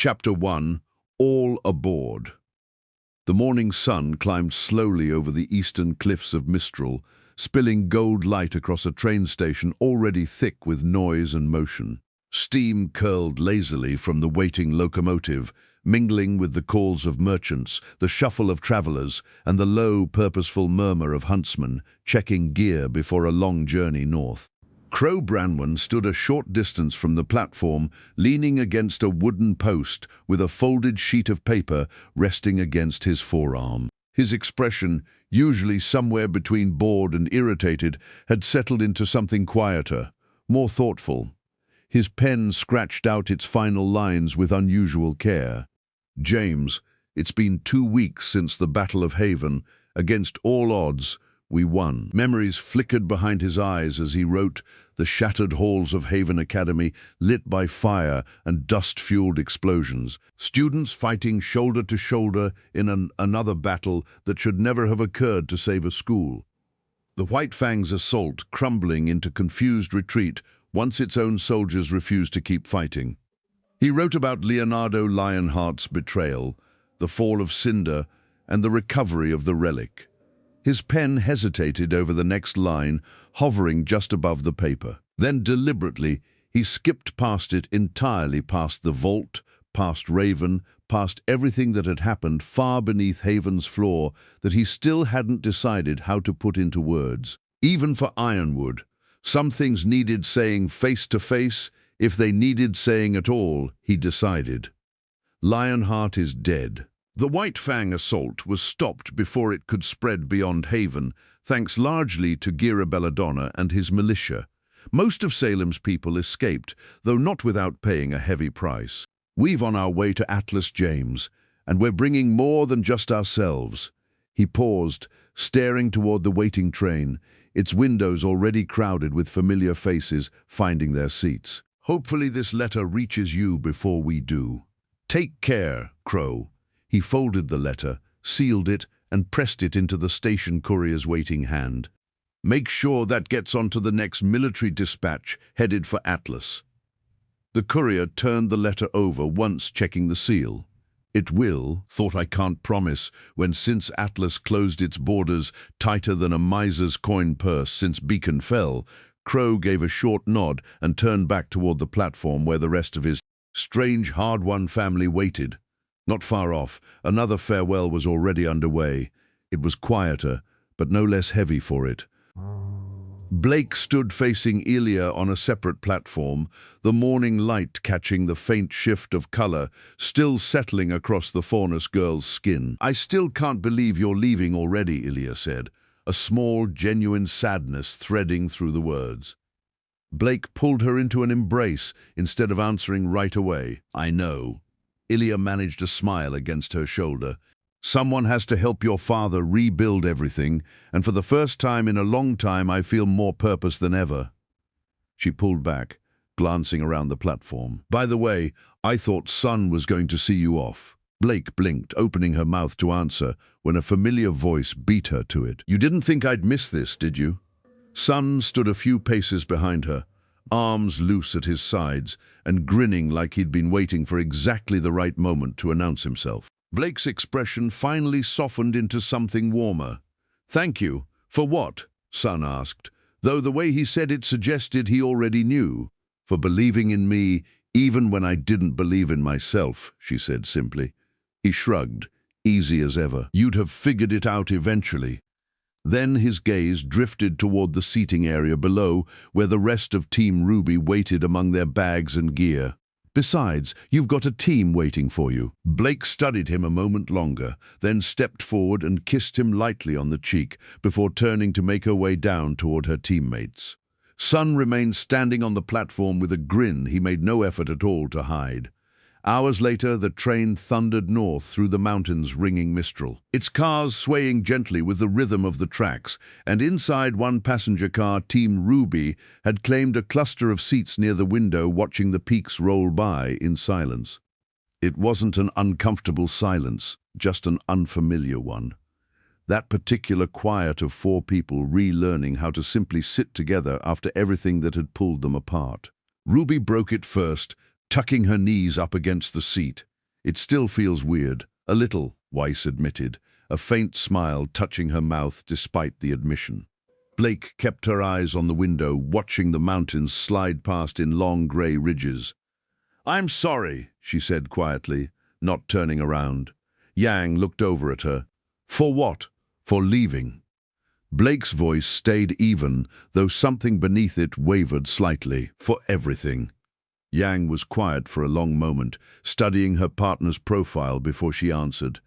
Chapter 1. All Aboard. The morning sun climbed slowly over the eastern cliffs of Mistral, spilling gold light across a train station already thick with noise and motion. Steam curled lazily from the waiting locomotive, mingling with the calls of merchants, the shuffle of travelers, and the low, purposeful murmur of huntsmen checking gear before a long journey north. Crow Branwen stood a short distance from the platform, leaning against a wooden post with a folded sheet of paper resting against his forearm. His expression, usually somewhere between bored and irritated, had settled into something quieter, more thoughtful. His pen scratched out its final lines with unusual care. "James, it's been 2 weeks since the Battle of Haven. Against all odds, we won." Memories flickered behind his eyes as he wrote, the shattered halls of Haven Academy lit by fire and dust-fueled explosions. Students fighting shoulder to shoulder in another battle that should never have occurred to save a school. The White Fang's assault crumbling into confused retreat once its own soldiers refused to keep fighting. He wrote about Leonardo Lionheart's betrayal, the fall of Cinder, and the recovery of the relic. His pen hesitated over the next line, hovering just above the paper. Then deliberately, he skipped past it entirely, past the vault, past Raven, past everything that had happened far beneath Haven's floor that he still hadn't decided how to put into words. Even for Ironwood, some things needed saying face to face, if they needed saying at all, he decided. Lionheart is dead. The White Fang assault was stopped before it could spread beyond Haven, thanks largely to Gira Belladonna and his militia. Most of Salem's people escaped, though not without paying a heavy price. "We've on our way to Atlas, James, and we're bringing more than just ourselves." He paused, staring toward the waiting train, its windows already crowded with familiar faces finding their seats. "Hopefully this letter reaches you before we do. Take care, Crow." He folded the letter, sealed it, and pressed it into the station courier's waiting hand. "Make sure that gets onto the next military dispatch headed for Atlas." The courier turned the letter over, once checking the seal. "It will," thought I can't promise, when since Atlas closed its borders tighter than a miser's coin purse since Beacon fell. Crow gave a short nod and turned back toward the platform where the rest of his strange, hard-won family waited. Not far off, another farewell was already underway. It was quieter, but no less heavy for it. Blake stood facing Ilya on a separate platform, the morning light catching the faint shift of color still settling across the Faunus girl's skin. "I still can't believe you're leaving already," Ilya said, a small, genuine sadness threading through the words. Blake pulled her into an embrace instead of answering right away. "I know." Ilya managed a smile against her shoulder. "Someone has to help your father rebuild everything, and for the first time in a long time I feel more purpose than ever." She pulled back, glancing around the platform. "By the way, I thought Sun was going to see you off." Blake blinked, opening her mouth to answer, when a familiar voice beat her to it. "You didn't think I'd miss this, did you?" Sun stood a few paces behind her, arms loose at his sides, and grinning like he'd been waiting for exactly the right moment to announce himself. Blake's expression finally softened into something warmer. "Thank you. For what?" Sun asked, though the way he said it suggested he already knew. "For believing in me, even when I didn't believe in myself," she said simply. He shrugged, easy as ever. "You'd have figured it out eventually." Then his gaze drifted toward the seating area below, where the rest of Team RWBY waited among their bags and gear. "Besides, you've got a team waiting for you." Blake studied him a moment longer, then stepped forward and kissed him lightly on the cheek before turning to make her way down toward her teammates. Sun remained standing on the platform with a grin he made no effort at all to hide. Hours later, the train thundered north through the mountains ringing Mistral, its cars swaying gently with the rhythm of the tracks, and inside one passenger car, Team RWBY had claimed a cluster of seats near the window watching the peaks roll by in silence. It wasn't an uncomfortable silence, just an unfamiliar one. That particular quiet of 4 people relearning how to simply sit together after everything that had pulled them apart. RWBY broke it first, tucking her knees up against the seat. It still feels weird. A little, Weiss admitted, a faint smile touching her mouth despite the admission. Blake kept her eyes on the window, watching the mountains slide past in long grey ridges. "I'm sorry," she said quietly, not turning around. Yang looked over at her. "For what?" "For leaving." Blake's voice stayed even, though something beneath it wavered slightly. "For everything." Yang was quiet for a long moment, studying her partner's profile before she answered.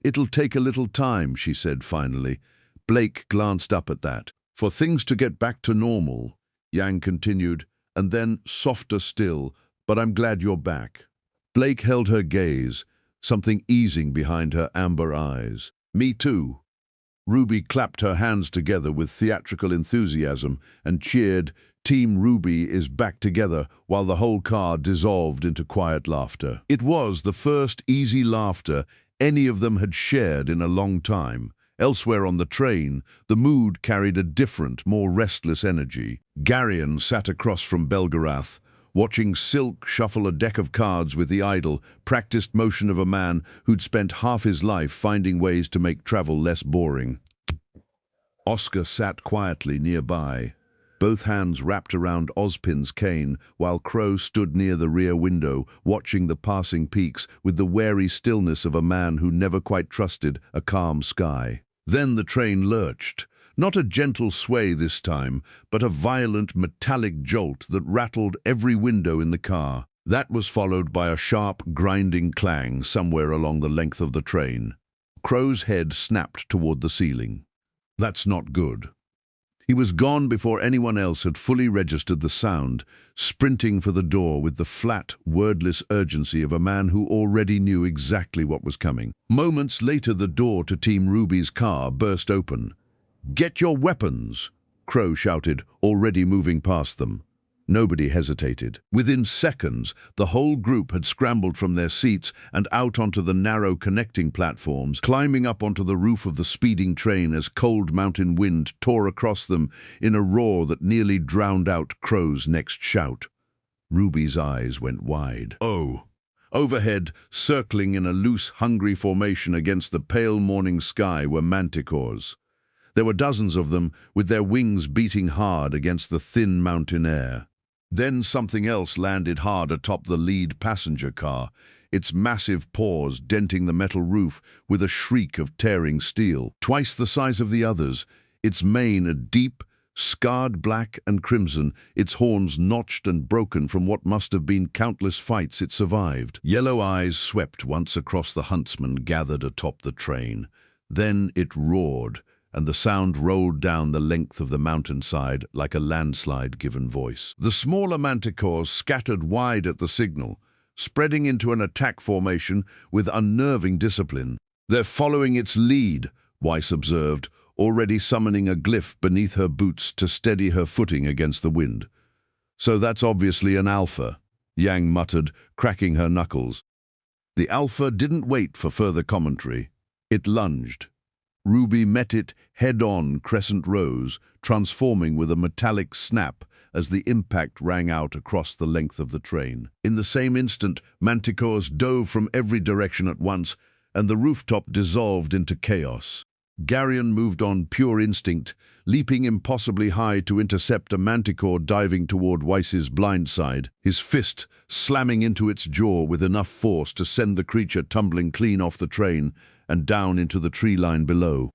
"It'll take a little time," she said finally. Blake glanced up at that. "For things to get back to normal," Yang continued, and then softer still, "but I'm glad you're back." Blake held her gaze, something easing behind her amber eyes. "Me too." Ruby clapped her hands together with theatrical enthusiasm and cheered, "Team RWBY is back together," while the whole car dissolved into quiet laughter. It was the first easy laughter any of them had shared in a long time. Elsewhere on the train, the mood carried a different, more restless energy. Garion sat across from Belgariad, watching Silk shuffle a deck of cards with the idle, practiced motion of a man who'd spent half his life finding ways to make travel less boring. Oscar sat quietly nearby, both hands wrapped around Ozpin's cane, while Crow stood near the rear window, watching the passing peaks with the wary stillness of a man who never quite trusted a calm sky. Then the train lurched. Not a gentle sway this time, but a violent metallic jolt that rattled every window in the car. That was followed by a sharp, grinding clang somewhere along the length of the train. Crow's head snapped toward the ceiling. That's not good. He was gone before anyone else had fully registered the sound, sprinting for the door with the flat, wordless urgency of a man who already knew exactly what was coming. Moments later, the door to Team RWBY's car burst open. "Get your weapons!" Crow shouted, already moving past them. Nobody hesitated. Within seconds, the whole group had scrambled from their seats and out onto the narrow connecting platforms, climbing up onto the roof of the speeding train as cold mountain wind tore across them in a roar that nearly drowned out Crow's next shout. Ruby's eyes went wide. "Oh!" Overhead, circling in a loose, hungry formation against the pale morning sky, were manticores. There were dozens of them, with their wings beating hard against the thin mountain air. Then something else landed hard atop the lead passenger car, its massive paws denting the metal roof with a shriek of tearing steel. Twice the size of the others, its mane a deep, scarred black and crimson, its horns notched and broken from what must have been countless fights it survived. Yellow eyes swept once across the huntsmen gathered atop the train. Then it roared, and the sound rolled down the length of the mountainside like a landslide given voice. The smaller manticores scattered wide at the signal, spreading into an attack formation with unnerving discipline. "They're following its lead," Weiss observed, already summoning a glyph beneath her boots to steady her footing against the wind. "So that's obviously an alpha," Yang muttered, cracking her knuckles. The alpha didn't wait for further commentary. It lunged. RWBY met it head-on, crescent rows, transforming with a metallic snap as the impact rang out across the length of the train. In the same instant, manticores dove from every direction at once, and the rooftop dissolved into chaos. Garion moved on pure instinct, leaping impossibly high to intercept a manticore diving toward Weiss's blind side, his fist slamming into its jaw with enough force to send the creature tumbling clean off the train and down into the tree line below.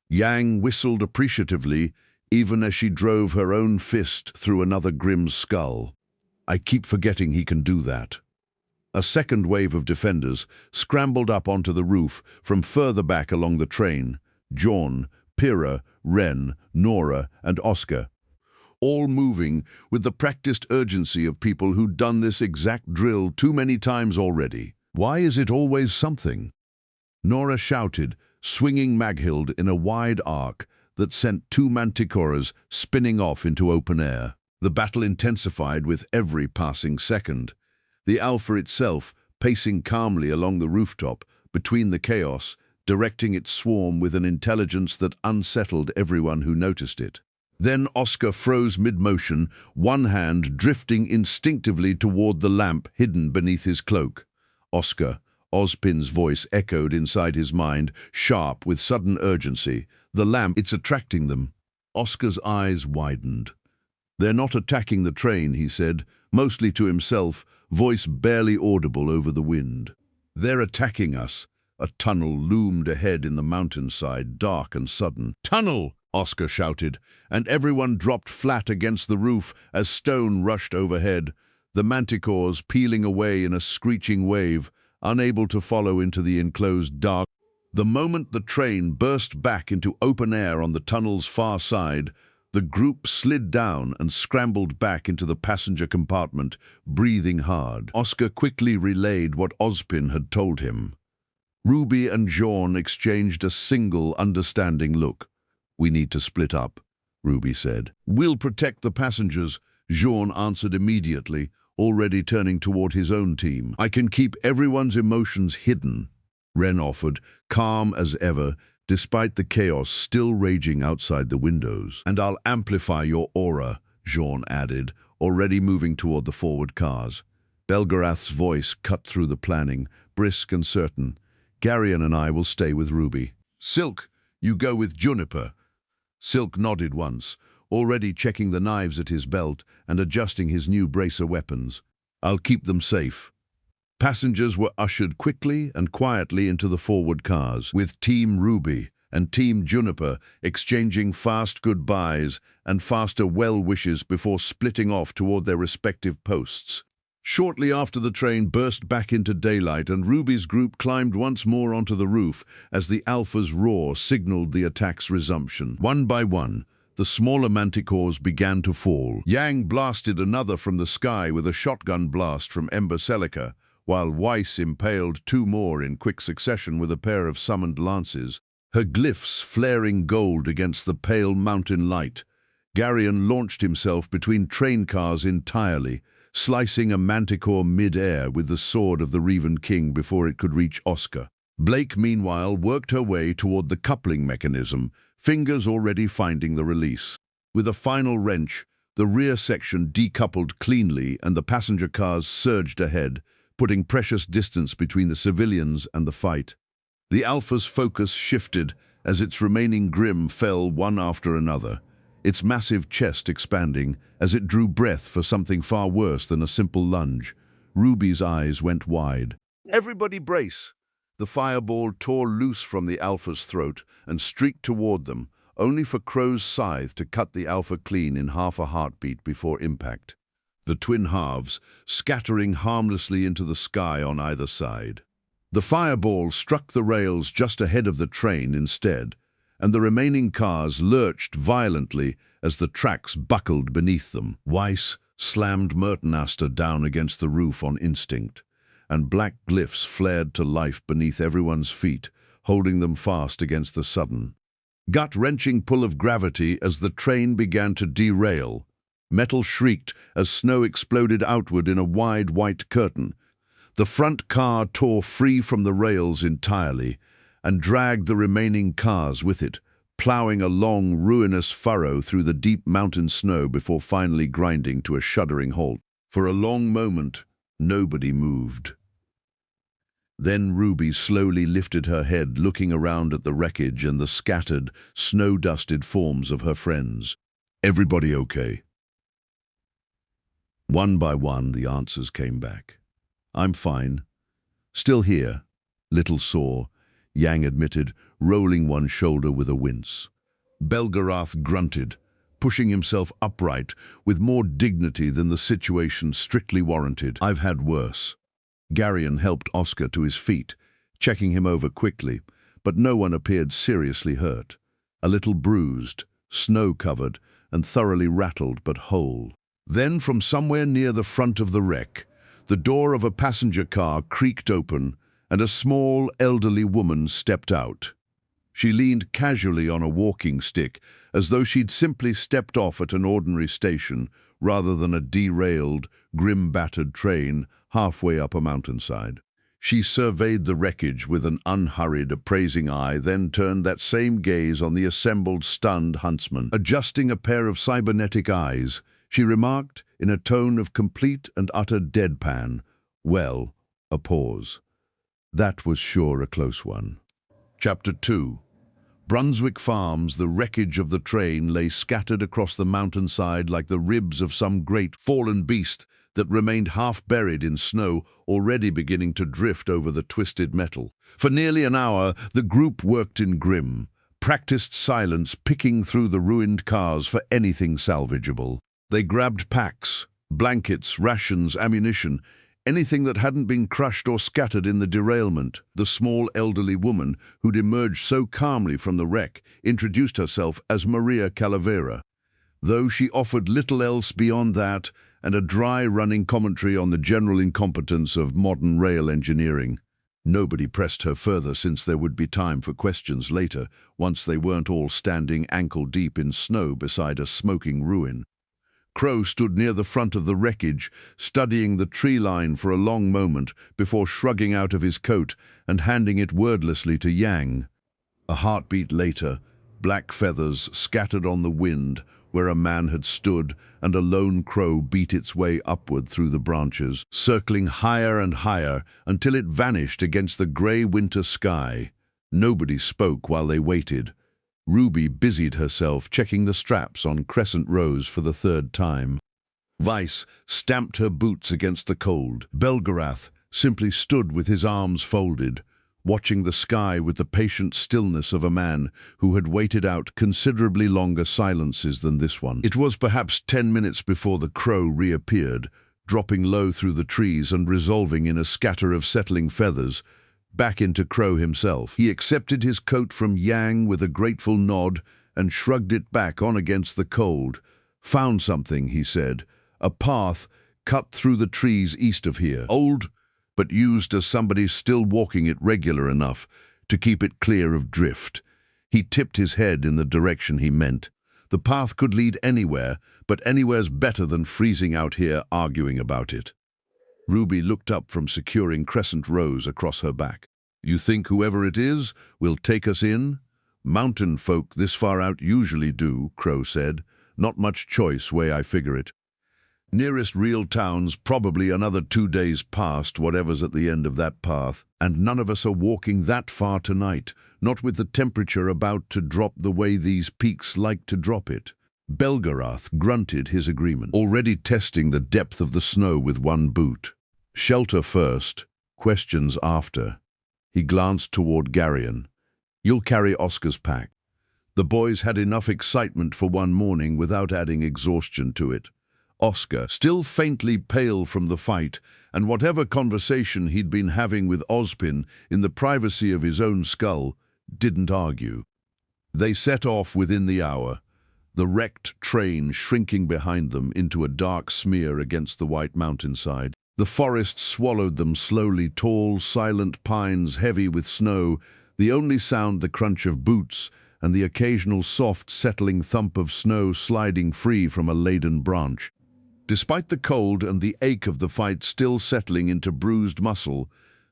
Yang whistled appreciatively, even as she drove her own fist through another grim's skull. "I keep forgetting he can do that." A second wave of defenders scrambled up onto the roof from further back along the train. John, Pyrrha, Ren, Nora, and Oscar, all moving with the practiced urgency of people who'd done this exact drill too many times already. "Why is it always something?" Nora shouted, swinging Maghild in a wide arc that sent two manticores spinning off into open air. The battle intensified with every passing second. The Alpha itself, pacing calmly along the rooftop, between the chaos, directing its swarm with an intelligence that unsettled everyone who noticed it. Then Oscar froze mid-motion, one hand drifting instinctively toward the lamp hidden beneath his cloak. Oscar, Ozpin's voice echoed inside his mind, sharp with sudden urgency. The lamp, it's attracting them. Oscar's eyes widened. They're not attacking the train, he said, mostly to himself, voice barely audible over the wind. They're attacking us. A tunnel loomed ahead in the mountainside, dark and sudden. Tunnel! Oscar shouted, and everyone dropped flat against the roof as stone rushed overhead, the manticores peeling away in a screeching wave, unable to follow into the enclosed dark. The moment the train burst back into open air on the tunnel's far side, the group slid down and scrambled back into the passenger compartment, breathing hard. Oscar quickly relayed what Ozpin had told him. Ruby and Jean exchanged a single, understanding look. "We need to split up," Ruby said. "We'll protect the passengers," Jean answered immediately, already turning toward his own team. "I can keep everyone's emotions hidden," Ren offered, calm as ever, despite the chaos still raging outside the windows. "And I'll amplify your aura," Jean added, already moving toward the forward cars. Belgariad's voice cut through the planning, brisk and certain. "Garion and I will stay with Ruby. Silk, you go with Juniper." Silk nodded once, already checking the knives at his belt and adjusting his new bracer weapons. "I'll keep them safe." Passengers were ushered quickly and quietly into the forward cars, with Team Ruby and Team Juniper exchanging fast goodbyes and faster well wishes before splitting off toward their respective posts. Shortly after the train burst back into daylight and Ruby's group climbed once more onto the roof as the Alpha's roar signaled the attack's resumption. One by one, the smaller manticores began to fall. Yang blasted another from the sky with a shotgun blast from Ember Celica, while Weiss impaled two more in quick succession with a pair of summoned lances, her glyphs flaring gold against the pale mountain light. Garion launched himself between train cars entirely, slicing a manticore mid-air with the sword of the Revan King before it could reach Oscar. Blake, meanwhile, worked her way toward the coupling mechanism, fingers already finding the release. With a final wrench, the rear section decoupled cleanly and the passenger cars surged ahead, putting precious distance between the civilians and the fight. The Alpha's focus shifted as its remaining Grim fell one after another, its massive chest expanding as it drew breath for something far worse than a simple lunge. Ruby's eyes went wide. "Everybody brace!" The fireball tore loose from the Alpha's throat and streaked toward them, only for Crow's scythe to cut the Alpha clean in half a heartbeat before impact. The twin halves, scattering harmlessly into the sky on either side. The fireball struck the rails just ahead of the train instead, and the remaining cars lurched violently as the tracks buckled beneath them. Weiss slammed Mertenaster down against the roof on instinct, and black glyphs flared to life beneath everyone's feet, holding them fast against the sudden, gut-wrenching pull of gravity as the train began to derail. Metal shrieked as snow exploded outward in a wide white curtain. The front car tore free from the rails entirely and dragged the remaining cars with it, ploughing a long, ruinous furrow through the deep mountain snow before finally grinding to a shuddering halt. For a long moment, nobody moved. Then Ruby slowly lifted her head, looking around at the wreckage and the scattered, snow-dusted forms of her friends. "Everybody okay?" One by one, the answers came back. "I'm fine. Still here. Little sore," Yang admitted, rolling one shoulder with a wince. Belgariad grunted, pushing himself upright with more dignity than the situation strictly warranted. "I've had worse." Garion helped Oscar to his feet, checking him over quickly, but no one appeared seriously hurt. A little bruised, snow-covered, and thoroughly rattled but whole. Then, from somewhere near the front of the wreck, the door of a passenger car creaked open, and a small, elderly woman stepped out. She leaned casually on a walking stick, as though she'd simply stepped off at an ordinary station, rather than a derailed, grim-battered train halfway up a mountainside. She surveyed the wreckage with an unhurried, appraising eye, then turned that same gaze on the assembled, stunned huntsman. Adjusting a pair of cybernetic eyes, she remarked, in a tone of complete and utter deadpan, "Well," a pause. That was sure a close one. Chapter 2. Brunswick Farms, the wreckage of the train, lay scattered across the mountainside like the ribs of some great fallen beast that remained half buried in snow, already beginning to drift over the twisted metal. For nearly an hour, the group worked in grim, practiced silence, picking through the ruined cars for anything salvageable. They grabbed packs, blankets, rations, ammunition, anything that hadn't been crushed or scattered in the derailment. The small elderly woman, who'd emerged so calmly from the wreck, introduced herself as Maria Calavera, though she offered little else beyond that and a dry running commentary on the general incompetence of modern rail engineering. Nobody pressed her further, since there would be time for questions later, once they weren't all standing ankle-deep in snow beside a smoking ruin. Crow stood near the front of the wreckage, studying the tree line for a long moment before shrugging out of his coat and handing it wordlessly to Yang. A heartbeat later, black feathers scattered on the wind where a man had stood, and a lone crow beat its way upward through the branches, circling higher and higher until it vanished against the grey winter sky. Nobody spoke while they waited. Ruby busied herself checking the straps on Crescent Rose for the third time. Weiss stamped her boots against the cold. Belgariad simply stood with his arms folded, watching the sky with the patient stillness of a man who had waited out considerably longer silences than this one. It was perhaps 10 minutes before the crow reappeared, dropping low through the trees and resolving in a scatter of settling feathers back into Crow himself. He accepted his coat from Yang with a grateful nod and shrugged it back on against the cold. "Found something," he said. "A path cut through the trees east of here. Old, but used as somebody still walking it regular enough to keep it clear of drift." He tipped his head in the direction he meant. The path could lead anywhere, but anywhere's better than freezing out here arguing about it. Ruby looked up from securing Crescent Rose across her back. "You think whoever it is will take us in?" "Mountain folk this far out usually do," Crow said. "Not much choice, way I figure it. Nearest real town's probably another 2 days past whatever's at the end of that path, and none of us are walking that far tonight, not with the temperature about to drop the way these peaks like to drop it." Belgariad grunted his agreement, already testing the depth of the snow with one boot. "Shelter first, questions after." He glanced toward Garion. "You'll carry Oscar's pack." The boys had enough excitement for one morning without adding exhaustion to it. Oscar, still faintly pale from the fight, and whatever conversation he'd been having with Ozpin in the privacy of his own skull, didn't argue. They set off within the hour, the wrecked train shrinking behind them into a dark smear against the white mountainside. The forest swallowed them slowly, tall, silent pines heavy with snow, the only sound the crunch of boots and the occasional soft, settling thump of snow sliding free from a laden branch. Despite the cold and the ache of the fight still settling into bruised muscle,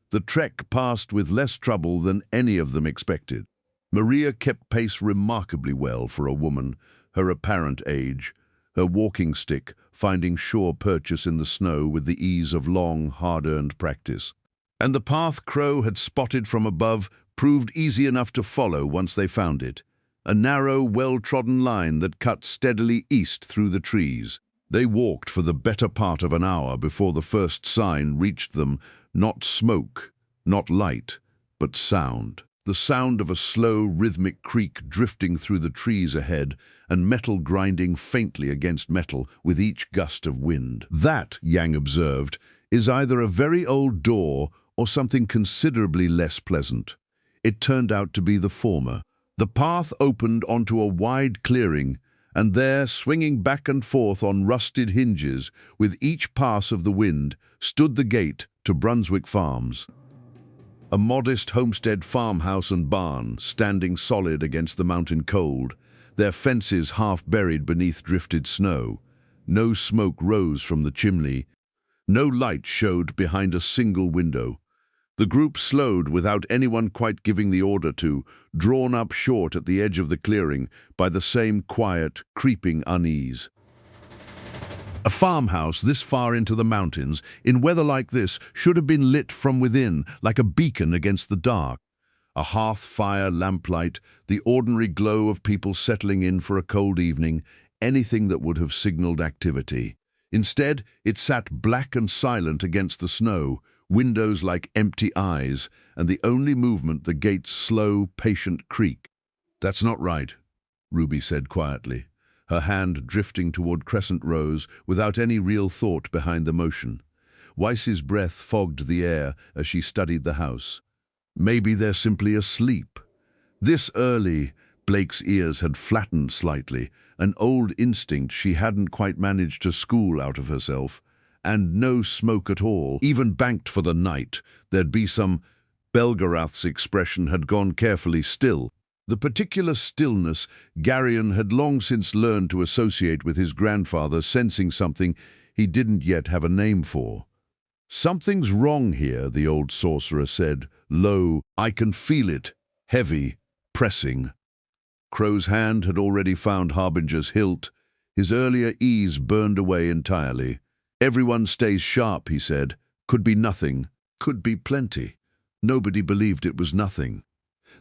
the trek passed with less trouble than any of them expected. Maria kept pace remarkably well for a woman her apparent age, her walking stick finding sure purchase in the snow with the ease of long, hard-earned practice. And the path Crow had spotted from above proved easy enough to follow once they found it, a narrow, well-trodden line that cut steadily east through the trees. They walked for the better part of an hour before the first sign reached them, not smoke, not light, but sound. The sound of a slow, rhythmic creak drifting through the trees ahead and metal grinding faintly against metal with each gust of wind. "That," Yang observed, "is either a very old door or something considerably less pleasant." It turned out to be the former. The path opened onto a wide clearing, and there, swinging back and forth on rusted hinges with each pass of the wind, stood the gate to Brunswick Farms. A modest homestead farmhouse and barn, standing solid against the mountain cold, their fences half buried beneath drifted snow. No smoke rose from the chimney. No light showed behind a single window. The group slowed without anyone quite giving the order to, drawn up short at the edge of the clearing by the same quiet, creeping unease. A farmhouse this far into the mountains, in weather like this, should have been lit from within, like a beacon against the dark. A hearth fire, lamplight, the ordinary glow of people settling in for a cold evening, anything that would have signaled activity. Instead, it sat black and silent against the snow, windows like empty eyes, and the only movement the gate's slow, patient creak. "That's not right," Ruby said quietly, her hand drifting toward Crescent Rose without any real thought behind the motion. Weiss's breath fogged the air as she studied the house. Maybe they're simply asleep. This early, Blake's ears had flattened slightly, an old instinct she hadn't quite managed to school out of herself. And no smoke at all, even banked for the night. There'd be some. Belgariad's expression had gone carefully still. The particular stillness Garion had long since learned to associate with his grandfather sensing something he didn't yet have a name for. "Something's wrong here," the old sorcerer said, low. "I can feel it, heavy, pressing." Crow's hand had already found Harbinger's hilt. His earlier ease burned away entirely. "Everyone stays sharp," he said. "Could be nothing, could be plenty." Nobody believed it was nothing.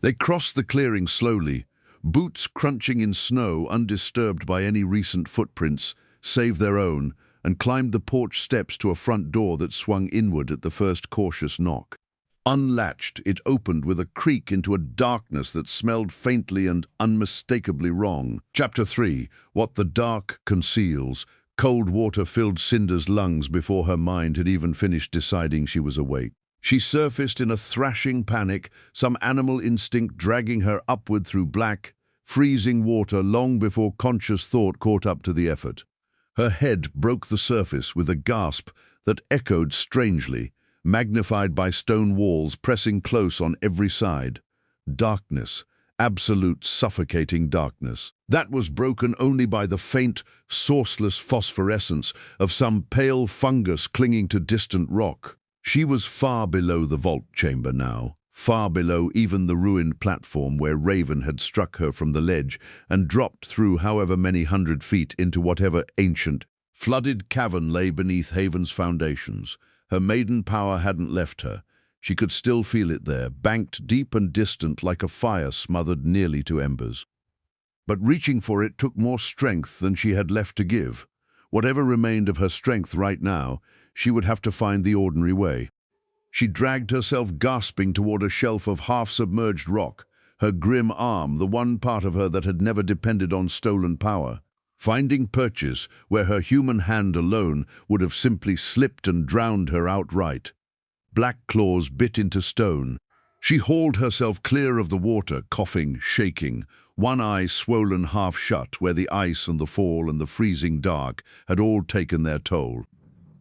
They crossed the clearing slowly, boots crunching in snow undisturbed by any recent footprints, save their own, and climbed the porch steps to a front door that swung inward at the first cautious knock. Unlatched, it opened with a creak into a darkness that smelled faintly and unmistakably wrong. Chapter 3. What the Dark Conceals. Cold water filled Cinder's lungs before her mind had even finished deciding she was awake. She surfaced in a thrashing panic, some animal instinct dragging her upward through black, freezing water long before conscious thought caught up to the effort. Her head broke the surface with a gasp that echoed strangely, magnified by stone walls pressing close on every side. Darkness, absolute suffocating darkness. That was broken only by the faint, sourceless phosphorescence of some pale fungus clinging to distant rock. She was far below the vault chamber now, far below even the ruined platform where Raven had struck her from the ledge and dropped through however many 100 feet into whatever ancient, flooded cavern lay beneath Haven's foundations. Her maiden power hadn't left her. She could still feel it there, banked deep and distant like a fire smothered nearly to embers. But reaching for it took more strength than she had left to give. Whatever remained of her strength right now, she would have to find the ordinary way. She dragged herself gasping toward a shelf of half-submerged rock, her grim arm the one part of her that had never depended on stolen power. Finding purchase where her human hand alone would have simply slipped and drowned her outright. Black claws bit into stone. She hauled herself clear of the water, coughing, shaking, one eye swollen half shut where the ice and the fall and the freezing dark had all taken their toll.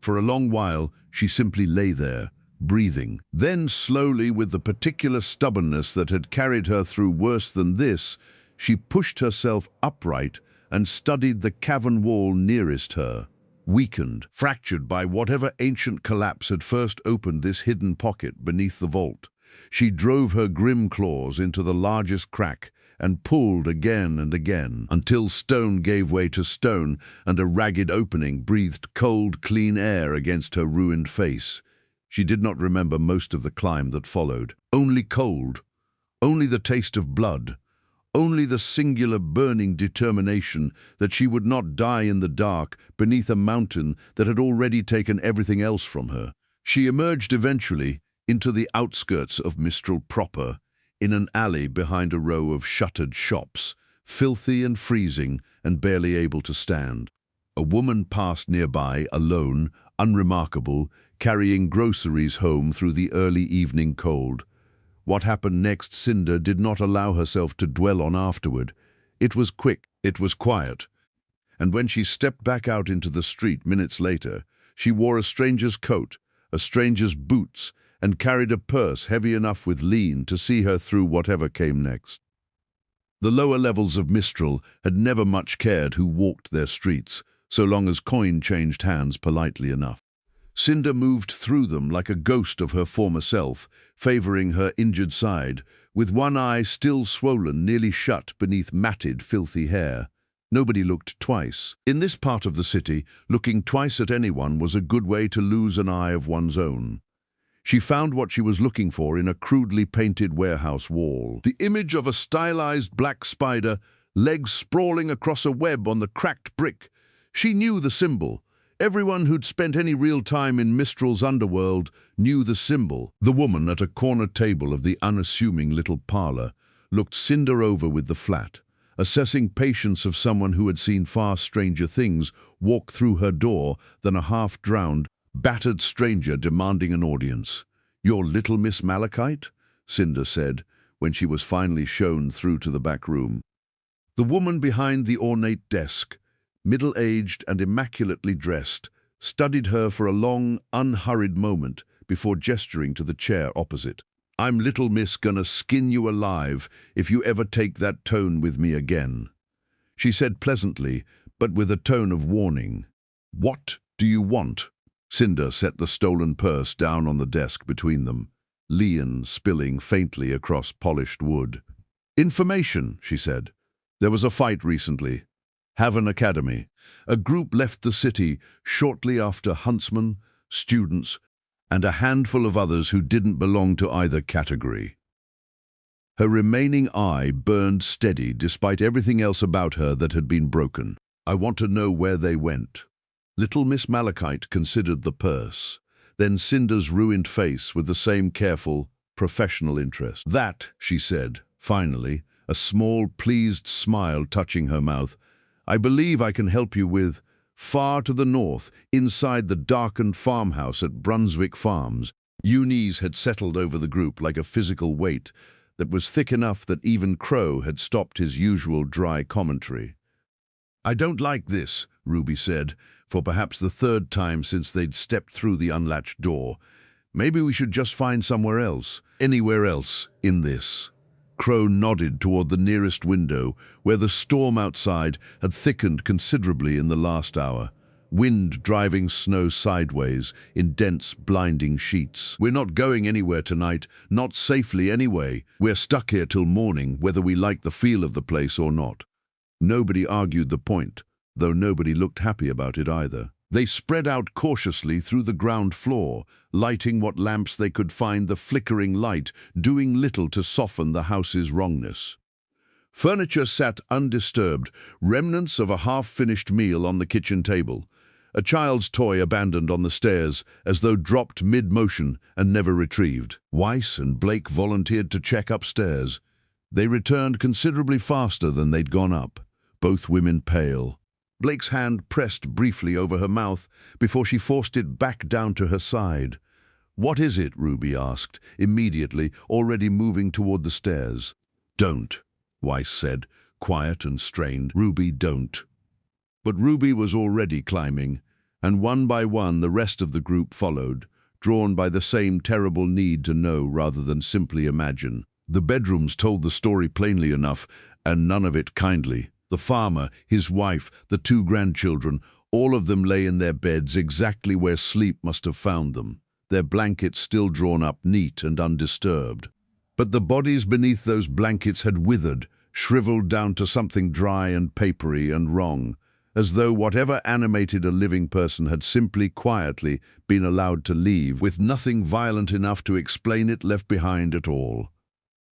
For a long while, she simply lay there, breathing. Then slowly, with the particular stubbornness that had carried her through worse than this, she pushed herself upright and studied the cavern wall nearest her. Weakened, fractured by whatever ancient collapse had first opened this hidden pocket beneath the vault. She drove her grim claws into the largest crack and pulled again and again, until stone gave way to stone and a ragged opening breathed cold, clean air against her ruined face. She did not remember most of the climb that followed. Only cold, only the taste of blood, only the singular burning determination that she would not die in the dark beneath a mountain that had already taken everything else from her. She emerged eventually into the outskirts of Mistral proper, in an alley behind a row of shuttered shops, filthy and freezing and barely able to stand. A woman passed nearby, alone, unremarkable, carrying groceries home through the early evening cold. What happened next Cinder did not allow herself to dwell on afterward. It was quick, it was quiet. And when she stepped back out into the street minutes later, she wore a stranger's coat, a stranger's boots, and carried a purse heavy enough with lean to see her through whatever came next. The lower levels of Mistral had never much cared who walked their streets, so long as coin changed hands politely enough. Cinder moved through them like a ghost of her former self, favoring her injured side, with one eye still swollen, nearly shut beneath matted, filthy hair. Nobody looked twice. In this part of the city, looking twice at anyone was a good way to lose an eye of one's own. She found what she was looking for in a crudely painted warehouse wall. The image of a stylized black spider, legs sprawling across a web on the cracked brick. She knew the symbol. Everyone who'd spent any real time in Mistral's underworld knew the symbol. The woman at a corner table of the unassuming little parlor looked Cinder over with the flat, assessing patience of someone who had seen far stranger things walk through her door than a half-drowned, battered stranger demanding an audience. "You're little Miss Malachite?" Cinder said, when she was finally shown through to the back room. The woman behind the ornate desk, middle-aged and immaculately dressed, studied her for a long, unhurried moment before gesturing to the chair opposite. "I'm little miss gonna skin you alive if you ever take that tone with me again," she said pleasantly, but with a tone of warning. "What do you want?" Cinder set the stolen purse down on the desk between them, Leon spilling faintly across polished wood. "Information," she said. "There was a fight recently. Haven Academy. A group left the city shortly after huntsmen, students, and a handful of others who didn't belong to either category." Her remaining eye burned steady despite everything else about her that had been broken. "I want to know where they went." Little Miss Malachite considered the purse, then Cinder's ruined face with the same careful, professional interest. "That," she said, finally, a small, pleased smile touching her mouth, "I believe I can help you with, far to the north, inside the darkened farmhouse at Brunswick Farms." Eunice had settled over the group like a physical weight that was thick enough that even Crow had stopped his usual dry commentary. "I don't like this," Ruby said, for perhaps the third time since they'd stepped through the unlatched door. "Maybe we should just find somewhere else, anywhere else, in this." Crow nodded toward the nearest window, where the storm outside had thickened considerably in the last hour, wind driving snow sideways in dense, blinding sheets. "We're not going anywhere tonight, not safely anyway. We're stuck here till morning, whether we like the feel of the place or not." Nobody argued the point, though nobody looked happy about it either. They spread out cautiously through the ground floor, lighting what lamps they could find, the flickering light doing little to soften the house's wrongness. Furniture sat undisturbed, remnants of a half-finished meal on the kitchen table, a child's toy abandoned on the stairs as though dropped mid-motion and never retrieved. Weiss and Blake volunteered to check upstairs. They returned considerably faster than they'd gone up, both women pale. Blake's hand pressed briefly over her mouth before she forced it back down to her side. "What is it?" Ruby asked, immediately, already moving toward the stairs. "Don't," Weiss said, quiet and strained. "Ruby, don't." But Ruby was already climbing, and one by one the rest of the group followed, drawn by the same terrible need to know rather than simply imagine. The bedrooms told the story plainly enough, and none of it kindly. The farmer, his wife, the 2 grandchildren, all of them lay in their beds exactly where sleep must have found them, their blankets still drawn up neat and undisturbed. But the bodies beneath those blankets had withered, shriveled down to something dry and papery and wrong, as though whatever animated a living person had simply quietly been allowed to leave, with nothing violent enough to explain it left behind at all.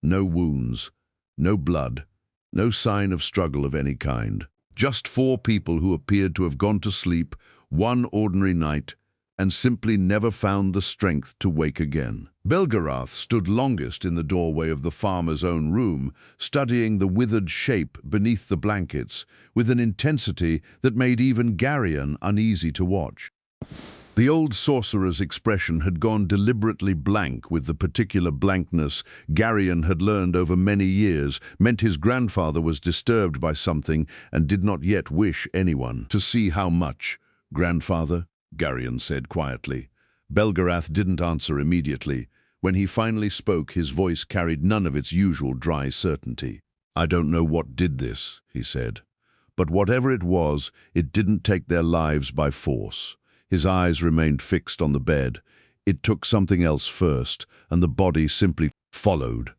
No wounds, no blood, no sign of struggle of any kind. Just 4 people who appeared to have gone to sleep one ordinary night and simply never found the strength to wake again. Belgariad stood longest in the doorway of the farmer's own room, studying the withered shape beneath the blankets with an intensity that made even Garion uneasy to watch. The old sorcerer's expression had gone deliberately blank with the particular blankness Garion had learned over many years meant his grandfather was disturbed by something and did not yet wish anyone to see how much. "Grandfather?" Garion said quietly. Belgariad didn't answer immediately. When he finally spoke, his voice carried none of its usual dry certainty. "I don't know what did this," he said. "But whatever it was, it didn't take their lives by force." His eyes remained fixed on the bed. It took something else first, and the body simply followed.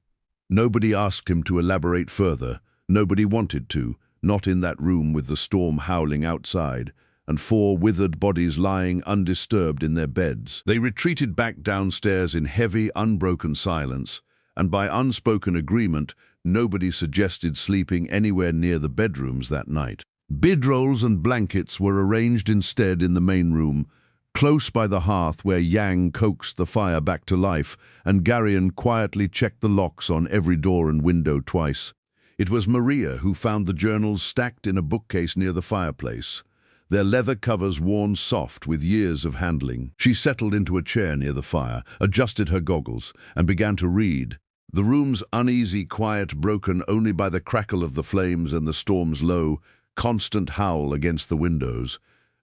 Nobody asked him to elaborate further. Nobody wanted to. not in that room with the storm howling outside, and 4 withered bodies lying undisturbed in their beds. They retreated back downstairs in heavy, unbroken silence, and by unspoken agreement, nobody suggested sleeping anywhere near the bedrooms that night. Bedrolls and blankets were arranged instead in the main room, close by the hearth where Yang coaxed the fire back to life, and Garion quietly checked the locks on every door and window twice. It was Maria who found the journals stacked in a bookcase near the fireplace, their leather covers worn soft with years of handling. She settled into a chair near the fire, adjusted her goggles, and began to read. The room's uneasy quiet broken only by the crackle of the flames and the storm's low, constant howl against the windows.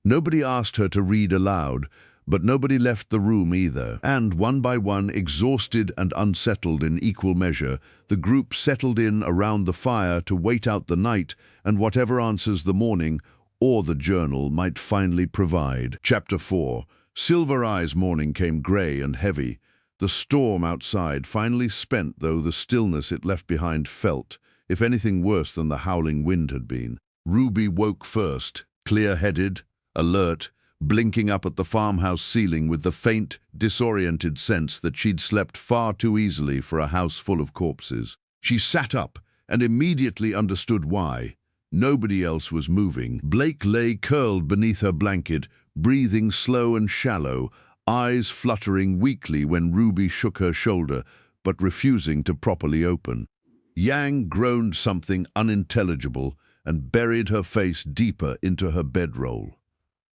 Nobody asked her to read aloud, but nobody left the room either. And one by one, exhausted and unsettled in equal measure, the group settled in around the fire to wait out the night and whatever answers the morning or the journal might finally provide. Chapter 4. Silver Eye's morning came grey and heavy. The storm outside finally spent, though the stillness it left behind felt, if anything, worse than the howling wind had been. Ruby woke first, clear-headed, alert, blinking up at the farmhouse ceiling with the faint, disoriented sense that she'd slept far too easily for a house full of corpses. She sat up and immediately understood why. Nobody else was moving. Blake lay curled beneath her blanket, breathing slow and shallow, eyes fluttering weakly when Ruby shook her shoulder, but refusing to properly open. Yang groaned something unintelligible and buried her face deeper into her bedroll.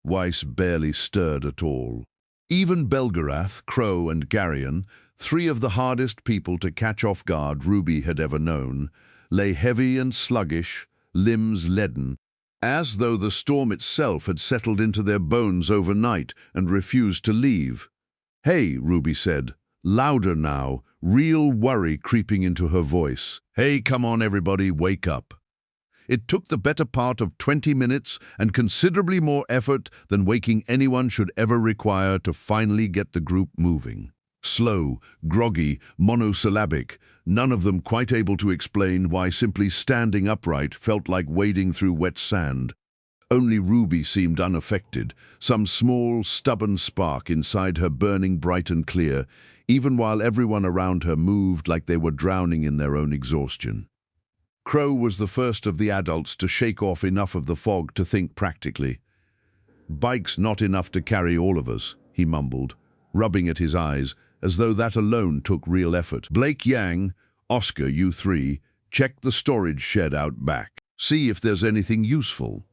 Weiss barely stirred at all. Even Belgariad, Crow, and Garion, 3 of the hardest people to catch off guard Ruby had ever known, lay heavy and sluggish, limbs leaden, as though the storm itself had settled into their bones overnight and refused to leave. "Hey," Ruby said, louder now, real worry creeping into her voice. "Hey, come on everybody, wake up." It took the better part of 20 minutes and considerably more effort than waking anyone should ever require to finally get the group moving. Slow, groggy, monosyllabic, none of them quite able to explain why simply standing upright felt like wading through wet sand. Only Ruby seemed unaffected, some small, stubborn spark inside her burning bright and clear, even while everyone around her moved like they were drowning in their own exhaustion. Crow was the first of the adults to shake off enough of the fog to think practically. "Bike's not enough to carry all of us," he mumbled, rubbing at his eyes, as though that alone took real effort. "Blake, Yang, Oscar, you 3, check the storage shed out back. See if there's anything useful."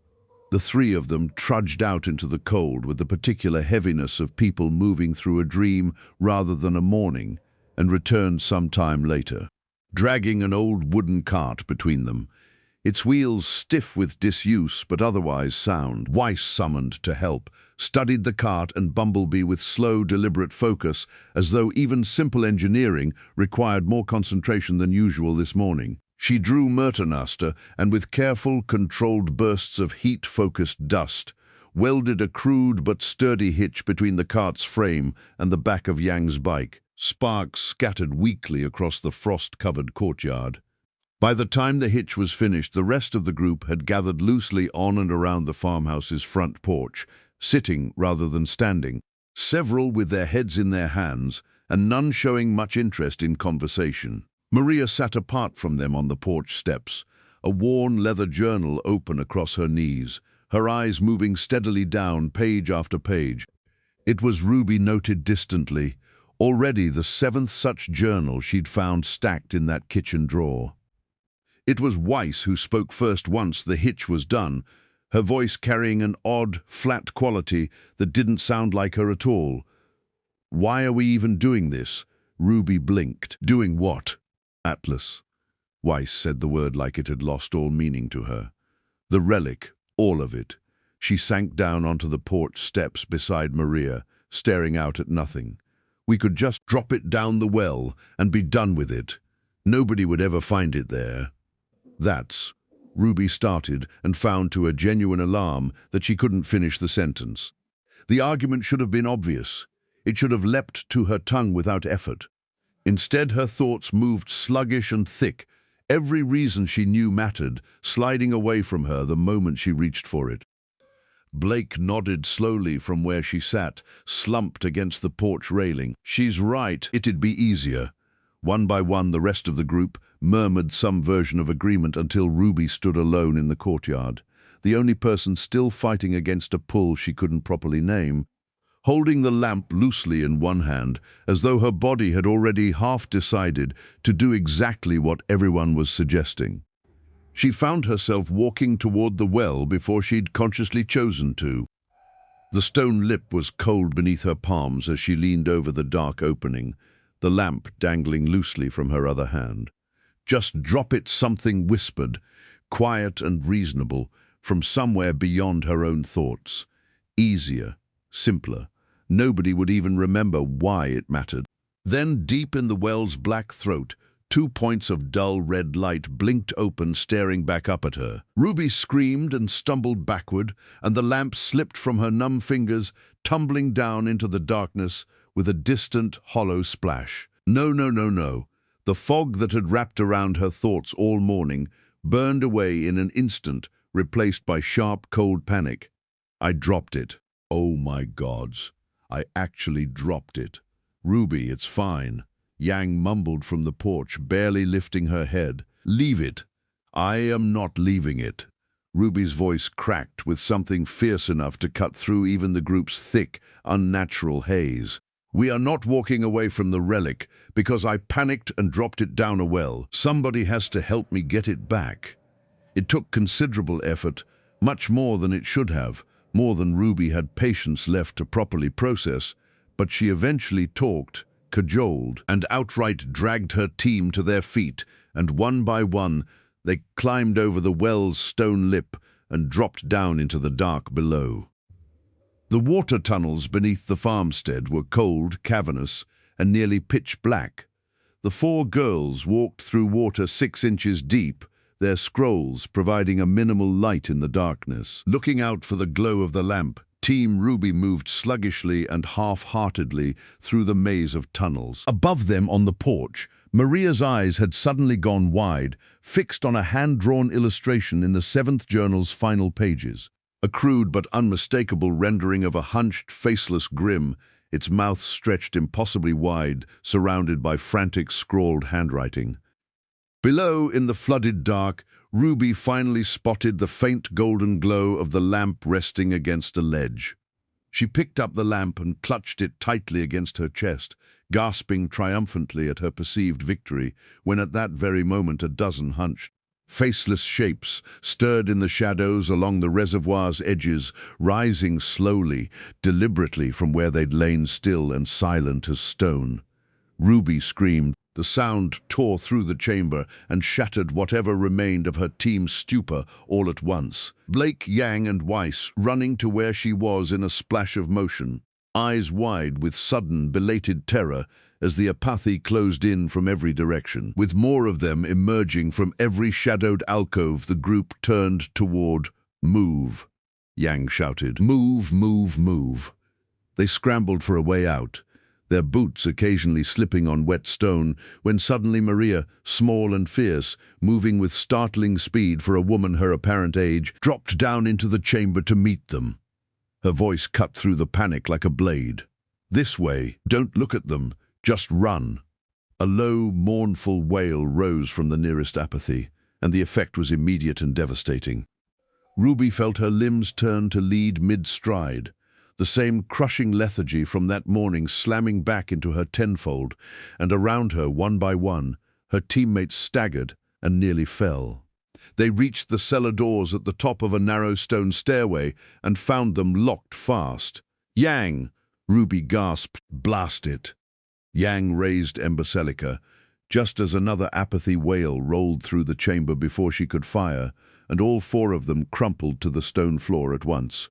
The 3 of them trudged out into the cold with the particular heaviness of people moving through a dream rather than a morning, and returned some time later, dragging an old wooden cart between them, its wheels stiff with disuse but otherwise sound. Weiss, summoned to help, studied the cart and Bumblebee with slow, deliberate focus, as though even simple engineering required more concentration than usual this morning. She drew Mertenaster and, with careful, controlled bursts of heat-focused dust, welded a crude but sturdy hitch between the cart's frame and the back of Yang's bike. Sparks scattered weakly across the frost-covered courtyard. By the time the hitch was finished, the rest of the group had gathered loosely on and around the farmhouse's front porch, sitting rather than standing, several with their heads in their hands, and none showing much interest in conversation. Maria sat apart from them on the porch steps, a worn leather journal open across her knees, her eyes moving steadily down page after page. It was, Ruby noted distantly, already the 7th such journal she'd found stacked in that kitchen drawer. It was Weiss who spoke first once the hitch was done, her voice carrying an odd, flat quality that didn't sound like her at all. "Why are we even doing this?" Ruby blinked. "Doing what?" "Atlas." Weiss said the word like it had lost all meaning to her. "The relic, all of it." She sank down onto the porch steps beside Maria, staring out at nothing. "We could just drop it down the well and be done with it. Nobody would ever find it there." "That's..." Ruby started and found to her genuine alarm that she couldn't finish the sentence. The argument should have been obvious. It should have leapt to her tongue without effort. Instead, her thoughts moved sluggish and thick, Every reason she knew mattered, sliding away from her the moment she reached for it. Blake nodded slowly from where she sat, slumped against the porch railing. "She's right, it'd be easier." One by one, the rest of the group murmured some version of agreement until Ruby stood alone in the courtyard, the only person still fighting against a pull she couldn't properly name, holding the lamp loosely in one hand, as though her body had already half decided to do exactly what everyone was suggesting. She found herself walking toward the well before she'd consciously chosen to. The stone lip was cold beneath her palms as she leaned over the dark opening, the lamp dangling loosely from her other hand. "Just drop it," something whispered, quiet and reasonable, from somewhere beyond her own thoughts. Easier, simpler. Nobody would even remember why it mattered. Then, deep in the well's black throat, 2 points of dull red light blinked open, staring back up at her. Ruby screamed and stumbled backward, and the lamp slipped from her numb fingers, tumbling down into the darkness with a distant, hollow splash. No, no, no, no. The fog that had wrapped around her thoughts all morning burned away in an instant, replaced by sharp, cold panic. I dropped it. Oh my gods. I actually dropped it. "Ruby, it's fine," Yang mumbled from the porch, barely lifting her head. "Leave it." "I am not leaving it." Ruby's voice cracked with something fierce enough to cut through even the group's thick, unnatural haze. "We are not walking away from the relic because I panicked and dropped it down a well. Somebody has to help me get it back." It took considerable effort, much more than it should have, more than Ruby had patience left to properly process, but she eventually talked, cajoled, and outright dragged her team to their feet, and one by one they climbed over the well's stone lip and dropped down into the dark below. The water tunnels beneath the farmstead were cold, cavernous, and nearly pitch black. The 4 girls walked through water 6 inches deep, their scrolls providing a minimal light in the darkness. Looking out for the glow of the lamp, Team Ruby moved sluggishly and half-heartedly through the maze of tunnels. Above them on the porch, Maria's eyes had suddenly gone wide, fixed on a hand-drawn illustration in the 7th journal's final pages. A crude but unmistakable rendering of a hunched, faceless Grim, its mouth stretched impossibly wide, surrounded by frantic, scrawled handwriting. Below, in the flooded dark, Ruby finally spotted the faint golden glow of the lamp resting against a ledge. She picked up the lamp and clutched it tightly against her chest, gasping triumphantly at her perceived victory, when at that very moment a dozen hunched, faceless shapes stirred in the shadows along the reservoir's edges, rising slowly, deliberately from where they'd lain still and silent as stone. Ruby screamed. The sound tore through the chamber and shattered whatever remained of her team's stupor all at once. Blake, Yang, and Weiss running to where she was in a splash of motion, eyes wide with sudden, belated terror as the apathy closed in from every direction. With more of them emerging from every shadowed alcove, the group turned toward "Move," Yang shouted. "Move, move, move." They scrambled for a way out, their boots occasionally slipping on wet stone, when suddenly Maria, small and fierce, moving with startling speed for a woman her apparent age, dropped down into the chamber to meet them. Her voice cut through the panic like a blade. "This way, don't look at them, just run." A low, mournful wail rose from the nearest apathy, and the effect was immediate and devastating. Ruby felt her limbs turn to lead mid-stride, the same crushing lethargy from that morning slamming back into her tenfold, and around her, one by one, her teammates staggered and nearly fell. They reached the cellar doors at the top of a narrow stone stairway and found them locked fast. "Yang!" Ruby gasped. "Blast it!" Yang raised Emberselica, just as another apathy wail rolled through the chamber before she could fire, and all 4 of them crumpled to the stone floor at once.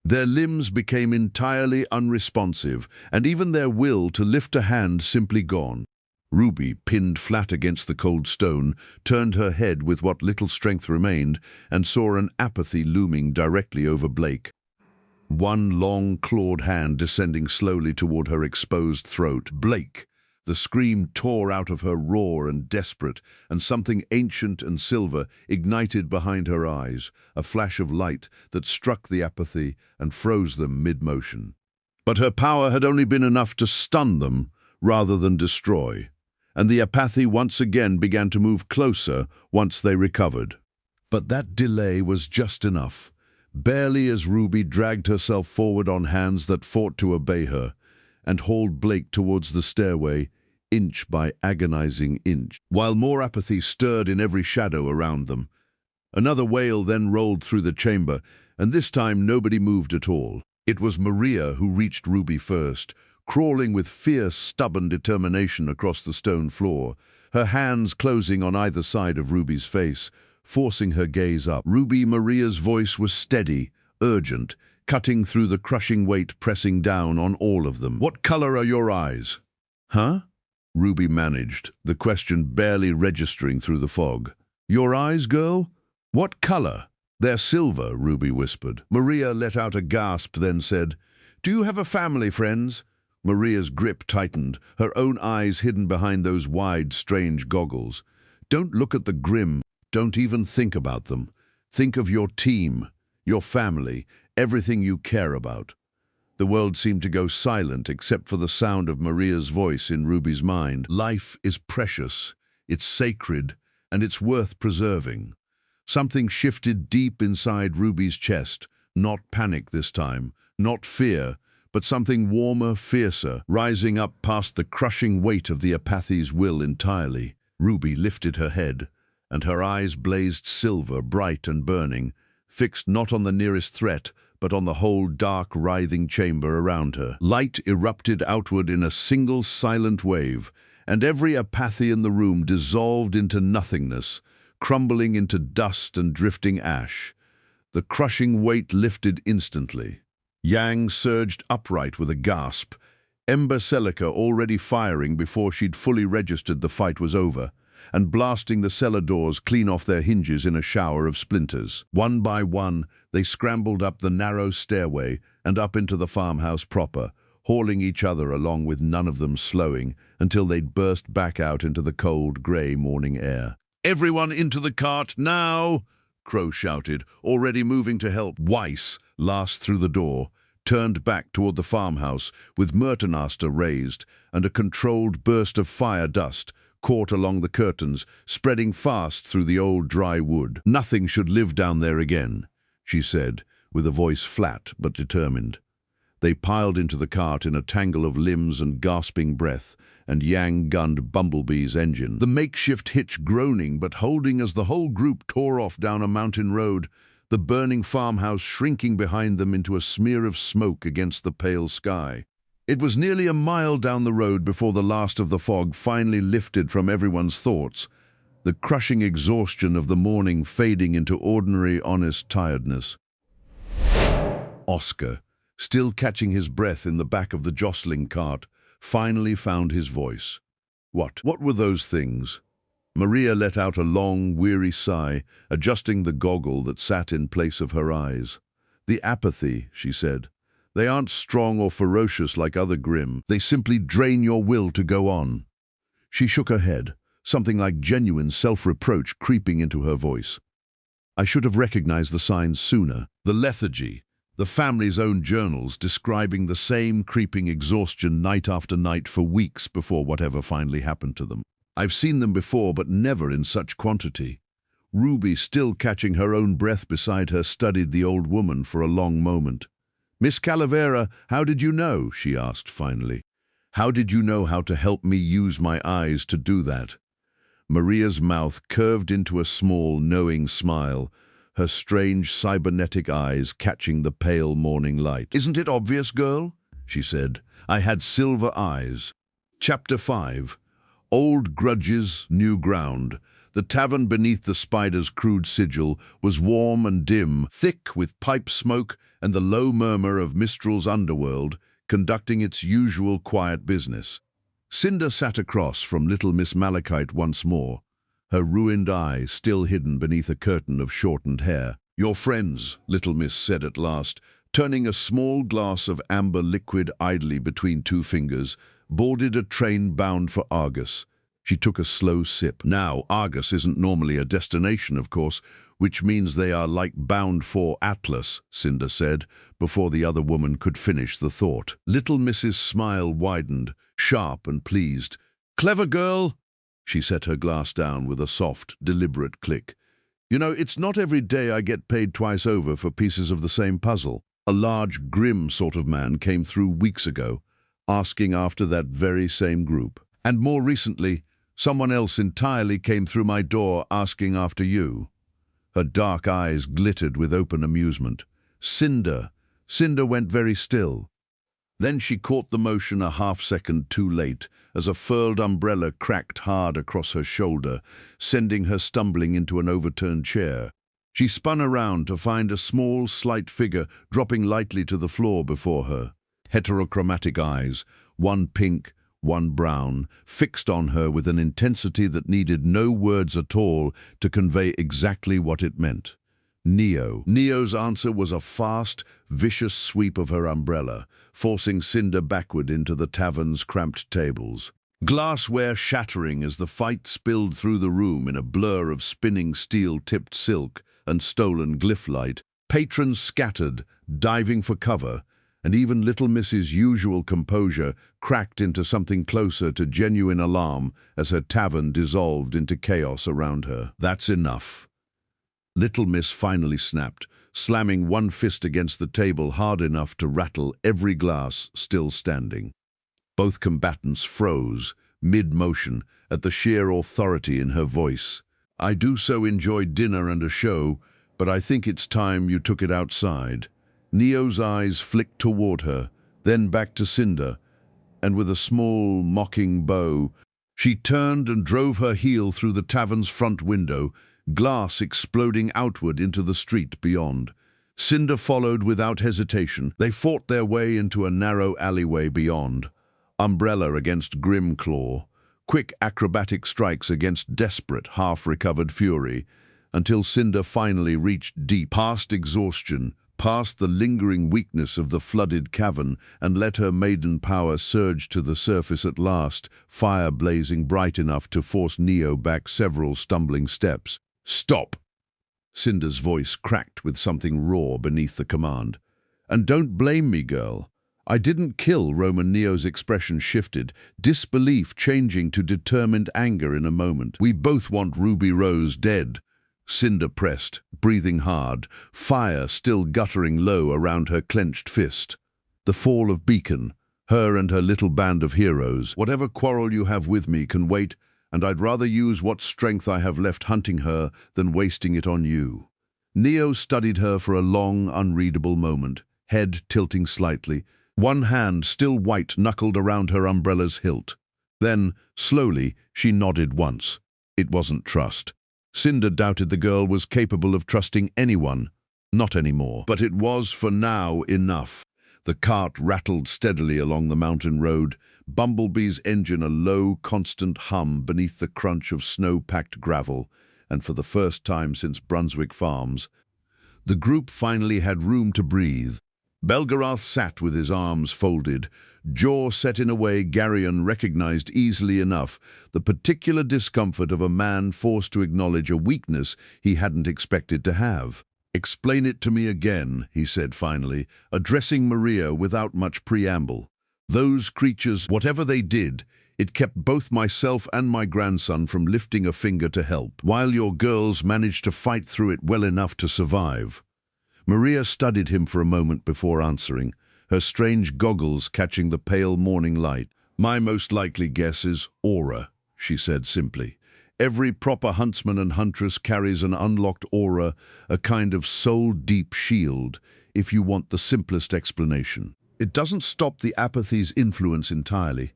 Their limbs became entirely unresponsive, and even their will to lift a hand simply gone. Ruby, pinned flat against the cold stone, turned her head with what little strength remained and saw an apathy looming directly over Blake. One long, clawed hand descending slowly toward her exposed throat. "Blake!" The scream tore out of her raw and desperate, and something ancient and silver ignited behind her eyes, a flash of light that struck the apathy and froze them mid-motion. But her power had only been enough to stun them rather than destroy, and the apathy once again began to move closer once they recovered. But that delay was just enough. Barely as Ruby dragged herself forward on hands that fought to obey her, and hauled Blake towards the stairway, inch by agonizing inch, while more apathy stirred in every shadow around them. Another wail then rolled through the chamber, and this time nobody moved at all. It was Maria who reached Ruby first, crawling with fierce, stubborn determination across the stone floor, her hands closing on either side of Ruby's face, forcing her gaze up. Maria's voice was steady, urgent, cutting through the crushing weight pressing down on all of them. "What color are your eyes?" "Huh?" Ruby managed, the question barely registering through the fog. "Your eyes, girl? What color?" "They're silver," Ruby whispered. Maria let out a gasp, then said, "Do you have a family, friends?" Maria's grip tightened, her own eyes hidden behind those wide, strange goggles. "Don't look at the grim. Don't even think about them. Think of your team, your family, everything you care about." The world seemed to go silent except for the sound of Maria's voice in Ruby's mind. "Life is precious, it's sacred, and it's worth preserving." Something shifted deep inside Ruby's chest, not panic this time, not fear, but something warmer, fiercer, rising up past the crushing weight of the apathy's will entirely. Ruby lifted her head, and her eyes blazed silver, bright and burning, fixed not on the nearest threat, but on the whole dark, writhing chamber around her. Light erupted outward in a single silent wave, and every apathy in the room dissolved into nothingness, crumbling into dust and drifting ash. The crushing weight lifted instantly. Yang surged upright with a gasp, Ember Celica already firing before she'd fully registered the fight was over, and blasting the cellar doors clean off their hinges in a shower of splinters. One by one, they scrambled up the narrow stairway and up into the farmhouse proper, hauling each other along with none of them slowing until they'd burst back out into the cold, grey morning air. "Everyone into the cart, now!" Crow shouted, already moving to help. Weiss, last through the door, turned back toward the farmhouse with Myrtenaster raised and a controlled burst of fire dust caught along the curtains, spreading fast through the old dry wood. "Nothing should live down there again," she said, with a voice flat but determined. They piled into the cart in a tangle of limbs and gasping breath, and Yang gunned Bumblebee's engine, the makeshift hitch groaning but holding as the whole group tore off down a mountain road, the burning farmhouse shrinking behind them into a smear of smoke against the pale sky. It was nearly a mile down the road before the last of the fog finally lifted from everyone's thoughts, the crushing exhaustion of the morning fading into ordinary, honest tiredness. Oscar, still catching his breath in the back of the jostling cart, finally found his voice. What were those things? Maria let out a long, weary sigh, adjusting the goggle that sat in place of her eyes. "The apathy," she said. "They aren't strong or ferocious like other Grim. They simply drain your will to go on." She shook her head, something like genuine self-reproach creeping into her voice. "I should have recognized the signs sooner. The lethargy, the family's own journals describing the same creeping exhaustion night after night for weeks before whatever finally happened to them. I've seen them before, but never in such quantity." Ruby, still catching her own breath beside her, studied the old woman for a long moment. "Miss Calavera, how did you know?" she asked finally. "How did you know how to help me use my eyes to do that?" Maria's mouth curved into a small, knowing smile, her strange cybernetic eyes catching the pale morning light. "Isn't it obvious, girl?" she said. "I had silver eyes." Chapter 5. Old grudges, new ground. The tavern beneath the spider's crude sigil was warm and dim, thick with pipe smoke and the low murmur of Mistral's underworld, conducting its usual quiet business. Cinder sat across from little Miss Malachite once more, her ruined eye still hidden beneath a curtain of shortened hair. "Your friends," little Miss said at last, turning a small glass of amber liquid idly between two fingers, boarded a train bound for Argus. She took a slow sip. Now, Argus isn't normally a destination, of course, which means they are like bound for Atlas, Cinder said, before the other woman could finish the thought. Little Mrs. Smile widened, sharp and pleased. "Clever girl!" She set her glass down with a soft, deliberate click. "You know, it's not every day I get paid twice over for pieces of the same puzzle." A large, grim sort of man came through weeks ago, asking after that very same group. And more recently, someone else entirely came through my door asking after you. Her dark eyes glittered with open amusement. Cinder went very still. Then she caught the motion a half-second too late, as a furled umbrella cracked hard across her shoulder, sending her stumbling into an overturned chair. She spun around to find a small, slight figure dropping lightly to the floor before her. Heterochromatic eyes, one pink, one brown, fixed on her with an intensity that needed no words at all to convey exactly what it meant. Neo. Neo's answer was a fast, vicious sweep of her umbrella, forcing Cinder backward into the tavern's cramped tables. Glassware shattering as the fight spilled through the room in a blur of spinning steel-tipped silk and stolen glyph light. Patrons scattered, diving for cover, and even Little Miss's usual composure cracked into something closer to genuine alarm as her tavern dissolved into chaos around her. "That's enough." Little Miss finally snapped, slamming one fist against the table hard enough to rattle every glass still standing. Both combatants froze, mid-motion, at the sheer authority in her voice. "I do so enjoy dinner and a show, but I think it's time you took it outside." Neo's eyes flicked toward her, then back to Cinder, and with a small, mocking bow, she turned and drove her heel through the tavern's front window, glass exploding outward into the street beyond. Cinder followed without hesitation. They fought their way into a narrow alleyway beyond, umbrella against grim claw, quick acrobatic strikes against desperate, half-recovered fury, until Cinder finally reached deep, past exhaustion, past the lingering weakness of the flooded cavern, and let her maiden power surge to the surface at last, fire blazing bright enough to force Neo back several stumbling steps. "Stop!" Cinder's voice cracked with something raw beneath the command. "And don't blame me, girl. I didn't kill." Roman Neo's expression shifted, disbelief changing to determined anger in a moment. "We both want Ruby Rose dead." Cinder pressed, breathing hard, fire still guttering low around her clenched fist. "The fall of Beacon, her and her little band of heroes. Whatever quarrel you have with me can wait, and I'd rather use what strength I have left hunting her than wasting it on you." Neo studied her for a long, unreadable moment, head tilting slightly, one hand still white-knuckled around her umbrella's hilt. Then, slowly, she nodded once. It wasn't trust. Cinder doubted the girl was capable of trusting anyone. Not anymore. But it was, for now, enough. The cart rattled steadily along the mountain road, Bumblebee's engine a low, constant hum beneath the crunch of snow-packed gravel, and for the first time since Brunswick Farms, the group finally had room to breathe. Belgariad sat with his arms folded, jaw set in a way Garion recognized easily enough, the particular discomfort of a man forced to acknowledge a weakness he hadn't expected to have. "Explain it to me again," he said finally, addressing Maria without much preamble. "Those creatures, whatever they did, it kept both myself and my grandson from lifting a finger to help, while your girls managed to fight through it well enough to survive." Maria studied him for a moment before answering, her strange goggles catching the pale morning light. "My most likely guess is aura," she said simply. "Every proper huntsman and huntress carries an unlocked aura, a kind of soul-deep shield, if you want the simplest explanation. It doesn't stop the apathy's influence entirely,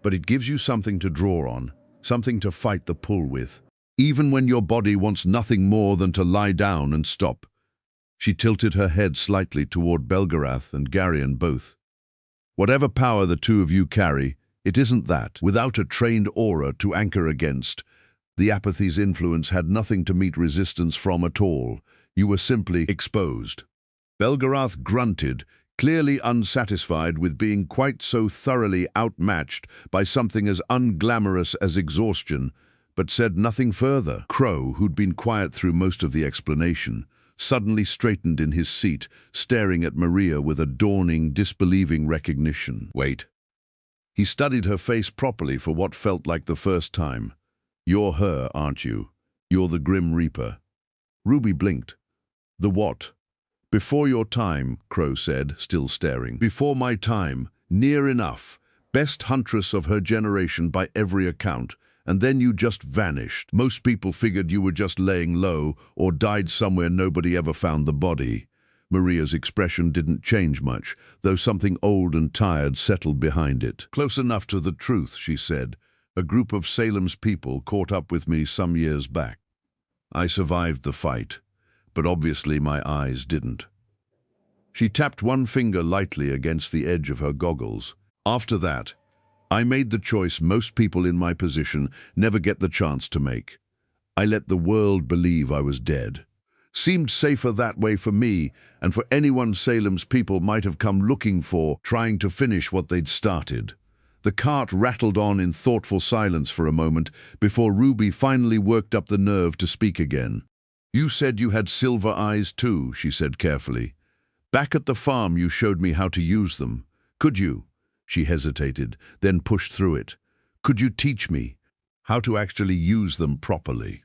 but it gives you something to draw on, something to fight the pull with, even when your body wants nothing more than to lie down and stop." She tilted her head slightly toward Belgariad and Garion both. "Whatever power the two of you carry, it isn't that. Without a trained aura to anchor against, the apathy's influence had nothing to meet resistance from at all. You were simply exposed." Belgariad grunted, clearly unsatisfied with being quite so thoroughly outmatched by something as unglamorous as exhaustion, but said nothing further. Crow, who'd been quiet through most of the explanation, suddenly straightened in his seat, staring at Maria with a dawning, disbelieving recognition. "Wait." He studied her face properly for what felt like the first time. "You're her, aren't you? You're the Grim Reaper." Ruby blinked. "The what?" "Before your time," Crow said, still staring. "Before my time, near enough. Best huntress of her generation by every account. And then you just vanished. Most people figured you were just laying low or died somewhere nobody ever found the body." Maria's expression didn't change much, though something old and tired settled behind it. "Close enough to the truth," she said. "A group of Salem's people caught up with me some years back. I survived the fight, but obviously my eyes didn't." She tapped one finger lightly against the edge of her goggles. "After that, I made the choice most people in my position never get the chance to make. I let the world believe I was dead. Seemed safer that way for me and for anyone Salem's people might have come looking for, trying to finish what they'd started." The cart rattled on in thoughtful silence for a moment before Ruby finally worked up the nerve to speak again. "You said you had silver eyes too," she said carefully. "Back at the farm you showed me how to use them. Could you?" She hesitated, then pushed through it. "Could you teach me how to actually use them properly?"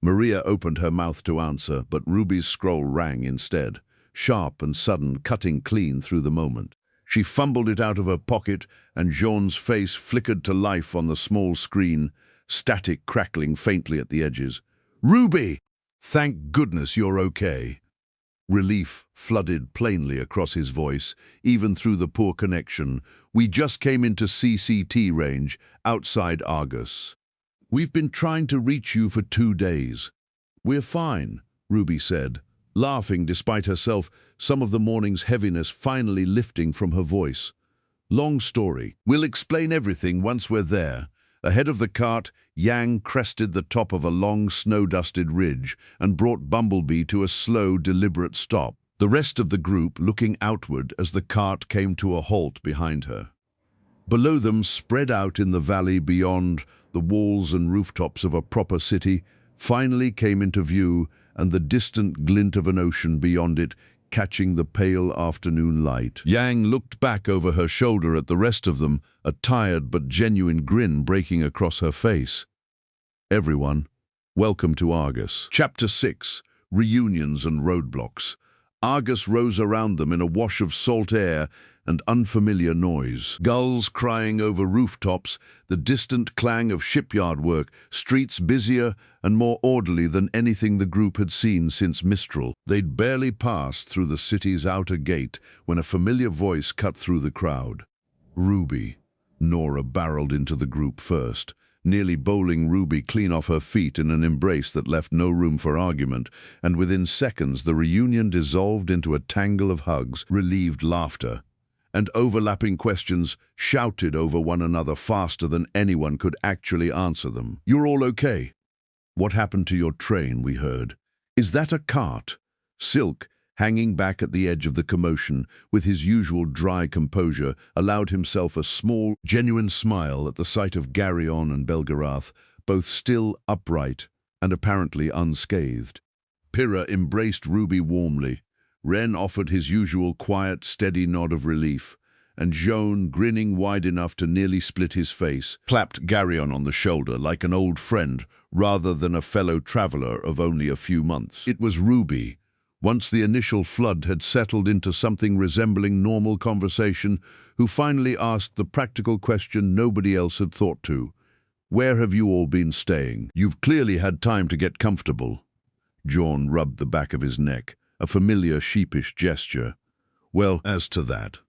Maria opened her mouth to answer, but Ruby's scroll rang instead, sharp and sudden, cutting clean through the moment. She fumbled it out of her pocket, and Jean's face flickered to life on the small screen, static crackling faintly at the edges. "Ruby! Thank goodness you're okay." Relief flooded plainly across his voice, even through the poor connection. "We just came into CCT range, outside Argus. We've been trying to reach you for 2 days. We're fine," Ruby said, laughing despite herself, some of the morning's heaviness finally lifting from her voice. "Long story. We'll explain everything once we're there." Ahead of the cart, Yang crested the top of a long, snow-dusted ridge and brought Bumblebee to a slow, deliberate stop, the rest of the group looking outward as the cart came to a halt behind her. Below them, spread out in the valley beyond the walls and rooftops of a proper city, finally came into view, and the distant glint of an ocean beyond it, catching the pale afternoon light. Yang looked back over her shoulder at the rest of them, a tired but genuine grin breaking across her face. "Everyone, welcome to Argus." Chapter 6. Reunions and Roadblocks. Argus rose around them in a wash of salt air and unfamiliar noise. Gulls crying over rooftops, the distant clang of shipyard work, streets busier and more orderly than anything the group had seen since Mistral. They'd barely passed through the city's outer gate when a familiar voice cut through the crowd. "Ruby." Nora barreled into the group first, nearly bowling Ruby clean off her feet in an embrace that left no room for argument, and within seconds the reunion dissolved into a tangle of hugs, relieved laughter, and overlapping questions shouted over one another faster than anyone could actually answer them. "You're all okay? What happened to your train, we heard? Is that a cart?" Silk, hanging back at the edge of the commotion, with his usual dry composure, allowed himself a small, genuine smile at the sight of Garyon and Belgarath, both still upright and apparently unscathed. Pyrrha embraced Ruby warmly. Ren offered his usual quiet, steady nod of relief, and Joan, grinning wide enough to nearly split his face, clapped Garyon on the shoulder like an old friend rather than a fellow traveler of only a few months. It was Ruby, once the initial flood had settled into something resembling normal conversation, who finally asked the practical question nobody else had thought to. "Where have you all been staying? You've clearly had time to get comfortable." John rubbed the back of his neck, a familiar sheepish gesture. "Well, as to that."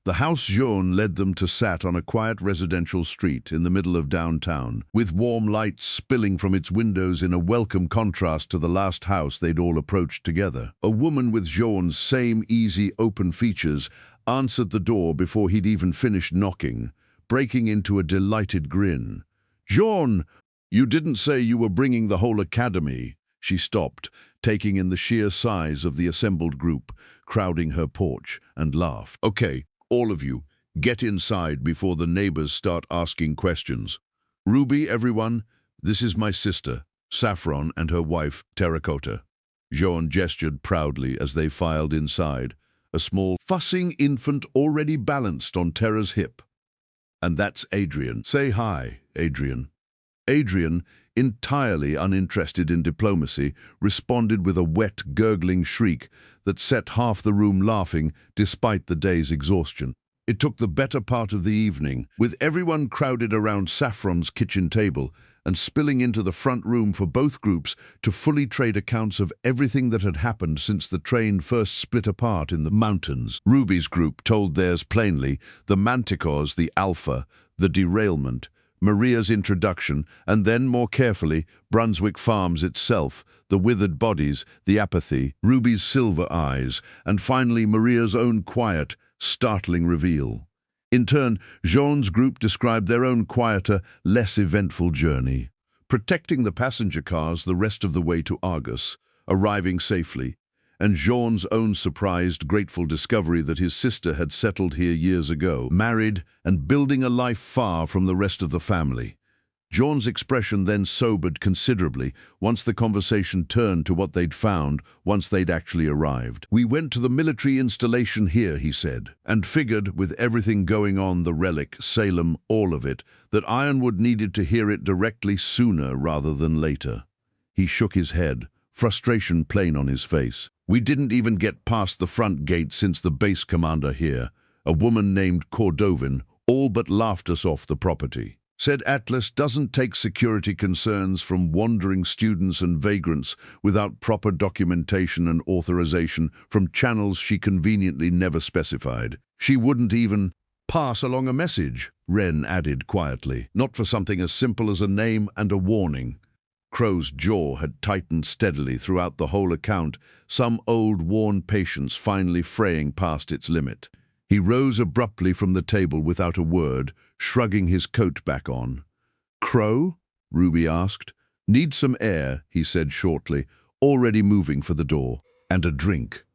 The house Jean led them to sat on a quiet residential street in the middle of downtown, with warm lights spilling from its windows in a welcome contrast to the last house they'd all approached together. A woman with Jean's same easy, open features answered the door before he'd even finished knocking, breaking into a delighted grin. "Jean, you didn't say you were bringing the whole academy." She stopped, taking in the sheer size of the assembled group, crowding her porch, and laughed. "Okay, all of you, get inside before the neighbors start asking questions. Ruby, everyone, this is my sister, Saffron, and her wife, Terracotta." Jean gestured proudly as they filed inside, a small, fussing infant already balanced on Terra's hip. "And that's Adrian. Say hi, Adrian." Adrian, entirely uninterested in diplomacy, responded with a wet, gurgling shriek that set half the room laughing despite the day's exhaustion. It took the better part of the evening, with everyone crowded around Saffron's kitchen table and spilling into the front room for both groups to fully trade accounts of everything that had happened since the train first split apart in the mountains. Ruby's group told theirs plainly: the Manticores, the Alpha, the derailment, Maria's introduction, and then, more carefully, Brunswick Farms itself, the withered bodies, the apathy, Ruby's silver eyes, and finally Maria's own quiet, startling reveal. In turn, Jean's group described their own quieter, less eventful journey, protecting the passenger cars the rest of the way to Argos, arriving safely, and Jean's own surprised, grateful discovery that his sister had settled here years ago, married and building a life far from the rest of the family. Jean's expression then sobered considerably once the conversation turned to what they'd found once they'd actually arrived. "We went to the military installation here," he said, "and figured, with everything going on, the relic, Salem, all of it, that Ironwood needed to hear it directly sooner rather than later." He shook his head, frustration plain on his face. "We didn't even get past the front gate since the base commander here, a woman named Cordovin, all but laughed us off the property. Said Atlas doesn't take security concerns from wandering students and vagrants without proper documentation and authorization from channels she conveniently never specified. She wouldn't even pass along a message," Wren added quietly, "not for something as simple as a name and a warning." Crow's jaw had tightened steadily throughout the whole account, some old worn patience finally fraying past its limit. He rose abruptly from the table without a word, shrugging his coat back on. "Crow?" Ruby asked. "Need some air," he said shortly, already moving for the door. "And a drink."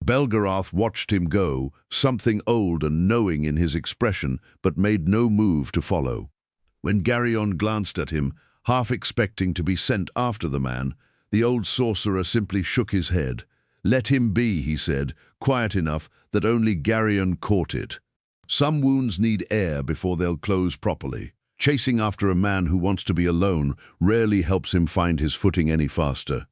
Belgariad watched him go, something old and knowing in his expression, but made no move to follow. When Garyon glanced at him, half expecting to be sent after the man, the old sorcerer simply shook his head. "Let him be," he said, quiet enough that only Garyon caught it. "Some wounds need air before they'll close properly. Chasing after a man who wants to be alone rarely helps him find his footing any faster."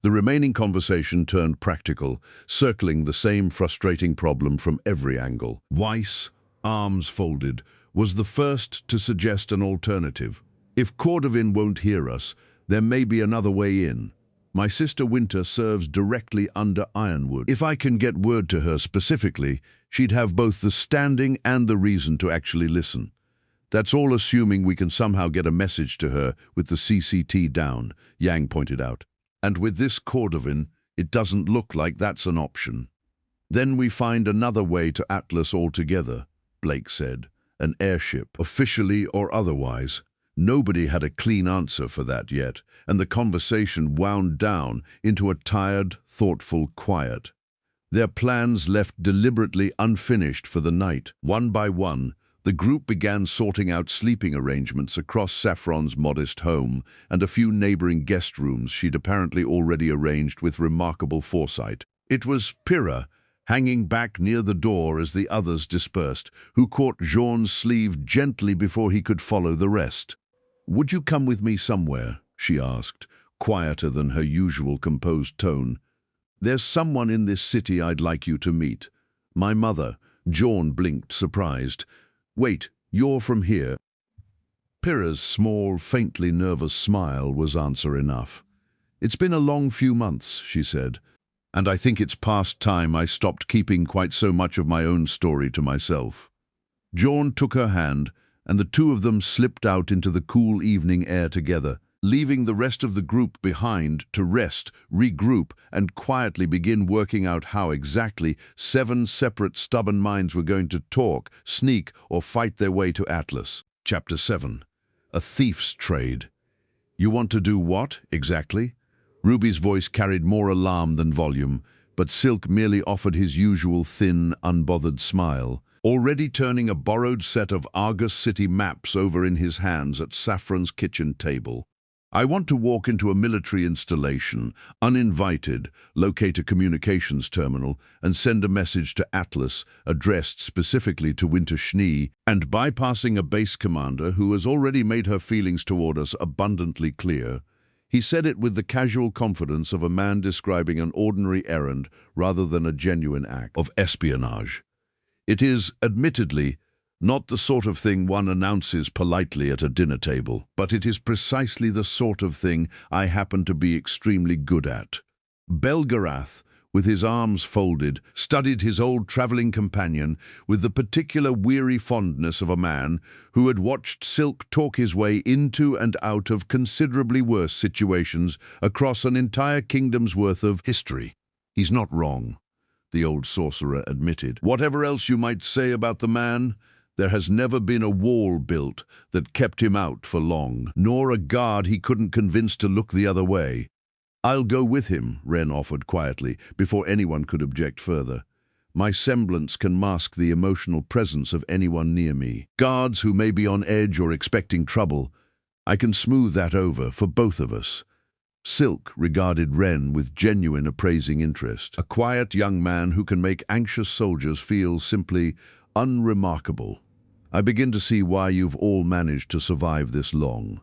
The remaining conversation turned practical, circling the same frustrating problem from every angle. Weiss, arms folded, was the first to suggest an alternative. "If Cordovin won't hear us, there may be another way in. My sister Winter serves directly under Ironwood. If I can get word to her specifically, she'd have both the standing and the reason to actually listen. That's all assuming we can somehow get a message to her with the CCT down," Yang pointed out. "And with this Cordovin, it doesn't look like that's an option." "Then we find another way to Atlas altogether," Blake said. "An airship, officially or otherwise." Nobody had a clean answer for that yet, and the conversation wound down into a tired, thoughtful quiet. Their plans left deliberately unfinished for the night. One by one, the group began sorting out sleeping arrangements across Saffron's modest home and a few neighboring guest rooms she'd apparently already arranged with remarkable foresight. It was Pyrrha, hanging back near the door as the others dispersed, who caught Jean's sleeve gently before he could follow the rest. "Would you come with me somewhere?" she asked, quieter than her usual composed tone. "There's someone in this city I'd like you to meet. My mother." Jean blinked, surprised. "Wait, you're from here?" Pyrrha's small, faintly nervous smile was answer enough. "It's been a long few months," she said, "and I think it's past time I stopped keeping quite so much of my own story to myself." Jean took her hand, and the two of them slipped out into the cool evening air together, leaving the rest of the group behind to rest, regroup, and quietly begin working out how exactly 7 separate stubborn minds were going to talk, sneak, or fight their way to Atlas. Chapter 7. A Thief's Trade. "You want to do what, exactly?" Ruby's voice carried more alarm than volume, but Silk merely offered his usual thin, unbothered smile, already turning a borrowed set of Argus City maps over in his hands at Saffron's kitchen table. I want to walk into a military installation, uninvited, locate a communications terminal, and send a message to Atlas addressed specifically to Winter Schnee, and bypassing a base commander who has already made her feelings toward us abundantly clear. He said it with the casual confidence of a man describing an ordinary errand rather than a genuine act of espionage. It is, admittedly, not the sort of thing one announces politely at a dinner table, but it is precisely the sort of thing I happen to be extremely good at. Belgariad, with his arms folded, studied his old travelling companion with the particular weary fondness of a man who had watched Silk talk his way into and out of considerably worse situations across an entire kingdom's worth of history. "He's not wrong," the old sorcerer admitted. "Whatever else you might say about the man, there has never been a wall built that kept him out for long, nor a guard he couldn't convince to look the other way." "I'll go with him," Wren offered quietly, before anyone could object further. "My semblance can mask the emotional presence of anyone near me. Guards who may be on edge or expecting trouble, I can smooth that over for both of us." Silk regarded Wren with genuine appraising interest. A quiet young man who can make anxious soldiers feel simply unremarkable. "I begin to see why you've all managed to survive this long."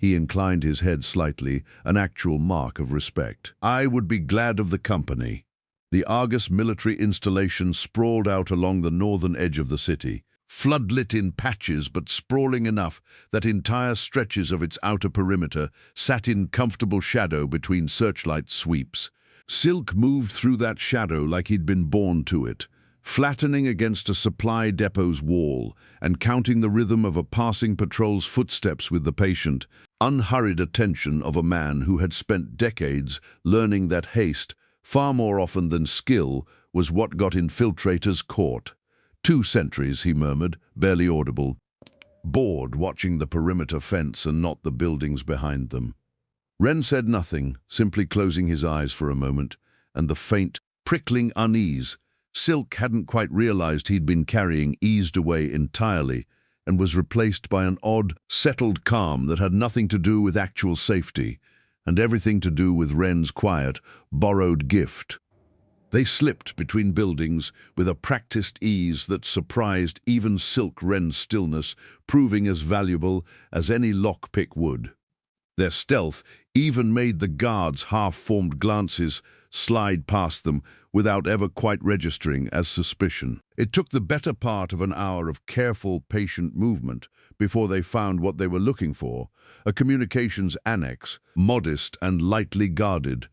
He inclined his head slightly, an actual mark of respect. "I would be glad of the company." The Argus military installation sprawled out along the northern edge of the city, floodlit in patches but sprawling enough that entire stretches of its outer perimeter sat in comfortable shadow between searchlight sweeps. Silk moved through that shadow like he'd been born to it, flattening against a supply depot's wall and counting the rhythm of a passing patrol's footsteps with the patient, unhurried attention of a man who had spent decades learning that haste, far more often than skill, was what got infiltrators caught. "2 sentries," he murmured, barely audible, bored watching the perimeter fence and not the buildings behind them. Wren said nothing, simply closing his eyes for a moment, and the faint, prickling unease Silk hadn't quite realized he'd been carrying eased away entirely and was replaced by an odd, settled calm that had nothing to do with actual safety and everything to do with Wren's quiet, borrowed gift. They slipped between buildings with a practiced ease that surprised even Silk Wren's stillness, proving as valuable as any lockpick would. Their stealth even made the guards' half-formed glances slide past them without ever quite registering as suspicion. It took the better part of an hour of careful, patient movement before they found what they were looking for, a communications annex, modest and lightly guarded.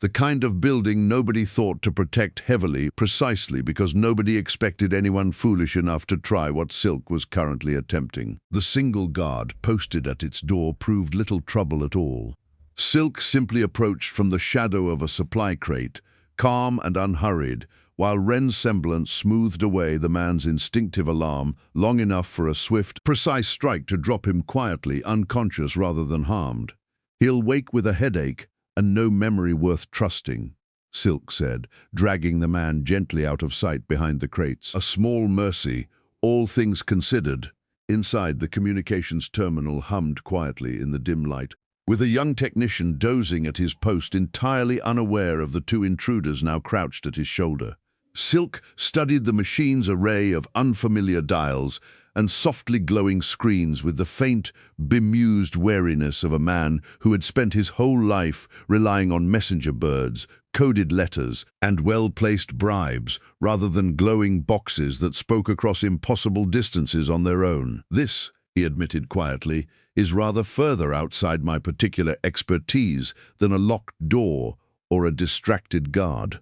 The kind of building nobody thought to protect heavily precisely because nobody expected anyone foolish enough to try what Silk was currently attempting. The single guard posted at its door proved little trouble at all. Silk simply approached from the shadow of a supply crate, calm and unhurried, while Wren's semblance smoothed away the man's instinctive alarm long enough for a swift, precise strike to drop him quietly, unconscious rather than harmed. "He'll wake with a headache and no memory worth trusting," Silk said, dragging the man gently out of sight behind the crates. "A small mercy, all things considered." Inside, the communications terminal hummed quietly in the dim light, with a young technician dozing at his post, entirely unaware of the 2 intruders now crouched at his shoulder. Silk studied the machine's array of unfamiliar dials and softly glowing screens with the faint, bemused wariness of a man who had spent his whole life relying on messenger birds, coded letters, and well-placed bribes, rather than glowing boxes that spoke across impossible distances on their own. "This," he admitted quietly, "is rather further outside my particular expertise than a locked door or a distracted guard."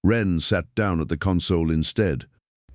Wren sat down at the console instead,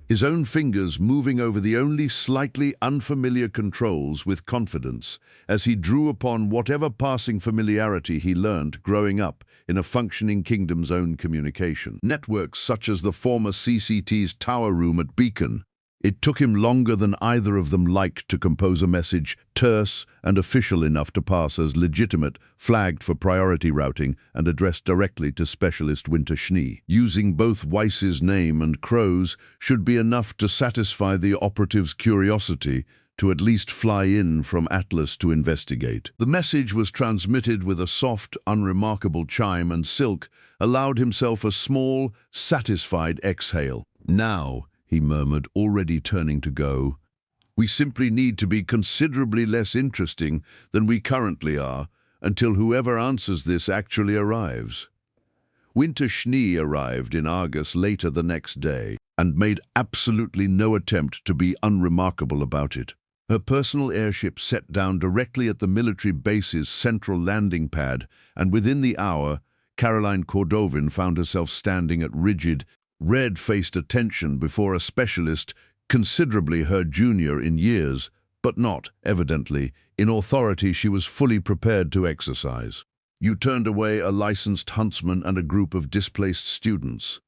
his own fingers moving over the only slightly unfamiliar controls with confidence as he drew upon whatever passing familiarity he learned growing up in a functioning kingdom's own communication. Networks such as the former CCT's tower room at Beacon, It took him longer than either of them liked to compose a message terse and official enough to pass as legitimate, flagged for priority routing and addressed directly to Specialist Winter Schnee. Using both Weiss's name and Crow's should be enough to satisfy the operative's curiosity to at least fly in from Atlas to investigate. The message was transmitted with a soft, unremarkable chime, and Silk allowed himself a small, satisfied exhale. "Now," he murmured, already turning to go, "we simply need to be considerably less interesting than we currently are until whoever answers this actually arrives." Winter Schnee arrived in Argus later the next day and made absolutely no attempt to be unremarkable about it. Her personal airship set down directly at the military base's central landing pad, and within the hour, Caroline Cordovin found herself standing at rigid, red-faced attention before a specialist considerably her junior in years, but not, evidently, in authority she was fully prepared to exercise. "You turned away a licensed huntsman and a group of displaced students,"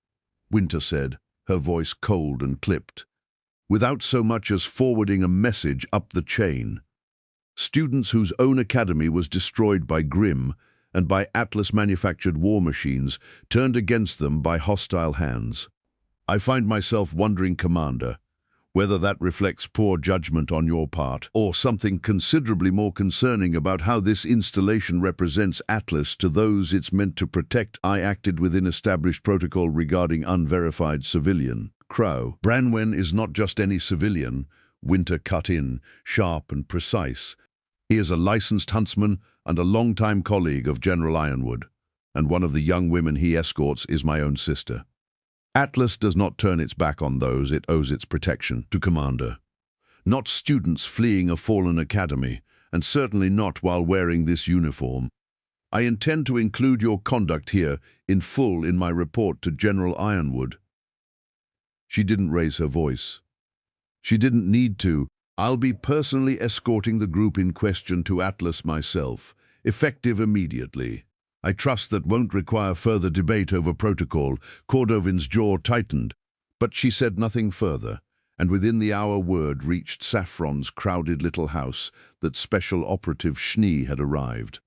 Winter said, her voice cold and clipped, without so much as forwarding a message up the chain. Students whose own academy was destroyed by Grimm and by Atlas-manufactured war machines turned against them by hostile hands. "I find myself wondering, Commander, whether that reflects poor judgment on your part, or something considerably more concerning about how this installation represents Atlas to those it's meant to protect. I acted within established protocol regarding unverified civilian." Crow. "Branwen is not just any civilian," Winter cut in, sharp and precise. "He is a licensed huntsman and a longtime colleague of General Ironwood, and one of the young women he escorts is my own sister. Atlas does not turn its back on those it owes its protection to, Commander. Not students fleeing a fallen academy, and certainly not while wearing this uniform. I intend to include your conduct here in full in my report to General Ironwood." She didn't raise her voice. She didn't need to. "I'll be personally escorting the group in question to Atlas myself, effective immediately. I trust that won't require further debate over protocol." Cordovin's jaw tightened, but she said nothing further, and within the hour word reached Saffron's crowded little house that Special Operative Schnee had arrived.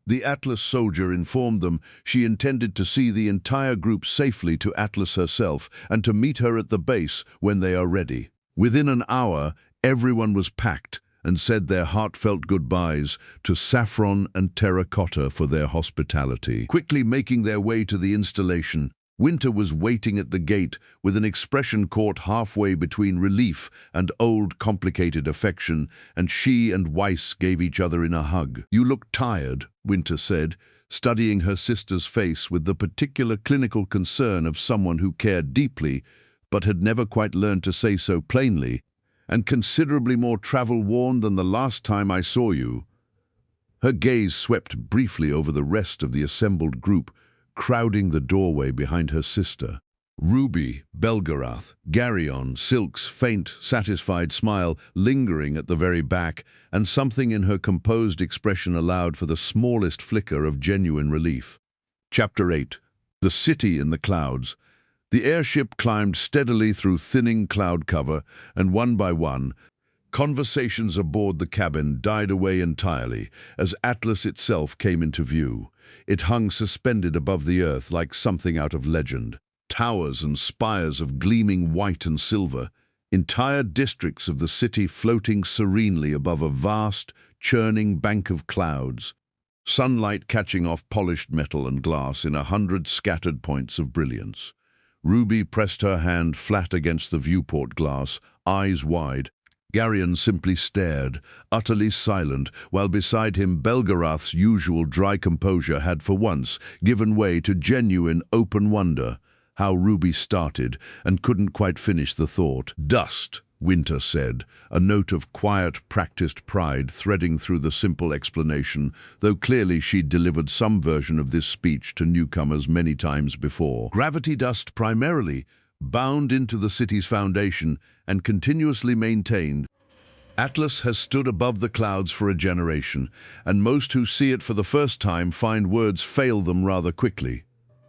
The Atlas soldier informed them she intended to see the entire group safely to Atlas herself and to meet her at the base when they are ready. Within an hour, everyone was packed and said their heartfelt goodbyes to Saffron and Terracotta for their hospitality. Quickly making their way to the installation, Winter was waiting at the gate with an expression caught halfway between relief and old complicated affection, and she and Weiss gave each other in a hug. "You look tired," Winter said, studying her sister's face with the particular clinical concern of someone who cared deeply but had never quite learned to say so plainly, "and considerably more travel-worn than the last time I saw you." Her gaze swept briefly over the rest of the assembled group, crowding the doorway behind her sister. RWBY, Belgariad, Garyon, Silk's faint, satisfied smile lingering at the very back, and something in her composed expression allowed for the smallest flicker of genuine relief. Chapter 8. The City in the Clouds. The airship climbed steadily through thinning cloud cover, and one by one, conversations aboard the cabin died away entirely as Atlas itself came into view. It hung suspended above the earth like something out of legend. Towers and spires of gleaming white and silver, entire districts of the city floating serenely above a vast, churning bank of clouds, sunlight catching off polished metal and glass in 100 scattered points of brilliance. RWBY pressed her hand flat against the viewport glass, eyes wide. Garyon simply stared, utterly silent, while beside him Belgariad's usual dry composure had for once given way to genuine open wonder. How RWBY started and couldn't quite finish the thought. "Dust," Winter said, a note of quiet, practiced pride threading through the simple explanation, though clearly she'd delivered some version of this speech to newcomers many times before. "Gravity dust primarily, bound into the city's foundation and continuously maintained. Atlas has stood above the clouds for a generation, and most who see it for the first time find words fail them rather quickly."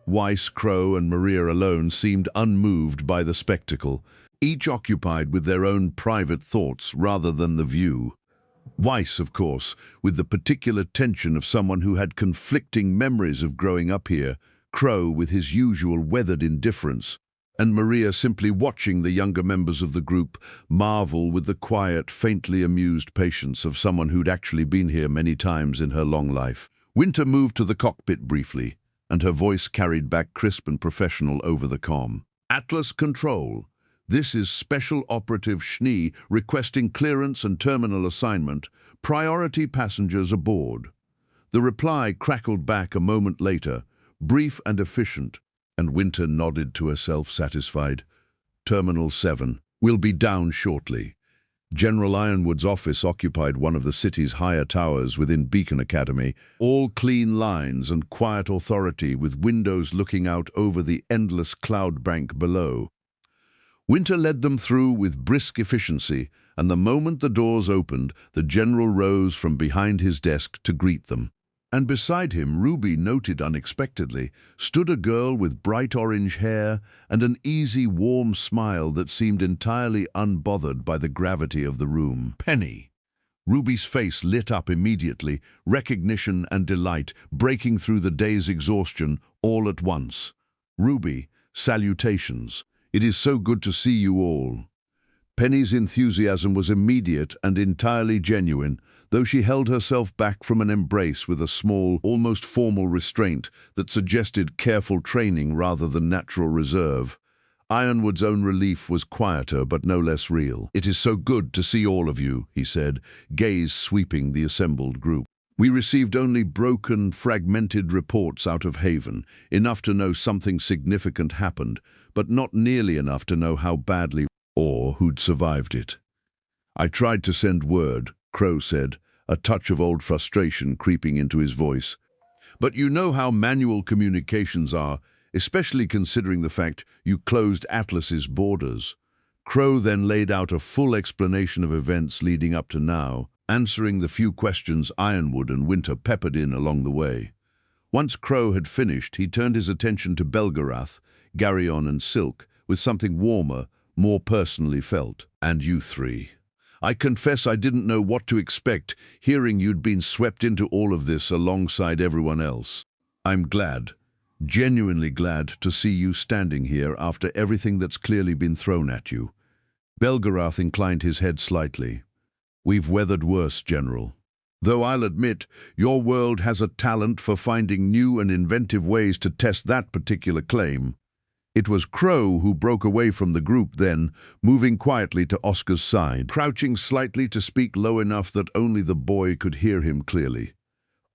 Weiss, Crow, and Maria alone seemed unmoved by the spectacle. each occupied with their own private thoughts rather than the view. Weiss, of course, with the particular tension of someone who had conflicting memories of growing up here, Crow with his usual weathered indifference, and Maria simply watching the younger members of the group marvel with the quiet, faintly amused patience of someone who'd actually been here many times in her long life. Winter moved to the cockpit briefly, and her voice carried back crisp and professional over the comm. Atlas Control. This is Special Operative Schnee requesting clearance and terminal assignment. Priority passengers aboard. The reply crackled back a moment later, brief and efficient, and Winter nodded to herself, satisfied. Terminal 7 will be down shortly. General Ironwood's office occupied one of the city's higher towers within Beacon Academy, all clean lines and quiet authority with windows looking out over the endless cloud bank below. Winter led them through with brisk efficiency, and the moment the doors opened, the general rose from behind his desk to greet them. And beside him, RWBY noted unexpectedly, stood a girl with bright orange hair and an easy, warm smile that seemed entirely unbothered by the gravity of the room. Penny. RWBY's face lit up immediately, recognition and delight breaking through the day's exhaustion all at once. RWBY, salutations. It is so good to see you all. Penny's enthusiasm was immediate and entirely genuine, though she held herself back from an embrace with a small, almost formal restraint that suggested careful training rather than natural reserve. Ironwood's own relief was quieter but no less real. "It is so good to see all of you," he said, gaze sweeping the assembled group. "We received only broken, fragmented reports out of Haven, enough to know something significant happened, but not nearly enough to know how badly or who'd survived it." "I tried to send word," Crow said, a touch of old frustration creeping into his voice. "But you know how manual communications are, especially considering the fact you closed Atlas's borders." Crow then laid out a full explanation of events leading up to now, answering the few questions Ironwood and Winter peppered in along the way. Once Crow had finished, he turned his attention to Belgariad, Garyon and Silk, with something warmer, more personally felt. "And you three. I confess I didn't know what to expect, hearing you'd been swept into all of this alongside everyone else. I'm glad, genuinely glad to see you standing here after everything that's clearly been thrown at you." Belgariad inclined his head slightly. "We've weathered worse, General. Though I'll admit, your world has a talent for finding new and inventive ways to test that particular claim." It was Crow who broke away from the group then, moving quietly to Oscar's side, crouching slightly to speak low enough that only the boy could hear him clearly.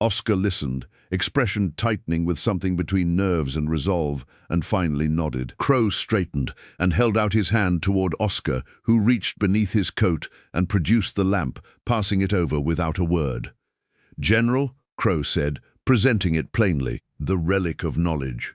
Oscar listened, expression tightening with something between nerves and resolve, and finally nodded. Crow straightened and held out his hand toward Oscar, who reached beneath his coat and produced the lamp, passing it over without a word. "General," Crow said, presenting it plainly, "the relic of knowledge."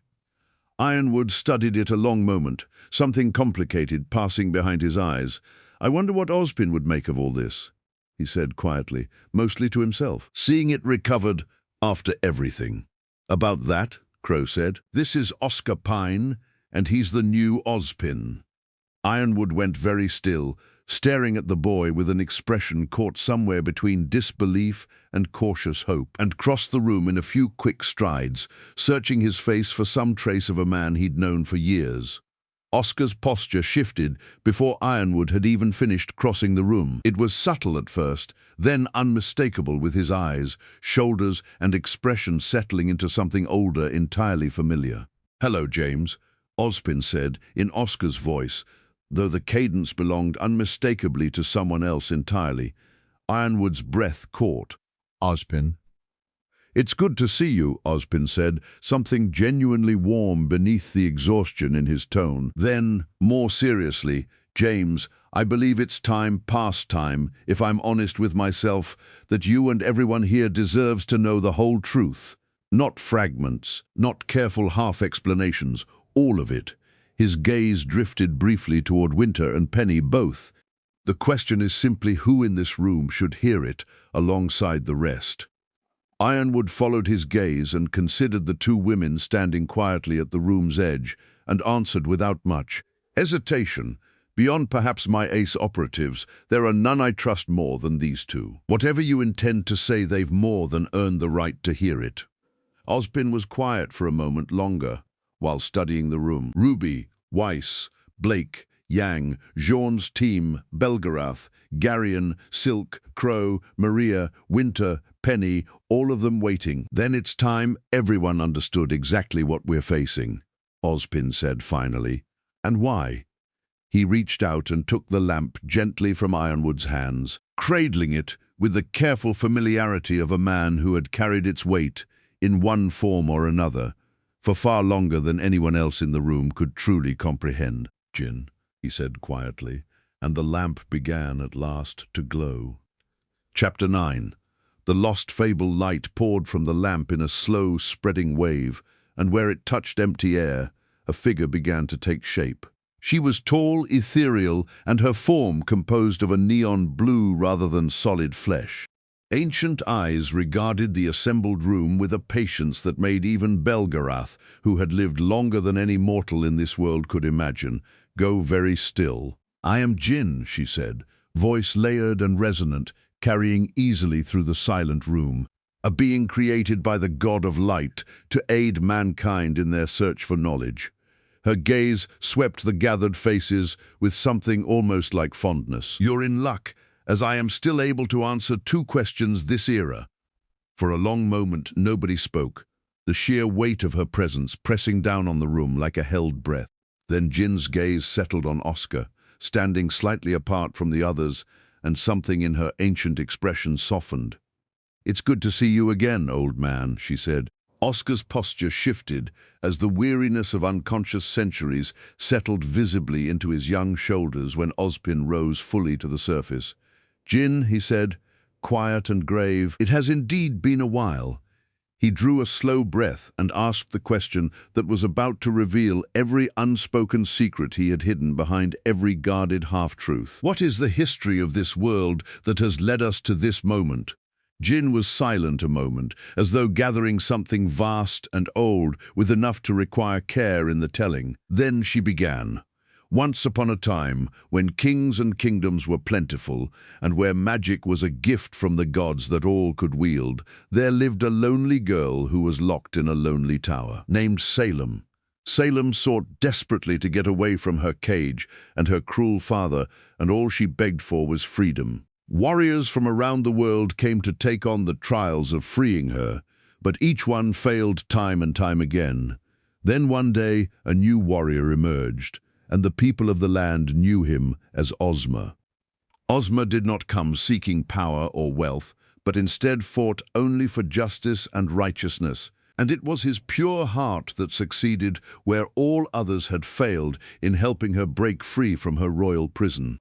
Ironwood studied it a long moment, something complicated passing behind his eyes. "I wonder what Ozpin would make of all this," he said quietly, mostly to himself. "Seeing it recovered after everything." "About that," Crow said, "this is Oscar Pine, and he's the new Ozpin." Ironwood went very still, staring at the boy with an expression caught somewhere between disbelief and cautious hope, and crossed the room in a few quick strides, searching his face for some trace of a man he'd known for years. Oscar's posture shifted before Ironwood had even finished crossing the room. It was subtle at first, then unmistakable, with his eyes, shoulders, and expression settling into something older, entirely familiar. "Hello, James," Ozpin said, in Oscar's voice, though the cadence belonged unmistakably to someone else entirely. Ironwood's breath caught. "Ozpin." "It's good to see you," Ozpin said, something genuinely warm beneath the exhaustion in his tone. Then, more seriously, "James, I believe it's past time, if I'm honest with myself, that you and everyone here deserves to know the whole truth. Not fragments, not careful half-explanations, all of it." His gaze drifted briefly toward Winter and Penny both. "The question is simply who in this room should hear it alongside the rest." Ironwood followed his gaze and considered the two women standing quietly at the room's edge, and answered without much hesitation, Beyond perhaps my ace operatives, there are none I trust more than these two. Whatever you intend to say, they've more than earned the right to hear it." Ozpin was quiet for a moment longer, while studying the room. RWBY, Weiss, Blake, Yang, Jean's team, Belgarath, Garion, Silk, Crow, Maria, Winter, Penny, all of them waiting. "Then it's time everyone understood exactly what we're facing," Ozpin said finally. "And why?" He reached out and took the lamp gently from Ironwood's hands, cradling it with the careful familiarity of a man who had carried its weight, in one form or another, for far longer than anyone else in the room could truly comprehend. "Jin," he said quietly, and the lamp began at last to glow. Chapter 9. The lost fable light poured from the lamp in a slow, spreading wave, and where it touched empty air, a figure began to take shape. She was tall, ethereal, and her form composed of a neon blue rather than solid flesh. Ancient eyes regarded the assembled room with a patience that made even Belgarath, who had lived longer than any mortal in this world could imagine, go very still. "I am Jin," she said, voice layered and resonant, carrying easily through the silent room, "a being created by the god of light to aid mankind in their search for knowledge." Her gaze swept the gathered faces with something almost like fondness. "You're in luck, as I am still able to answer 2 questions this era." For a long moment, nobody spoke, the sheer weight of her presence pressing down on the room like a held breath. Then Jin's gaze settled on Oscar, standing slightly apart from the others, and something in her ancient expression softened. "It's good to see you again, old man," she said. Oscar's posture shifted as the weariness of unconscious centuries settled visibly into his young shoulders when Ozpin rose fully to the surface. "Jin," he said, quiet and grave, "it has indeed been a while." He drew a slow breath and asked the question that was about to reveal every unspoken secret he had hidden behind every guarded half-truth. "What is the history of this world that has led us to this moment?" Jin was silent a moment, as though gathering something vast and old with enough to require care in the telling. Then she began. "Once upon a time, when kings and kingdoms were plentiful, and where magic was a gift from the gods that all could wield, there lived a lonely girl who was locked in a lonely tower, named Salem. Salem sought desperately to get away from her cage and her cruel father, and all she begged for was freedom. Warriors from around the world came to take on the trials of freeing her, but each one failed time and time again. Then one day, a new warrior emerged, and the people of the land knew him as Ozma. Ozma did not come seeking power or wealth, but instead fought only for justice and righteousness, and it was his pure heart that succeeded where all others had failed in helping her break free from her royal prison.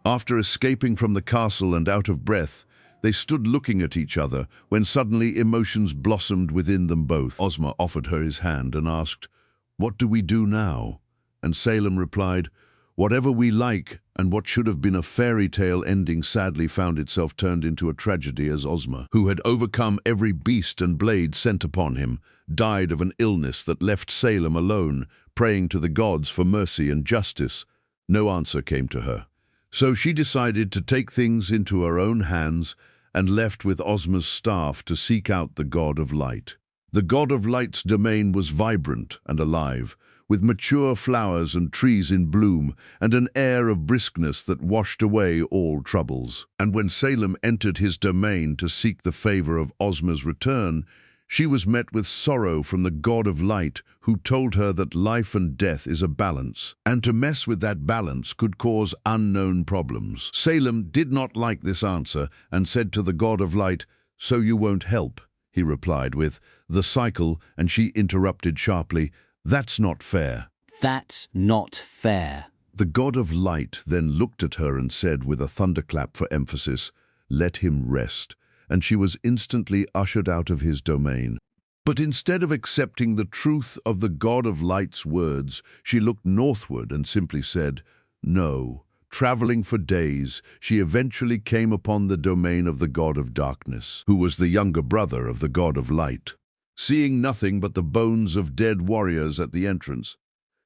After escaping from the castle and out of breath, they stood looking at each other when suddenly emotions blossomed within them both. Ozma offered her his hand and asked, "What do we do now?" And Salem replied, "Whatever we like," and what should have been a fairy tale ending sadly found itself turned into a tragedy as Ozma, who had overcome every beast and blade sent upon him, died of an illness that left Salem alone, praying to the gods for mercy and justice. No answer came to her. So she decided to take things into her own hands and left with Ozma's staff to seek out the God of Light. The God of Light's domain was vibrant and alive, with mature flowers and trees in bloom and an air of briskness that washed away all troubles. And when Salem entered his domain to seek the favor of Ozma's return, she was met with sorrow from the God of Light, who told her that life and death is a balance, and to mess with that balance could cause unknown problems. Salem did not like this answer and said to the God of Light, "So you won't help?" He replied with, "The cycle," and she interrupted sharply, "That's not fair." "That's not fair." The God of Light then looked at her and said with a thunderclap for emphasis, "Let him rest," and she was instantly ushered out of his domain. But instead of accepting the truth of the God of Light's words, she looked northward and simply said, "No." Traveling for days, she eventually came upon the domain of the God of Darkness, who was the younger brother of the God of Light. Seeing nothing but the bones of dead warriors at the entrance,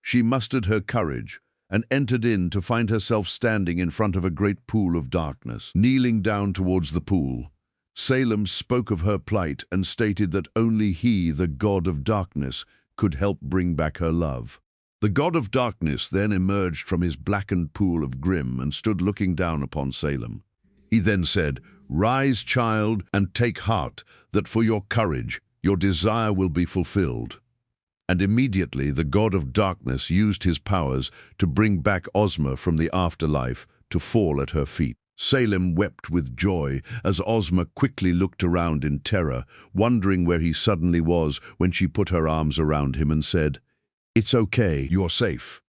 she mustered her courage and entered in to find herself standing in front of a great pool of darkness. Kneeling down towards the pool, Salem spoke of her plight and stated that only he, the god of darkness, could help bring back her love. The god of darkness then emerged from his blackened pool of grim and stood looking down upon Salem. He then said, "Rise, child, and take heart, that for your courage, your desire will be fulfilled." And immediately the god of darkness used his powers to bring back Ozma from the afterlife to fall at her feet. Salem wept with joy as Ozma quickly looked around in terror, wondering where he suddenly was when she put her arms around him and said, "It's okay, you're safe."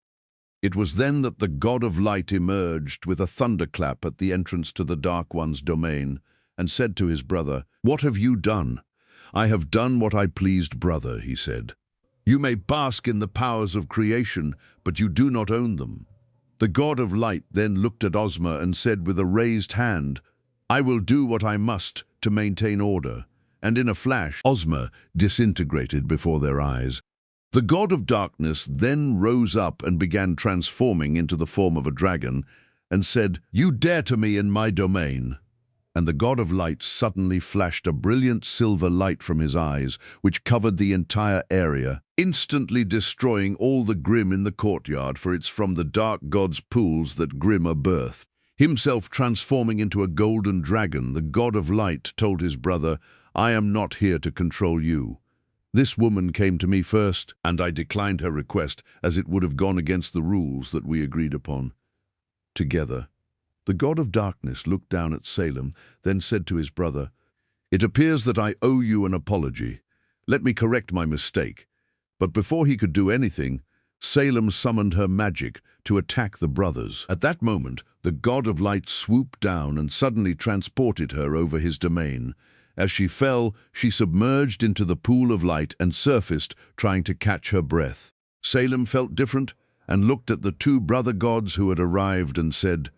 It was then that the god of light emerged with a thunderclap at the entrance to the Dark One's domain and said to his brother, "What have you done?" "I have done what I pleased, brother," he said. "You may bask in the powers of creation, but you do not own them." The god of light then looked at Ozma and said with a raised hand, "I will do what I must to maintain order." And in a flash, Ozma disintegrated before their eyes. The god of darkness then rose up and began transforming into the form of a dragon and said, "You dare to me in my domain." And the god of light suddenly flashed a brilliant silver light from his eyes, which covered the entire area, instantly destroying all the Grimm in the courtyard, for it's from the dark god's pools that Grimm are birthed. Himself transforming into a golden dragon, the god of light told his brother, "I am not here to control you. This woman came to me first, and I declined her request, as it would have gone against the rules that we agreed upon together." The god of darkness looked down at Salem, then said to his brother, "It appears that I owe you an apology. Let me correct my mistake." But before he could do anything, Salem summoned her magic to attack the brothers. At that moment, the god of light swooped down and suddenly transported her over his domain. As she fell, she submerged into the pool of light and surfaced, trying to catch her breath. Salem felt different and looked at the two brother gods who had arrived and said,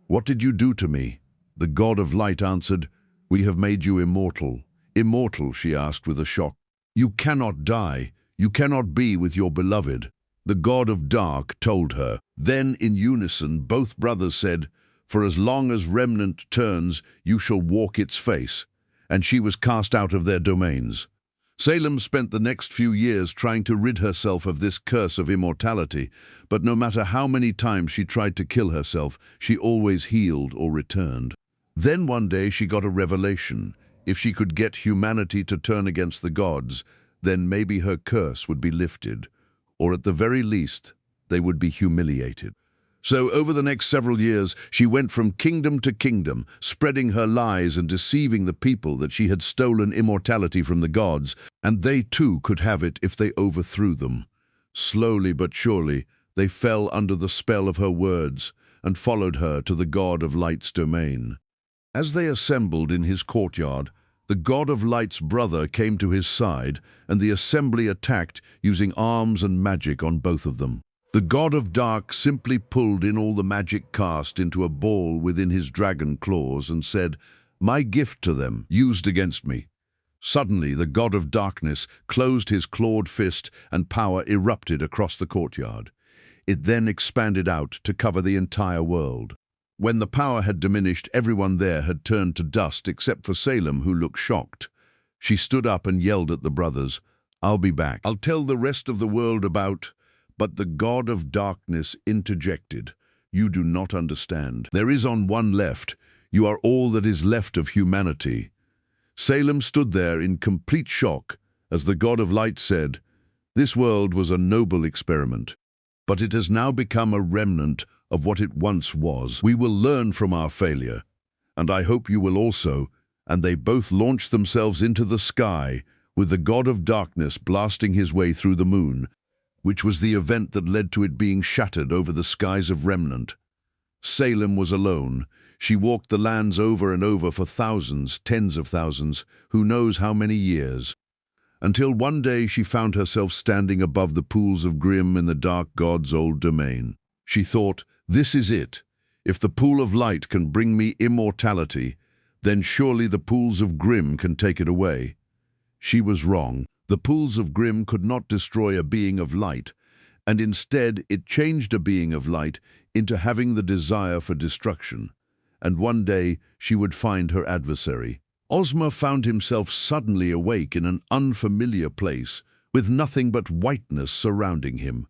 "What did you do to me?" The god of light answered, "We have made you immortal." "Immortal?" she asked with a shock. "You cannot die. You cannot be with your beloved." The god of dark told her. Then in unison both brothers said, "For as long as remnant turns, you shall walk its face." And she was cast out of their domains. Salem spent the next few years trying to rid herself of this curse of immortality, but no matter how many times she tried to kill herself, she always healed or returned. Then one day she got a revelation. If she could get humanity to turn against the gods, then maybe her curse would be lifted, or at the very least, they would be humiliated. So over the next several years, she went from kingdom to kingdom, spreading her lies and deceiving the people that she had stolen immortality from the gods, and they too could have it if they overthrew them. Slowly but surely, they fell under the spell of her words and followed her to the god of light's domain. As they assembled in his courtyard, the god of light's brother came to his side, and the assembly attacked, using arms and magic on both of them. The god of dark simply pulled in all the magic cast into a ball within his dragon claws and said, "My gift to them, used against me." Suddenly, the god of darkness closed his clawed fist and power erupted across the courtyard. It then expanded out to cover the entire world. When the power had diminished, everyone there had turned to dust except for Salem, who looked shocked. She stood up and yelled at the brothers, "I'll be back. I'll tell the rest of the world about..." But the god of darkness interjected, "You do not understand. There is on one left. You are all that is left of humanity." Salem stood there in complete shock as the god of light said, "This world was a noble experiment, but it has now become a remnant of what it once was. We will learn from our failure, and I hope you will also." And they both launched themselves into the sky, with the god of darkness blasting his way through the moon, which was the event that led to it being shattered over the skies of remnant. Salem was alone. She walked the lands over and over for thousands, tens of thousands, who knows how many years, until one day she found herself standing above the pools of Grimm in the dark god's old domain. She thought, "This is it. If the pool of light can bring me immortality, then surely the pools of Grimm can take it away." She was wrong. The pools of Grimm could not destroy a being of light, and instead it changed a being of light into having the desire for destruction. And one day she would find her adversary. Ozma found himself suddenly awake in an unfamiliar place, with nothing but whiteness surrounding him.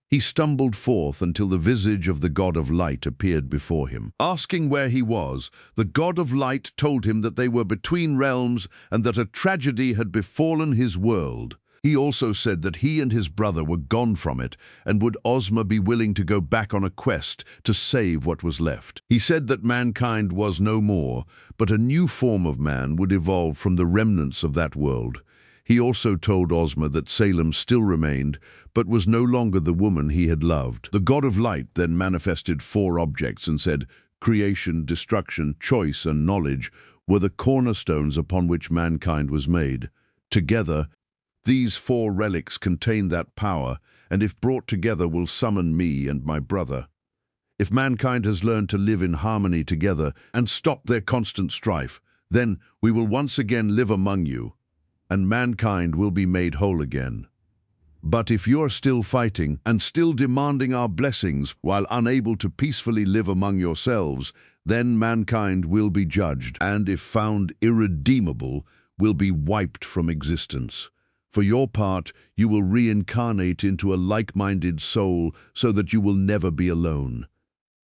He stumbled forth until the visage of the god of light appeared before him. Asking where he was, the god of light told him that they were between realms and that a tragedy had befallen his world. He also said that he and his brother were gone from it, and would Ozma be willing to go back on a quest to save what was left. He said that mankind was no more, but a new form of man would evolve from the remnants of that world. He also told Ozma that Salem still remained, but was no longer the woman he had loved. The god of light then manifested 4 objects and said, creation, destruction, choice, and knowledge were the cornerstones upon which mankind was made. Together, these 4 relics contain that power, and if brought together will summon me and my brother. If mankind has learned to live in harmony together and stop their constant strife, then we will once again live among you, and mankind will be made whole again. But if you're still fighting and still demanding our blessings while unable to peacefully live among yourselves, then mankind will be judged, and if found irredeemable, will be wiped from existence. For your part, you will reincarnate into a like-minded soul so that you will never be alone.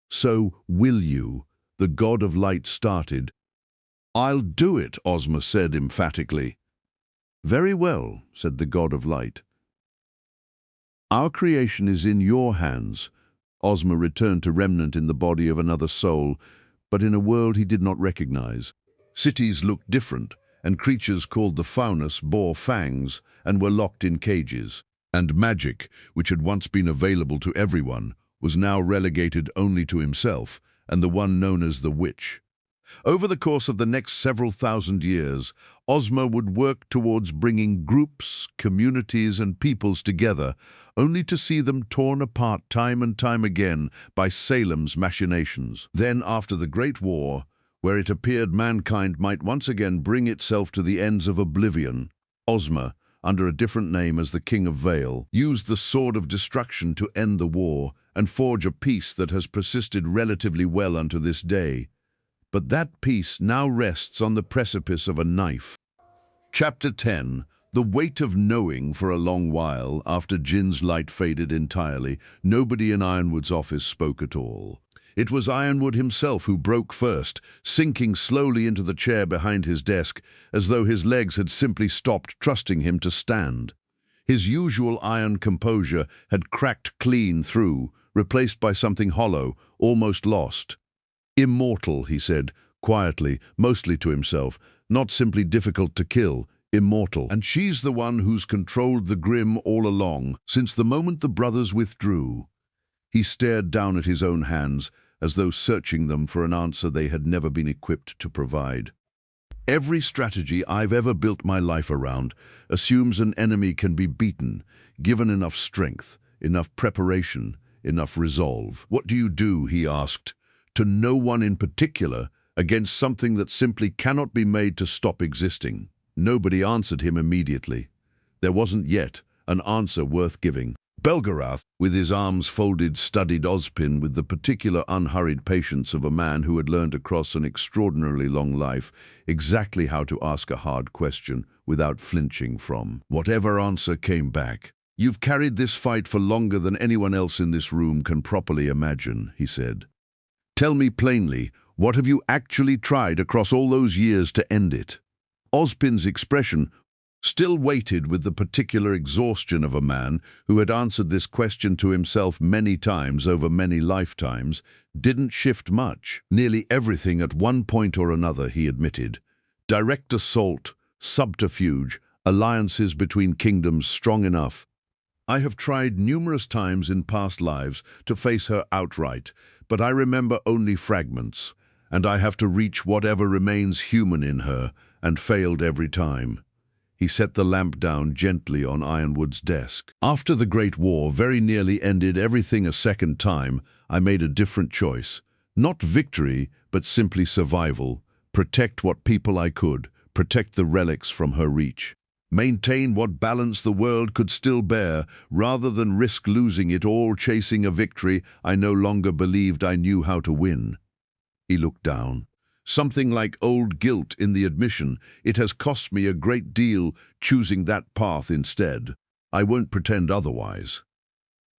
So will you, the god of light started. I'll do it, Ozma said emphatically. Very well, said the god of light. Our creation is in your hands. Ozma returned to remnant in the body of another soul, but in a world he did not recognize. Cities looked different, and creatures called the faunus bore fangs and were locked in cages. And magic, which had once been available to everyone, was now relegated only to himself and the one known as the witch. Over the course of the next several thousand years, Ozma would work towards bringing groups, communities, and peoples together, only to see them torn apart time and time again by Salem's machinations. Then, after the Great War, where it appeared mankind might once again bring itself to the ends of oblivion, Ozma, under a different name as the King of Vale, used the Sword of Destruction to end the war and forge a peace that has persisted relatively well unto this day. But that peace now rests on the precipice of a knife. Chapter 10. The weight of knowing. For a long while, after Jin's light faded entirely, nobody in Ironwood's office spoke at all. It was Ironwood himself who broke first, sinking slowly into the chair behind his desk, as though his legs had simply stopped trusting him to stand. His usual iron composure had cracked clean through, replaced by something hollow, almost lost. Immortal, he said, quietly, mostly to himself, not simply difficult to kill, immortal. And she's the one who's controlled the Grim all along, since the moment the brothers withdrew. He stared down at his own hands, as though searching them for an answer they had never been equipped to provide. Every strategy I've ever built my life around assumes an enemy can be beaten, given enough strength, enough preparation, enough resolve. What do you do, he asked, to no one in particular, against something that simply cannot be made to stop existing? Nobody answered him immediately. There wasn't yet an answer worth giving. Belgariad, with his arms folded, studied Ozpin with the particular unhurried patience of a man who had learned across an extraordinarily long life exactly how to ask a hard question without flinching from whatever answer came back. You've carried this fight for longer than anyone else in this room can properly imagine, he said. Tell me plainly, what have you actually tried across all those years to end it? Ozpin's expression still waited with the particular exhaustion of a man who had answered this question to himself many times over many lifetimes, didn't shift much. Nearly everything at one point or another, he admitted. Direct assault, subterfuge, alliances between kingdoms strong enough. I have tried numerous times in past lives to face her outright, but I remember only fragments, and I have to reach whatever remains human in her, and failed every time. He set the lamp down gently on Ironwood's desk. After the Great War very nearly ended everything a second time, I made a different choice. Not victory, but simply survival. Protect what people I could. Protect the relics from her reach. Maintain what balance the world could still bear, rather than risk losing it all chasing a victory I no longer believed I knew how to win. He looked down. Something like old guilt in the admission. It has cost me a great deal choosing that path instead. I won't pretend otherwise.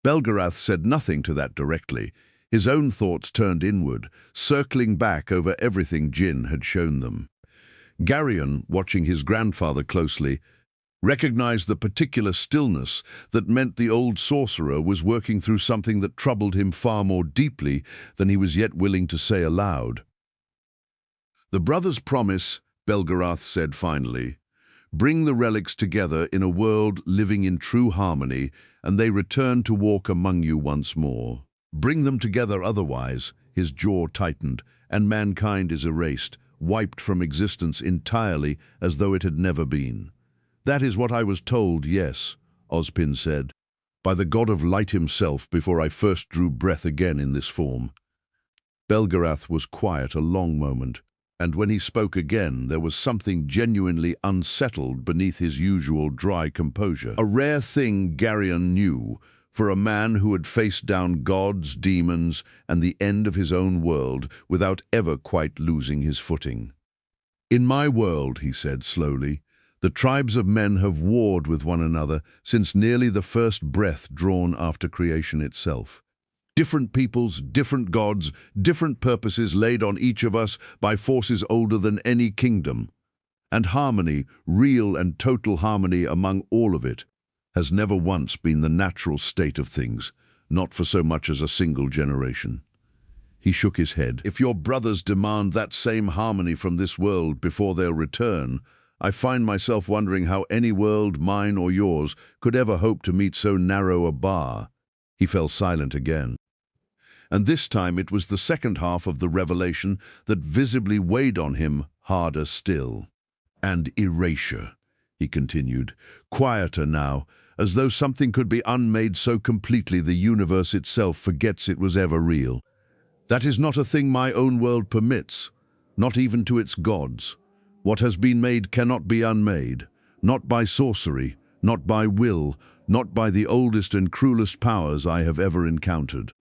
Belgariad said nothing to that directly. His own thoughts turned inward, circling back over everything Jin had shown them. Garion, watching his grandfather closely, recognized the particular stillness that meant the old sorcerer was working through something that troubled him far more deeply than he was yet willing to say aloud. "The brothers promise," Belgariad said finally, "bring the relics together in a world living in true harmony, and they return to walk among you once more. Bring them together otherwise," his jaw tightened, "and mankind is erased, wiped from existence entirely as though it had never been." "That is what I was told, yes," Ozpin said, "by the god of light himself before I first drew breath again in this form." Belgariad was quiet a long moment, and when he spoke again there was something genuinely unsettled beneath his usual dry composure. A rare thing Garion knew, for a man who had faced down gods, demons, and the end of his own world without ever quite losing his footing. "In my world," he said slowly, "the tribes of men have warred with one another since nearly the first breath drawn after creation itself. Different peoples, different gods, different purposes laid on each of us by forces older than any kingdom. And harmony, real and total harmony among all of it, has never once been the natural state of things, not for so much as a single generation." He shook his head. "If your brothers demand that same harmony from this world before they'll return, I find myself wondering how any world, mine or yours, could ever hope to meet so narrow a bar." He fell silent again. And this time it was the second half of the revelation that visibly weighed on him harder still. "And erasure," he continued, quieter now, as though something could be unmade so completely the universe itself forgets it was ever real. "That is not a thing my own world permits, not even to its gods. What has been made cannot be unmade, not by sorcery, not by will, not by the oldest and cruelest powers I have ever encountered.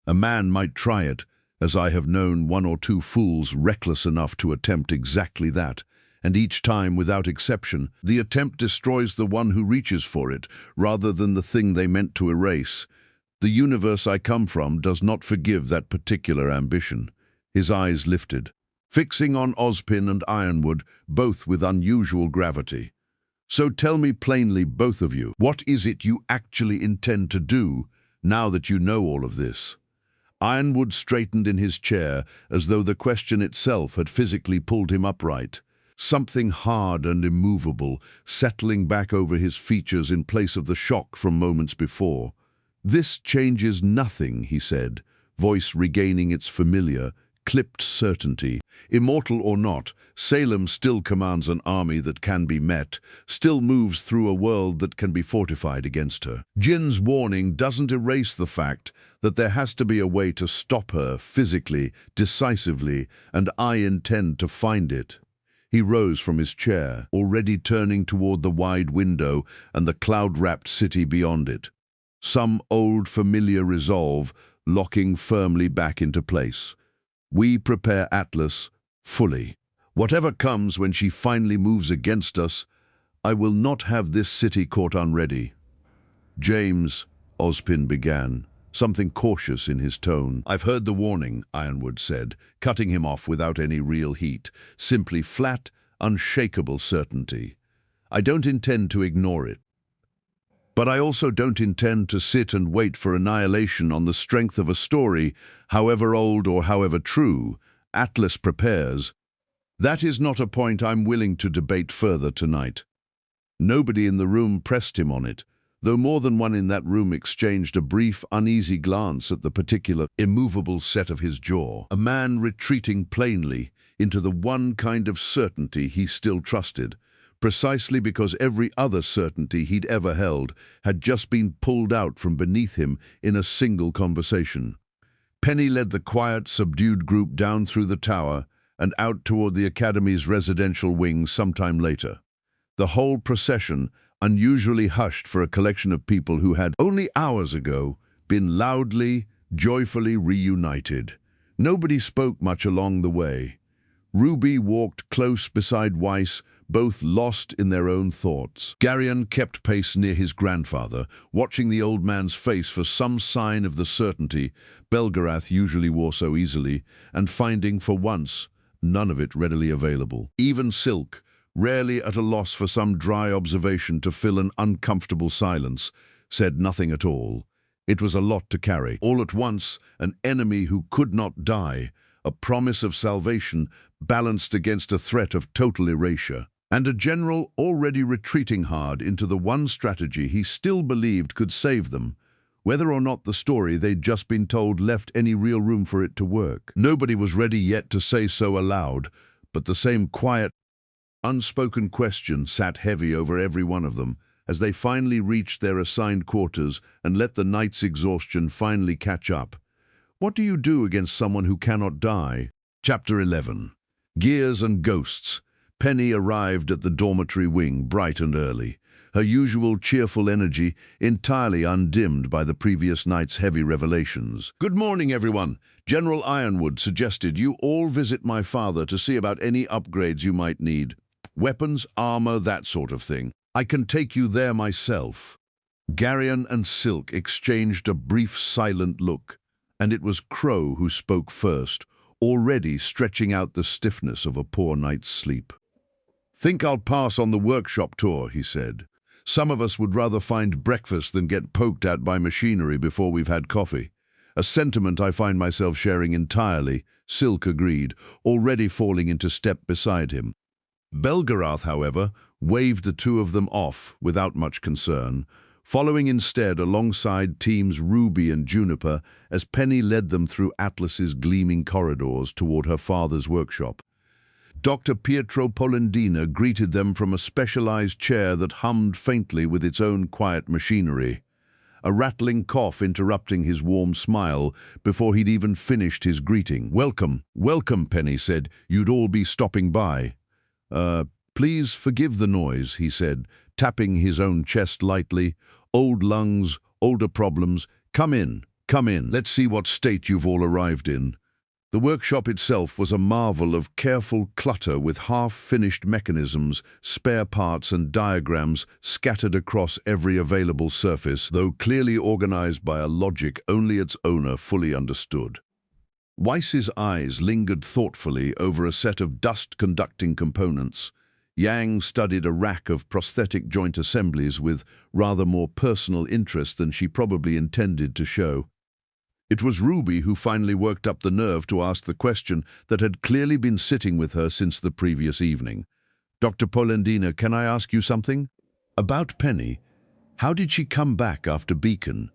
A man might try it, as I have known one or two fools reckless enough to attempt exactly that, and each time, without exception, the attempt destroys the one who reaches for it, rather than the thing they meant to erase. The universe I come from does not forgive that particular ambition." His eyes lifted, fixing on Ozpin and Ironwood, both with unusual gravity. "So tell me plainly, both of you, what is it you actually intend to do, now that you know all of this?" Ironwood straightened in his chair, as though the question itself had physically pulled him upright. Something hard and immovable settling back over his features in place of the shock from moments before. "This changes nothing," he said, voice regaining its familiar, clipped certainty. "Immortal or not, Salem still commands an army that can be met, still moves through a world that can be fortified against her. Jin's warning doesn't erase the fact that there has to be a way to stop her physically, decisively, and I intend to find it." He rose from his chair, already turning toward the wide window and the cloud-wrapped city beyond it. Some old familiar resolve locking firmly back into place. "We prepare Atlas fully. Whatever comes when she finally moves against us, I will not have this city caught unready." "James," Ozpin began, something cautious in his tone. "I've heard the warning," Ironwood said, cutting him off without any real heat, simply flat, unshakable certainty. "I don't intend to ignore it. But I also don't intend to sit and wait for annihilation on the strength of a story, however old or however true, Atlas prepares. That is not a point I'm willing to debate further tonight." Nobody in the room pressed him on it, though more than one in that room exchanged a brief, uneasy glance at the particular, immovable set of his jaw. A man retreating plainly into the one kind of certainty he still trusted, precisely because every other certainty he'd ever held had just been pulled out from beneath him in a single conversation. Penny led the quiet, subdued group down through the tower and out toward the Academy's residential wing sometime later. The whole procession, unusually hushed for a collection of people who had only hours ago been loudly, joyfully reunited. Nobody spoke much along the way. RWBY walked close beside Weiss, both lost in their own thoughts. Garion kept pace near his grandfather, watching the old man's face for some sign of the certainty Belgariad usually wore so easily, and finding, for once, none of it readily available. Even Silk, rarely at a loss for some dry observation to fill an uncomfortable silence, said nothing at all. It was a lot to carry. All at once, an enemy who could not die, a promise of salvation balanced against a threat of total erasure, and a general already retreating hard into the one strategy he still believed could save them, whether or not the story they'd just been told left any real room for it to work. Nobody was ready yet to say so aloud, but the same quiet, unspoken question sat heavy over every one of them as they finally reached their assigned quarters and let the night's exhaustion finally catch up. What do you do against someone who cannot die? Chapter 11. Gears and Ghosts. Penny arrived at the dormitory wing bright and early, her usual cheerful energy entirely undimmed by the previous night's heavy revelations. "Good morning, everyone. General Ironwood suggested you all visit my father to see about any upgrades you might need. Weapons, armor, that sort of thing. I can take you there myself." Garion and Silk exchanged a brief silent look, and it was Crow who spoke first, already stretching out the stiffness of a poor night's sleep. "Think I'll pass on the workshop tour," he said. "Some of us would rather find breakfast than get poked at by machinery before we've had coffee." A sentiment I find myself sharing entirely, Silk agreed, already falling into step beside him. Belgariad, however, waved the two of them off without much concern, following instead alongside teams RWBY and Juniper as Penny led them through Atlas's gleaming corridors toward her father's workshop. Dr. Pietro Polendina greeted them from a specialized chair that hummed faintly with its own quiet machinery, a rattling cough interrupting his warm smile before he'd even finished his greeting. "Welcome, welcome," Penny said. "You'd all be stopping by." Please forgive the noise," he said, tapping his own chest lightly. "Old lungs, older problems. Come in, come in. Let's see what state you've all arrived in." The workshop itself was a marvel of careful clutter with half-finished mechanisms, spare parts and diagrams scattered across every available surface, though clearly organized by a logic only its owner fully understood. Weiss's eyes lingered thoughtfully over a set of dust-conducting components. Yang studied a rack of prosthetic joint assemblies with rather more personal interest than she probably intended to show. It was RWBY who finally worked up the nerve to ask the question that had clearly been sitting with her since the previous evening. "Dr. Polendina, can I ask you something?" "About Penny. How did she come back after Beacon?"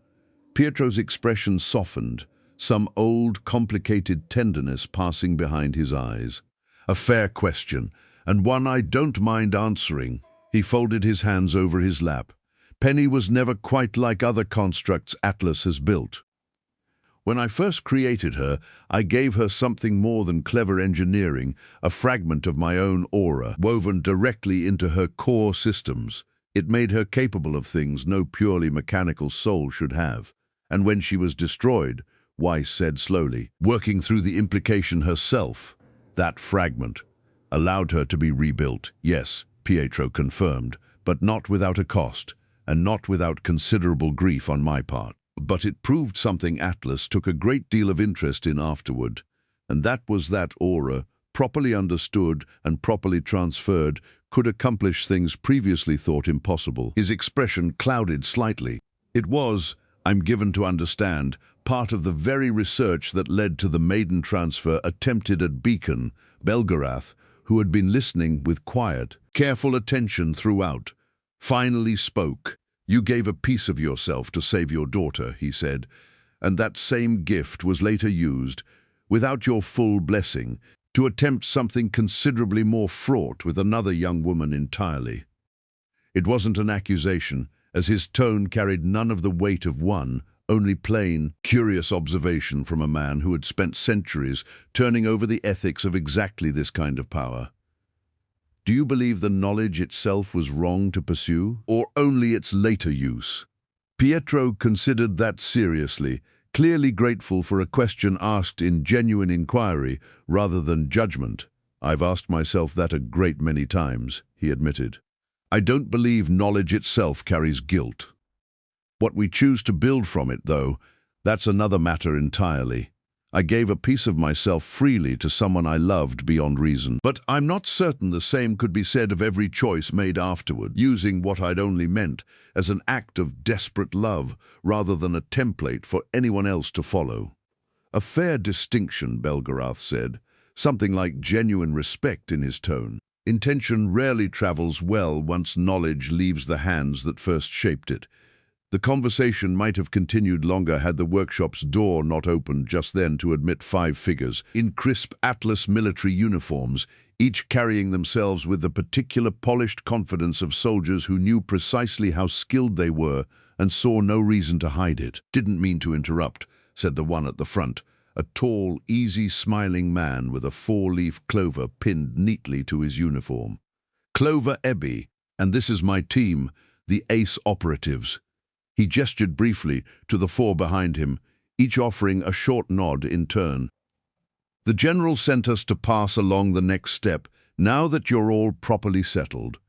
Pietro's expression softened, some old, complicated tenderness passing behind his eyes. "A fair question, and one I don't mind answering." He folded his hands over his lap. "Penny was never quite like other constructs Atlas has built. When I first created her, I gave her something more than clever engineering, a fragment of my own aura, woven directly into her core systems. It made her capable of things no purely mechanical soul should have. And when she was destroyed," Weiss said slowly, working through the implication herself, "that fragment allowed her to be rebuilt." "Yes," Pietro confirmed, "but not without a cost, and not without considerable grief on my part. But it proved something Atlas took a great deal of interest in afterward, and that was that aura, properly understood and properly transferred, could accomplish things previously thought impossible." His expression clouded slightly. "It was, I'm given to understand, part of the very research that led to the maiden transfer attempted at Beacon." Belgariad, who had been listening with quiet, careful attention throughout, finally spoke. "You gave a piece of yourself to save your daughter," he said, "and that same gift was later used, without your full blessing, to attempt something considerably more fraught with another young woman entirely." It wasn't an accusation, as his tone carried none of the weight of one, only plain, curious observation from a man who had spent centuries turning over the ethics of exactly this kind of power. Do you believe the knowledge itself was wrong to pursue, or only its later use? Pietro considered that seriously, clearly grateful for a question asked in genuine inquiry rather than judgment. I've asked myself that a great many times, he admitted. I don't believe knowledge itself carries guilt. What we choose to build from it, though, that's another matter entirely. I gave a piece of myself freely to someone I loved beyond reason. But I'm not certain the same could be said of every choice made afterward, using what I'd only meant as an act of desperate love rather than a template for anyone else to follow. A fair distinction, Belgariad said, something like genuine respect in his tone. Intention rarely travels well once knowledge leaves the hands that first shaped it. The conversation might have continued longer had the workshop's door not opened just then to admit 5 figures in crisp Atlas military uniforms, each carrying themselves with the particular polished confidence of soldiers who knew precisely how skilled they were and saw no reason to hide it. "Didn't mean to interrupt," said the one at the front, a tall, easy-smiling man with a 4-leaf clover pinned neatly to his uniform. "Clover RWBY, and this is my team, the Ace Operatives." He gestured briefly to the 4 behind him, each offering a short nod in turn. "The General sent us to pass along the next step, now that you're all properly settled."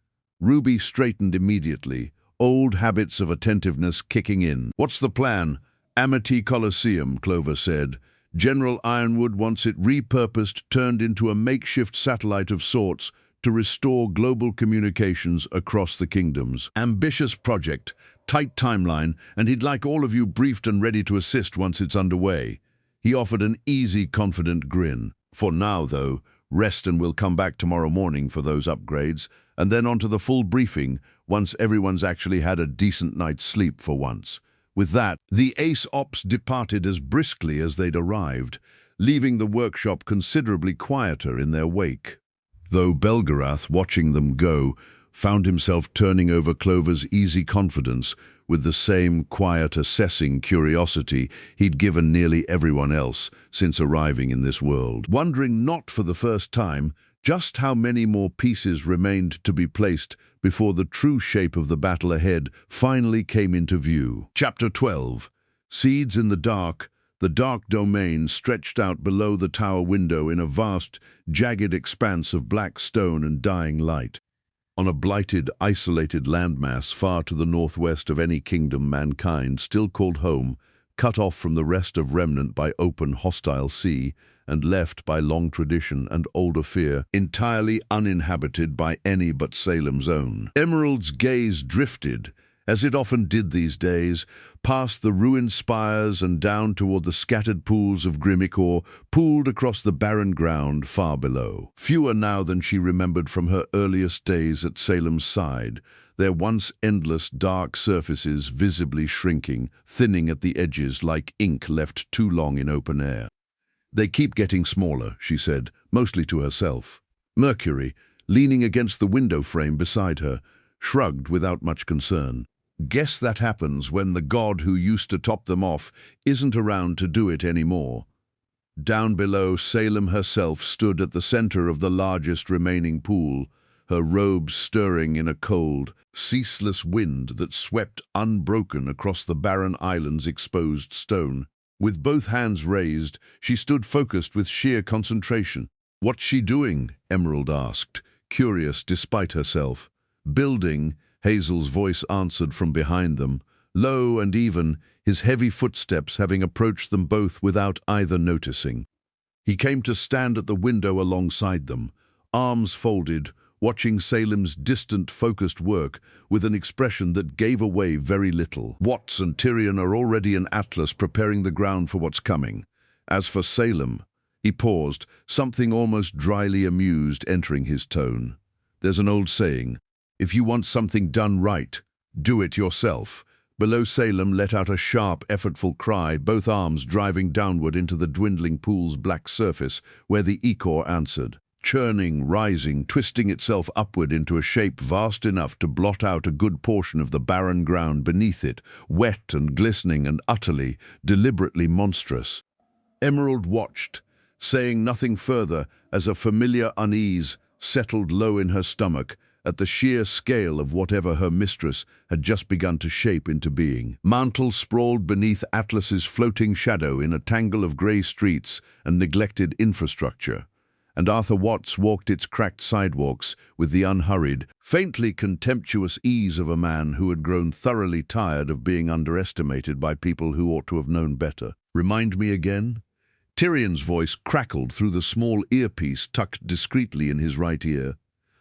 RWBY straightened immediately, old habits of attentiveness kicking in. "What's the plan?" "Amity Coliseum," Clover said. "General Ironwood wants it repurposed, turned into a makeshift satellite of sorts, to restore global communications across the kingdoms. Ambitious project, tight timeline, and he'd like all of you briefed and ready to assist once it's underway." He offered an easy, confident grin. "For now, though, rest and we'll come back tomorrow morning for those upgrades, and then on to the full briefing once everyone's actually had a decent night's sleep for once." With that, the Ace Ops departed as briskly as they'd arrived, leaving the workshop considerably quieter in their wake. Though Belgariad, watching them go, found himself turning over Clover's easy confidence with the same quiet, assessing curiosity he'd given nearly everyone else since arriving in this world, wondering not for the first time just how many more pieces remained to be placed before the true shape of the battle ahead finally came into view. Chapter 12. Seeds in the dark domain stretched out below the tower window in a vast, jagged expanse of black stone and dying light. On a blighted, isolated landmass far to the northwest of any kingdom mankind still called home, cut off from the rest of Remnant by open, hostile sea, and left by long tradition and older fear, entirely uninhabited by any but Salem's own. Emerald's gaze drifted, as it often did these days, past the ruined spires and down toward the scattered pools of Grimmicore pooled across the barren ground far below. Fewer now than she remembered from her earliest days at Salem's side, their once endless dark surfaces visibly shrinking, thinning at the edges like ink left too long in open air. "They keep getting smaller," she said, mostly to herself. Mercury, leaning against the window frame beside her, shrugged without much concern. "Guess that happens when the god who used to top them off isn't around to do it anymore." Down below, Salem herself stood at the center of the largest remaining pool, her robes stirring in a cold, ceaseless wind that swept unbroken across the barren island's exposed stone. With both hands raised, she stood focused with sheer concentration. "What's she doing?" Emerald asked, curious despite herself. "Building," Hazel's voice answered from behind them, low and even, his heavy footsteps having approached them both without either noticing. He came to stand at the window alongside them, arms folded, watching Salem's distant, focused work with an expression that gave away very little. "Watts and Tyrion are already in Atlas preparing the ground for what's coming. As for Salem," he paused, something almost dryly amused entering his tone. "There's an old saying, if you want something done right, do it yourself." Below, Salem let out a sharp, effortful cry, both arms driving downward into the dwindling pool's black surface, where the ichor answered. Churning, rising, twisting itself upward into a shape vast enough to blot out a good portion of the barren ground beneath it, wet and glistening and utterly, deliberately monstrous. Emerald watched, saying nothing further as a familiar unease, settled low in her stomach at the sheer scale of whatever her mistress had just begun to shape into being. Mantle sprawled beneath Atlas's floating shadow in a tangle of grey streets and neglected infrastructure, and Arthur Watts walked its cracked sidewalks with the unhurried, faintly contemptuous ease of a man who had grown thoroughly tired of being underestimated by people who ought to have known better. "Remind me again?" Tyrion's voice crackled through the small earpiece tucked discreetly in his right ear.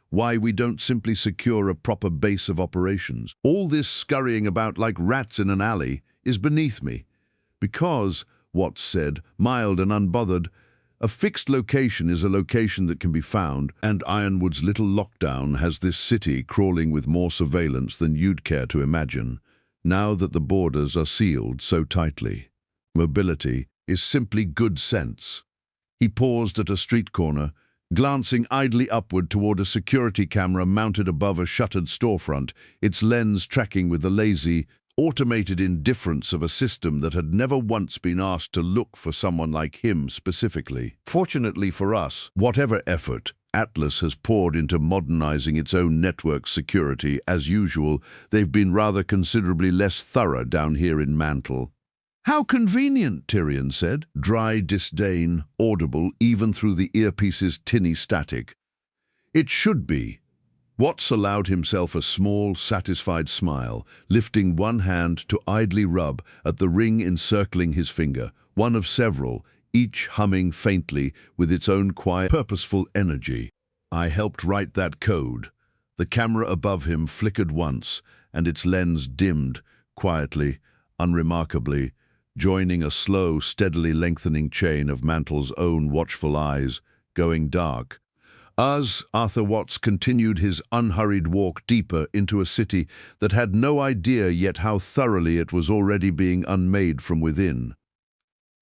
"Why we don't simply secure a proper base of operations. All this scurrying about like rats in an alley is beneath me. Because," Watts said, mild and unbothered, "a fixed location is a location that can be found, and Ironwood's little lockdown has this city crawling with more surveillance than you'd care to imagine, now that the borders are sealed so tightly. Mobility is simply good sense." He paused at a street corner, glancing idly upward toward a security camera mounted above a shuttered storefront, its lens tracking with the lazy, automated indifference of a system that had never once been asked to look for someone like him specifically. Fortunately for us, whatever effort Atlas has poured into modernizing its own network security, as usual, they've been rather considerably less thorough down here in Mantle. "How convenient," Tyrion said, dry disdain audible even through the earpiece's tinny static. "It should be." Watts allowed himself a small, satisfied smile, lifting one hand to idly rub at the ring encircling his finger, one of several, each humming faintly with its own quiet, purposeful energy. "I helped write that code." The camera above him flickered once, and its lens dimmed, quietly, unremarkably, joining a slow, steadily lengthening chain of Mantle's own watchful eyes, going dark. As Arthur Watts continued his unhurried walk deeper into a city that had no idea yet how thoroughly it was already being unmade from within.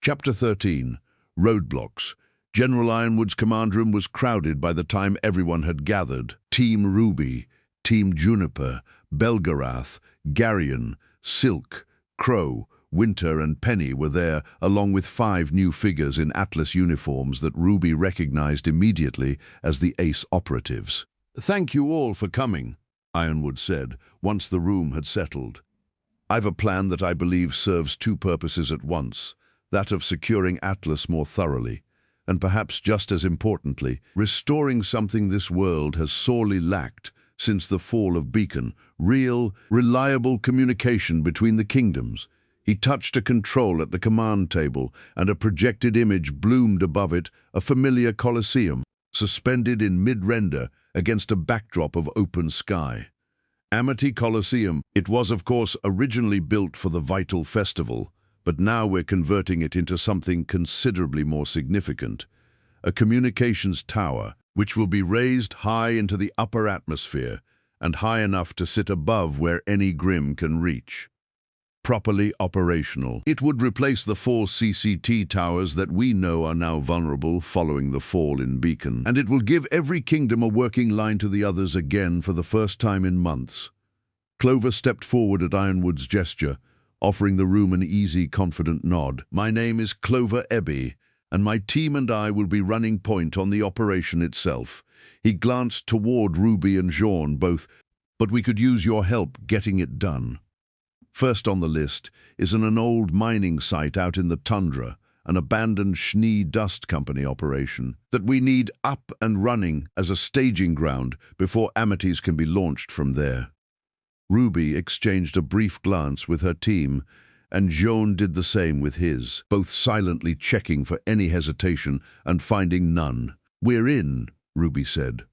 Chapter 13. Roadblocks. General Ironwood's command room was crowded by the time everyone had gathered. Team RWBY, Team Juniper, Belgariad, Garion, Silk, Crow, Winter and Penny were there, along with 5 new figures in Atlas uniforms that RWBY recognized immediately as the ace operatives. "Thank you all for coming," Ironwood said, once the room had settled. "I've a plan that I believe serves 2 purposes at once, that of securing Atlas more thoroughly, and perhaps just as importantly, restoring something this world has sorely lacked since the fall of Beacon: real, reliable communication between the kingdoms." He touched a control at the command table, and a projected image bloomed above it, a familiar Colosseum, suspended in mid-render against a backdrop of open sky. Amity Colosseum. It was, of course, originally built for the vital festival, but now we're converting it into something considerably more significant. A communications tower, which will be raised high into the upper atmosphere, and high enough to sit above where any Grim can reach. Properly operational. It would replace the 4 CCT towers that we know are now vulnerable following the fall in Beacon, and it will give every kingdom a working line to the others again for the first time in months. Clover stepped forward at Ironwood's gesture, offering the room an easy, confident nod. "My name is Clover RWBY, and my team and I will be running point on the operation itself." He glanced toward RWBY and Jean both, "but we could use your help getting it done." First on the list is an old mining site out in the tundra, an abandoned Schnee Dust Company operation that we need up and running as a staging ground before Amities can be launched from there. RWBY exchanged a brief glance with her team, and Jean did the same with his, both silently checking for any hesitation and finding none. "We're in," RWBY said.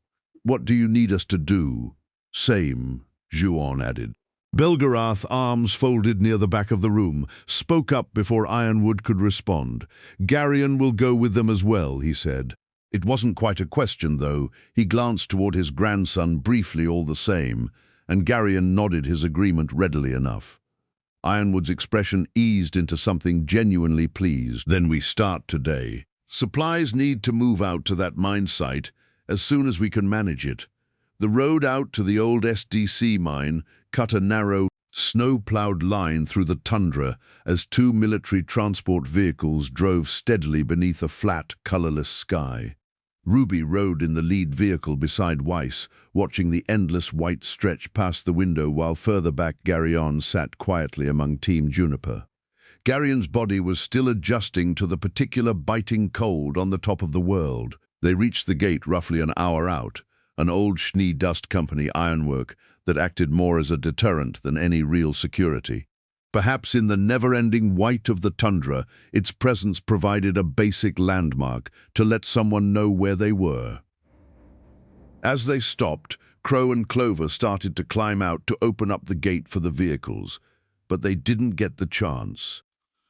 "What do you need us to do?" "Same," Jean added. Belgariad, arms folded near the back of the room, spoke up before Ironwood could respond. "Garion will go with them as well," he said. It wasn't quite a question, though. He glanced toward his grandson briefly all the same, and Garion nodded his agreement readily enough. Ironwood's expression eased into something genuinely pleased. "Then we start today. Supplies need to move out to that mine site as soon as we can manage it. The road out to the old SDC mine cut a narrow, snow-plowed line through the tundra as 2 military transport vehicles drove steadily beneath a flat, colorless sky. RWBY rode in the lead vehicle beside Weiss, watching the endless white stretch past the window while further back Garyon sat quietly among Team Juniper. Garyon's body was still adjusting to the particular biting cold on the top of the world. They reached the gate roughly an hour out, an old Schnee Dust Company ironwork that acted more as a deterrent than any real security. Perhaps in the never-ending white of the tundra, its presence provided a basic landmark to let someone know where they were. As they stopped, Crow and Clover started to climb out to open up the gate for the vehicles, but they didn't get the chance.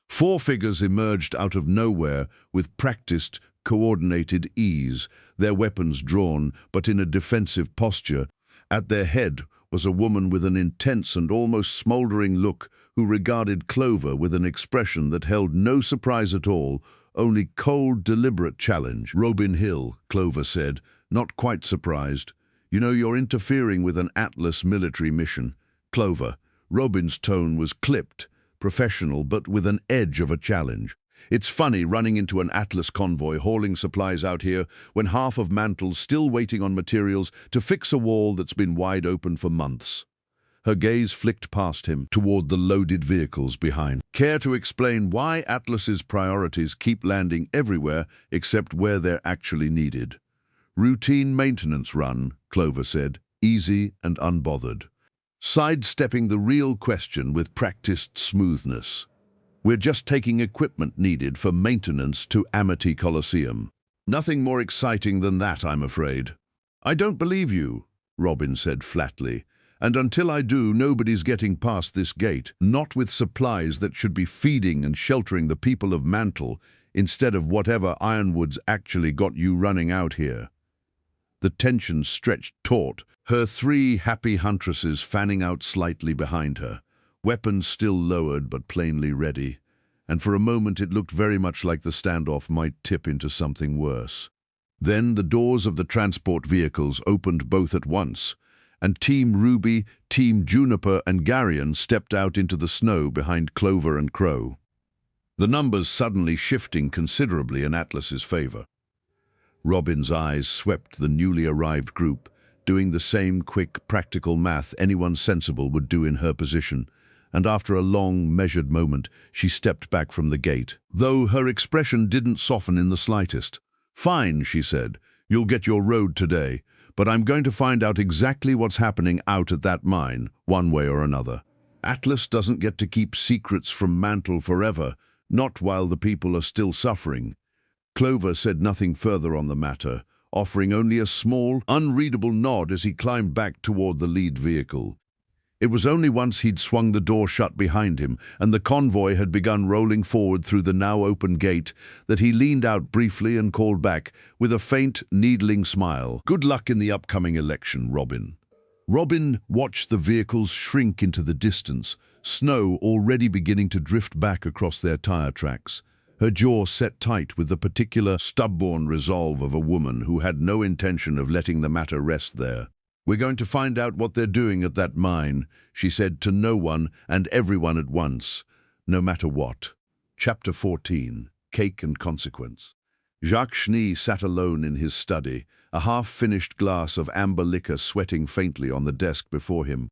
Four figures emerged out of nowhere with practiced, coordinated ease, their weapons drawn but in a defensive posture. At their head was a woman with an intense and almost smoldering look who regarded Clover with an expression that held no surprise at all, only cold, deliberate challenge. "Robin Hill," Clover said, not quite surprised. "You know, you're interfering with an Atlas military mission." "Clover." Robin's tone was clipped, professional, but with an edge of a challenge. "It's funny running into an Atlas convoy hauling supplies out here when half of Mantle's still waiting on materials to fix a wall that's been wide open for months." Her gaze flicked past him toward the loaded vehicles behind. "Care to explain why Atlas's priorities keep landing everywhere except where they're actually needed?" "Routine maintenance run," Clover said, easy and unbothered, sidestepping the real question with practiced smoothness. "We're just taking equipment needed for maintenance to Amity Coliseum. Nothing more exciting than that, I'm afraid." "I don't believe you," Robin said flatly. "And until I do, nobody's getting past this gate, not with supplies that should be feeding and sheltering the people of Mantle, instead of whatever Ironwood's actually got you running out here." The tension stretched taut, her three happy huntresses fanning out slightly behind her, weapons still lowered but plainly ready, and for a moment it looked very much like the standoff might tip into something worse. Then the doors of the transport vehicles opened both at once, and Team RWBY, Team Juniper and Garyon stepped out into the snow behind Clover and Crow, the numbers suddenly shifting considerably in Atlas's favor. Robin's eyes swept the newly arrived group, doing the same quick, practical math anyone sensible would do in her position, and after a long, measured moment, she stepped back from the gate, though her expression didn't soften in the slightest. "Fine," she said, "you'll get your road today, but I'm going to find out exactly what's happening out at that mine, one way or another. Atlas doesn't get to keep secrets from Mantle forever, not while the people are still suffering." Clover said nothing further on the matter, offering only a small, unreadable nod as he climbed back toward the lead vehicle. It was only once he'd swung the door shut behind him and the convoy had begun rolling forward through the now open gate that he leaned out briefly and called back with a faint, needling smile, "Good luck in the upcoming election, Robin." Robin watched the vehicles shrink into the distance, snow already beginning to drift back across their tire tracks. Her jaw set tight with the particular stubborn resolve of a woman who had no intention of letting the matter rest there. "We're going to find out what they're doing at that mine," she said to no one and everyone at once, no matter what. Chapter 14. Cake and Consequence. Jacques Schnee sat alone in his study, a half-finished glass of amber liquor sweating faintly on the desk before him.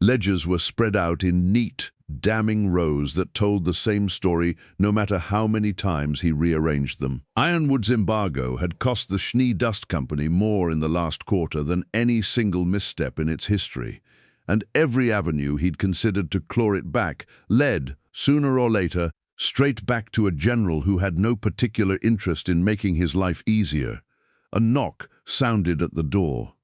Ledgers were spread out in neat, damning rows that told the same story no matter how many times he rearranged them. Ironwood's embargo had cost the Schnee Dust Company more in the last quarter than any single misstep in its history, and every avenue he'd considered to claw it back led, sooner or later, straight back to a general who had no particular interest in making his life easier. A knock sounded at the door.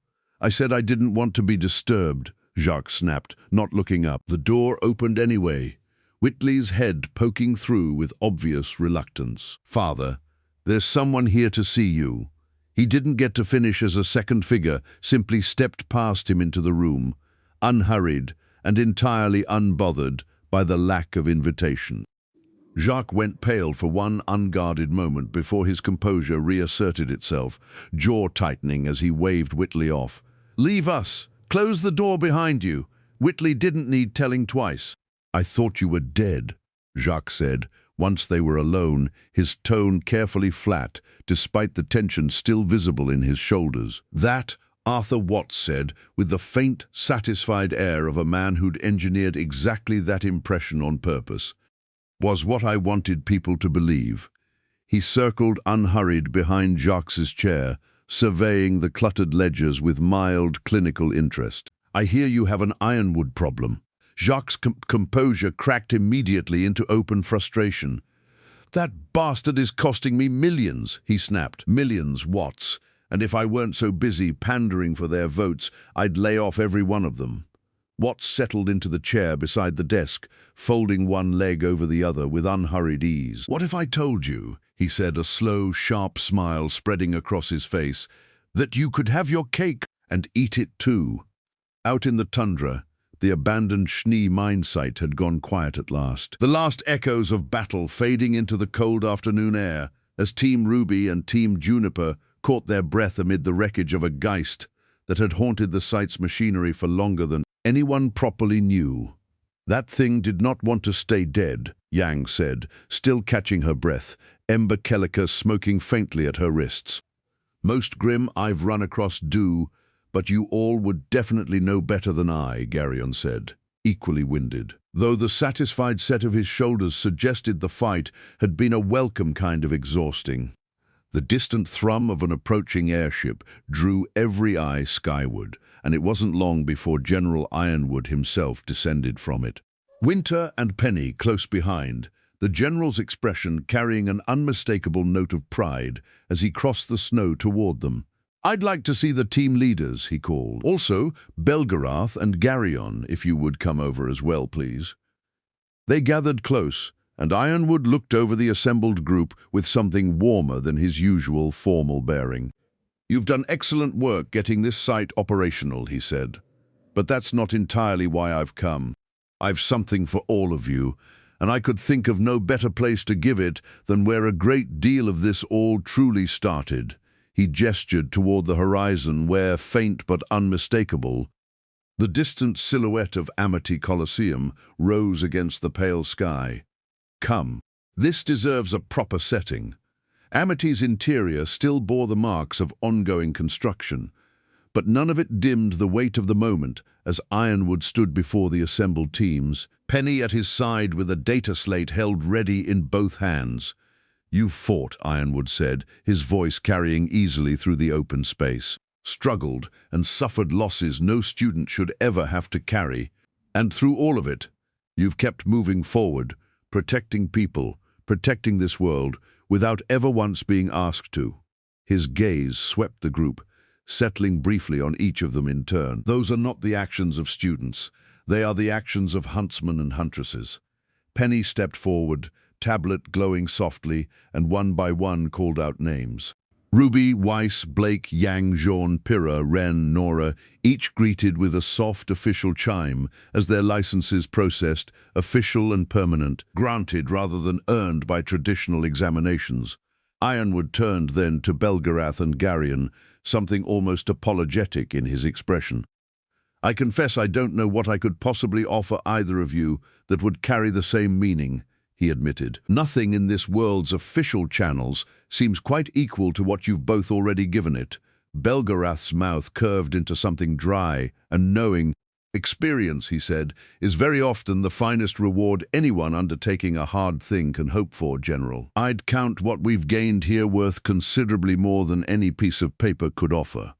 "I said I didn't want to be disturbed," Jacques snapped, not looking up. The door opened anyway, Whitley's head poking through with obvious reluctance. "Father, there's someone here to see you." He didn't get to finish as a second figure simply stepped past him into the room, unhurried and entirely unbothered by the lack of invitation. Jacques went pale for one unguarded moment before his composure reasserted itself, jaw tightening as he waved Whitley off. "Leave us! Close the door behind you." Whitley didn't need telling twice. "I thought you were dead," Jacques said, Once they were alone, his tone carefully flat, despite the tension still visible in his shoulders. "That," Arthur Watts said, with the faint, satisfied air of a man who'd engineered exactly that impression on purpose, "was what I wanted people to believe." He circled unhurried behind Jacques's chair, surveying the cluttered ledgers with mild clinical interest. "I hear you have an ironwood problem." Jacques' composure cracked immediately into open frustration. "That bastard is costing me millions," he snapped. "Millions, Watts. And if I weren't so busy pandering for their votes, I'd lay off every one of them." Watts settled into the chair beside the desk, folding one leg over the other with unhurried ease. "What if I told you," he said, a slow, sharp smile spreading across his face, "that you could have your cake and eat it too?" Out in the tundra, the abandoned Schnee mine site had gone quiet at last. The last echoes of battle fading into the cold afternoon air as Team RWBY and Team Juniper caught their breath amid the wreckage of a Geist that had haunted the site's machinery for longer than anyone properly knew. "That thing did not want to stay dead," Yang said, still catching her breath, ember calica smoking faintly at her wrists. "Most grim I've run across do, but you all would definitely know better than I," Garyon said, equally winded. Though the satisfied set of his shoulders suggested the fight had been a welcome kind of exhausting. The distant thrum of an approaching airship drew every eye skyward, and it wasn't long before General Ironwood himself descended from it. Winter and Penny close behind, the General's expression carrying an unmistakable note of pride as he crossed the snow toward them. "I'd like to see the team leaders," he called. "Also, Belgariad and Garyon, if you would come over as well, please." They gathered close, and Ironwood looked over the assembled group with something warmer than his usual formal bearing. "You've done excellent work getting this site operational," he said. "But that's not entirely why I've come. I've something for all of you, and I could think of no better place to give it than where a great deal of this all truly started." He gestured toward the horizon where, faint but unmistakable, the distant silhouette of Amity Coliseum rose against the pale sky. "Come, this deserves a proper setting." Amity's interior still bore the marks of ongoing construction, but none of it dimmed the weight of the moment as Ironwood stood before the assembled teams, Penny at his side with a data slate held ready in both hands. "You've fought," Ironwood said, his voice carrying easily through the open space. "Struggled and suffered losses no student should ever have to carry. And through all of it, you've kept moving forward, protecting people, protecting this world, without ever once being asked to." His gaze swept the group, settling briefly on each of them in turn. "Those are not the actions of students. They are the actions of huntsmen and huntresses." Penny stepped forward, tablet glowing softly, and one by one called out names. RWBY, Weiss, Blake, Yang, Jean, Pyrrha, Ren, Nora, each greeted with a soft official chime as their licenses processed, official and permanent, granted rather than earned by traditional examinations. Ironwood turned then to Belgariad and Garyon, something almost apologetic in his expression. "I confess I don't know what I could possibly offer either of you that would carry the same meaning," he admitted. "Nothing in this world's official channels seems quite equal to what you've both already given it." Belgariad's mouth curved into something dry and knowing. "Experience," he said, "is very often the finest reward anyone undertaking a hard thing can hope for, General. I'd count what we've gained here worth considerably more than any piece of paper could offer."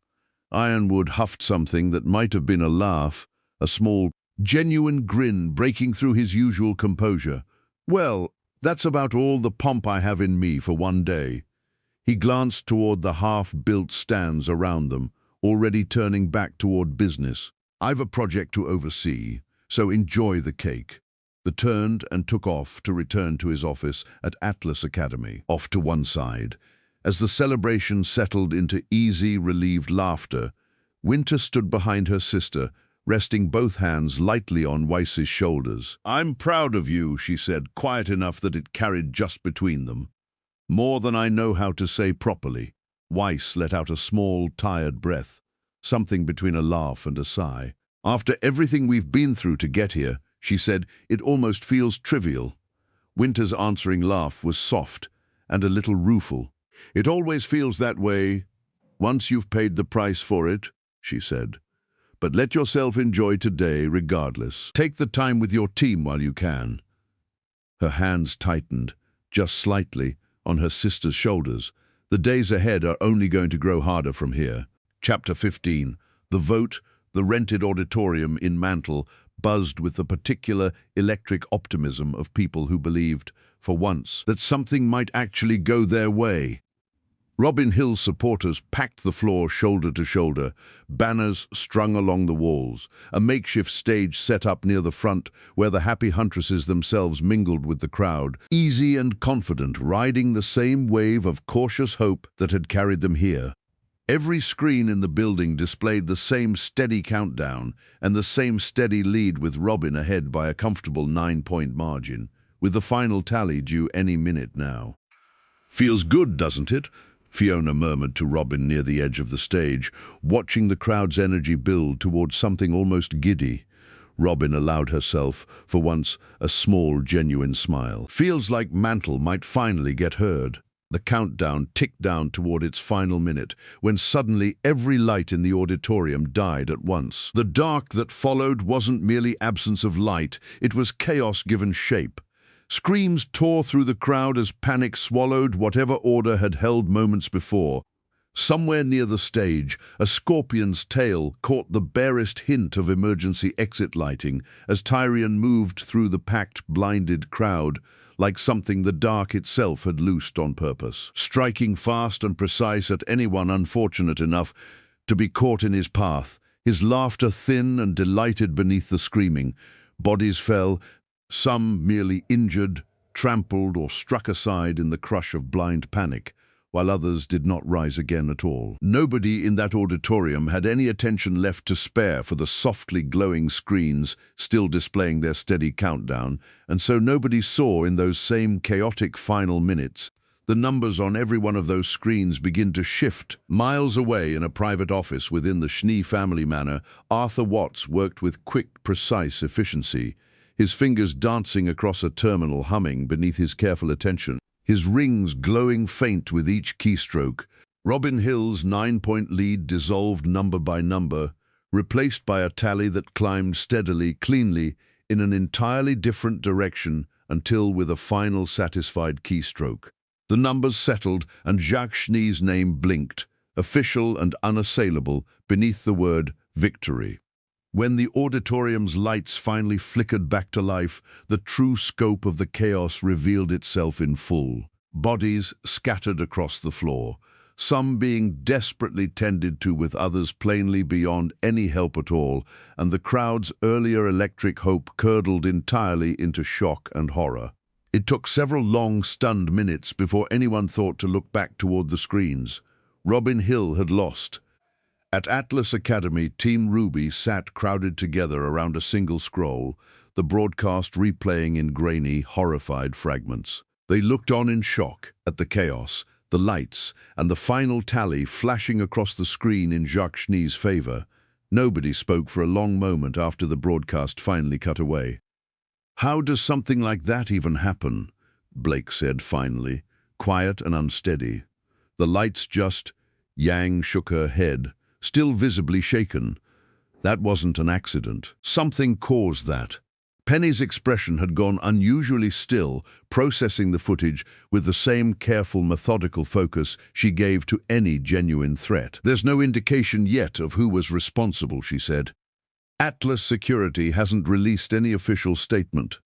Ironwood huffed something that might have been a laugh, a small, genuine grin breaking through his usual composure. "Well, that's about all the pomp I have in me for one day." He glanced toward the half-built stands around them, already turning back toward business. "I've a project to oversee, so enjoy the cake." He turned and took off to return to his office at Atlas Academy, off to one side. As the celebration settled into easy, relieved laughter, Winter stood behind her sister, resting both hands lightly on Weiss's shoulders. "I'm proud of you," she said, quiet enough that it carried just between them. "More than I know how to say properly." Weiss let out a small, tired breath, something between a laugh and a sigh. "After everything we've been through to get here," she said, "it almost feels trivial." Winter's answering laugh was soft and a little rueful. "It always feels that way once you've paid the price for it," she said. "But let yourself enjoy today regardless. Take the time with your team while you can." Her hands tightened, just slightly, on her sister's shoulders. The days ahead are only going to grow harder from here. Chapter 15. The vote. The rented auditorium in Mantle buzzed with the particular electric optimism of people who believed, for once, that something might actually go their way. Robin Hill's supporters packed the floor shoulder to shoulder, banners strung along the walls, a makeshift stage set up near the front where the happy huntresses themselves mingled with the crowd, easy and confident, riding the same wave of cautious hope that had carried them here. Every screen in the building displayed the same steady countdown and the same steady lead, with Robin ahead by a comfortable 9-point margin, with the final tally due any minute now. "Feels good, doesn't it?" Fiona murmured to Robin near the edge of the stage, watching the crowd's energy build towards something almost giddy. Robin allowed herself, for once, a small, genuine smile. "Feels like Mantle might finally get heard." The countdown ticked down toward its final minute, when suddenly every light in the auditorium died at once. The dark that followed wasn't merely absence of light, it was chaos given shape. Screams tore through the crowd as panic swallowed whatever order had held moments before. Somewhere near the stage, a scorpion's tail caught the barest hint of emergency exit lighting as Tyrion moved through the packed, blinded crowd, like something the dark itself had loosed on purpose, striking fast and precise at anyone unfortunate enough to be caught in his path, his laughter thin and delighted beneath the screaming. Bodies fell, some merely injured, trampled or struck aside in the crush of blind panic, while others did not rise again at all. Nobody in that auditorium had any attention left to spare for the softly glowing screens still displaying their steady countdown, and so nobody saw in those same chaotic final minutes the numbers on every one of those screens begin to shift. Miles away in a private office within the Schnee family manor, Arthur Watts worked with quick, precise efficiency, his fingers dancing across a terminal, humming beneath his careful attention, his rings glowing faint with each keystroke. Robin Hill's 9-point lead dissolved number by number, replaced by a tally that climbed steadily, cleanly, in an entirely different direction until, with a final satisfied keystroke, the numbers settled and Jacques Schnee's name blinked, official and unassailable, beneath the word victory. When the auditorium's lights finally flickered back to life, the true scope of the chaos revealed itself in full. Bodies scattered across the floor, some being desperately tended to with others plainly beyond any help at all, and the crowd's earlier electric hope curdled entirely into shock and horror. It took several long, stunned minutes before anyone thought to look back toward the screens. Robin Hill had lost. At Atlas Academy, Team RWBY sat crowded together around a single scroll, the broadcast replaying in grainy, horrified fragments. They looked on in shock at the chaos, the lights, and the final tally flashing across the screen in Jacques Schnee's favor. Nobody spoke for a long moment after the broadcast finally cut away. "How does something like that even happen?" Blake said finally, quiet and unsteady. "The lights just—" Yang shook her head, still visibly shaken. "That wasn't an accident. Something caused that." Penny's expression had gone unusually still, processing the footage with the same careful, methodical focus she gave to any genuine threat. "There's no indication yet of who was responsible," she said. "Atlas Security hasn't released any official statement."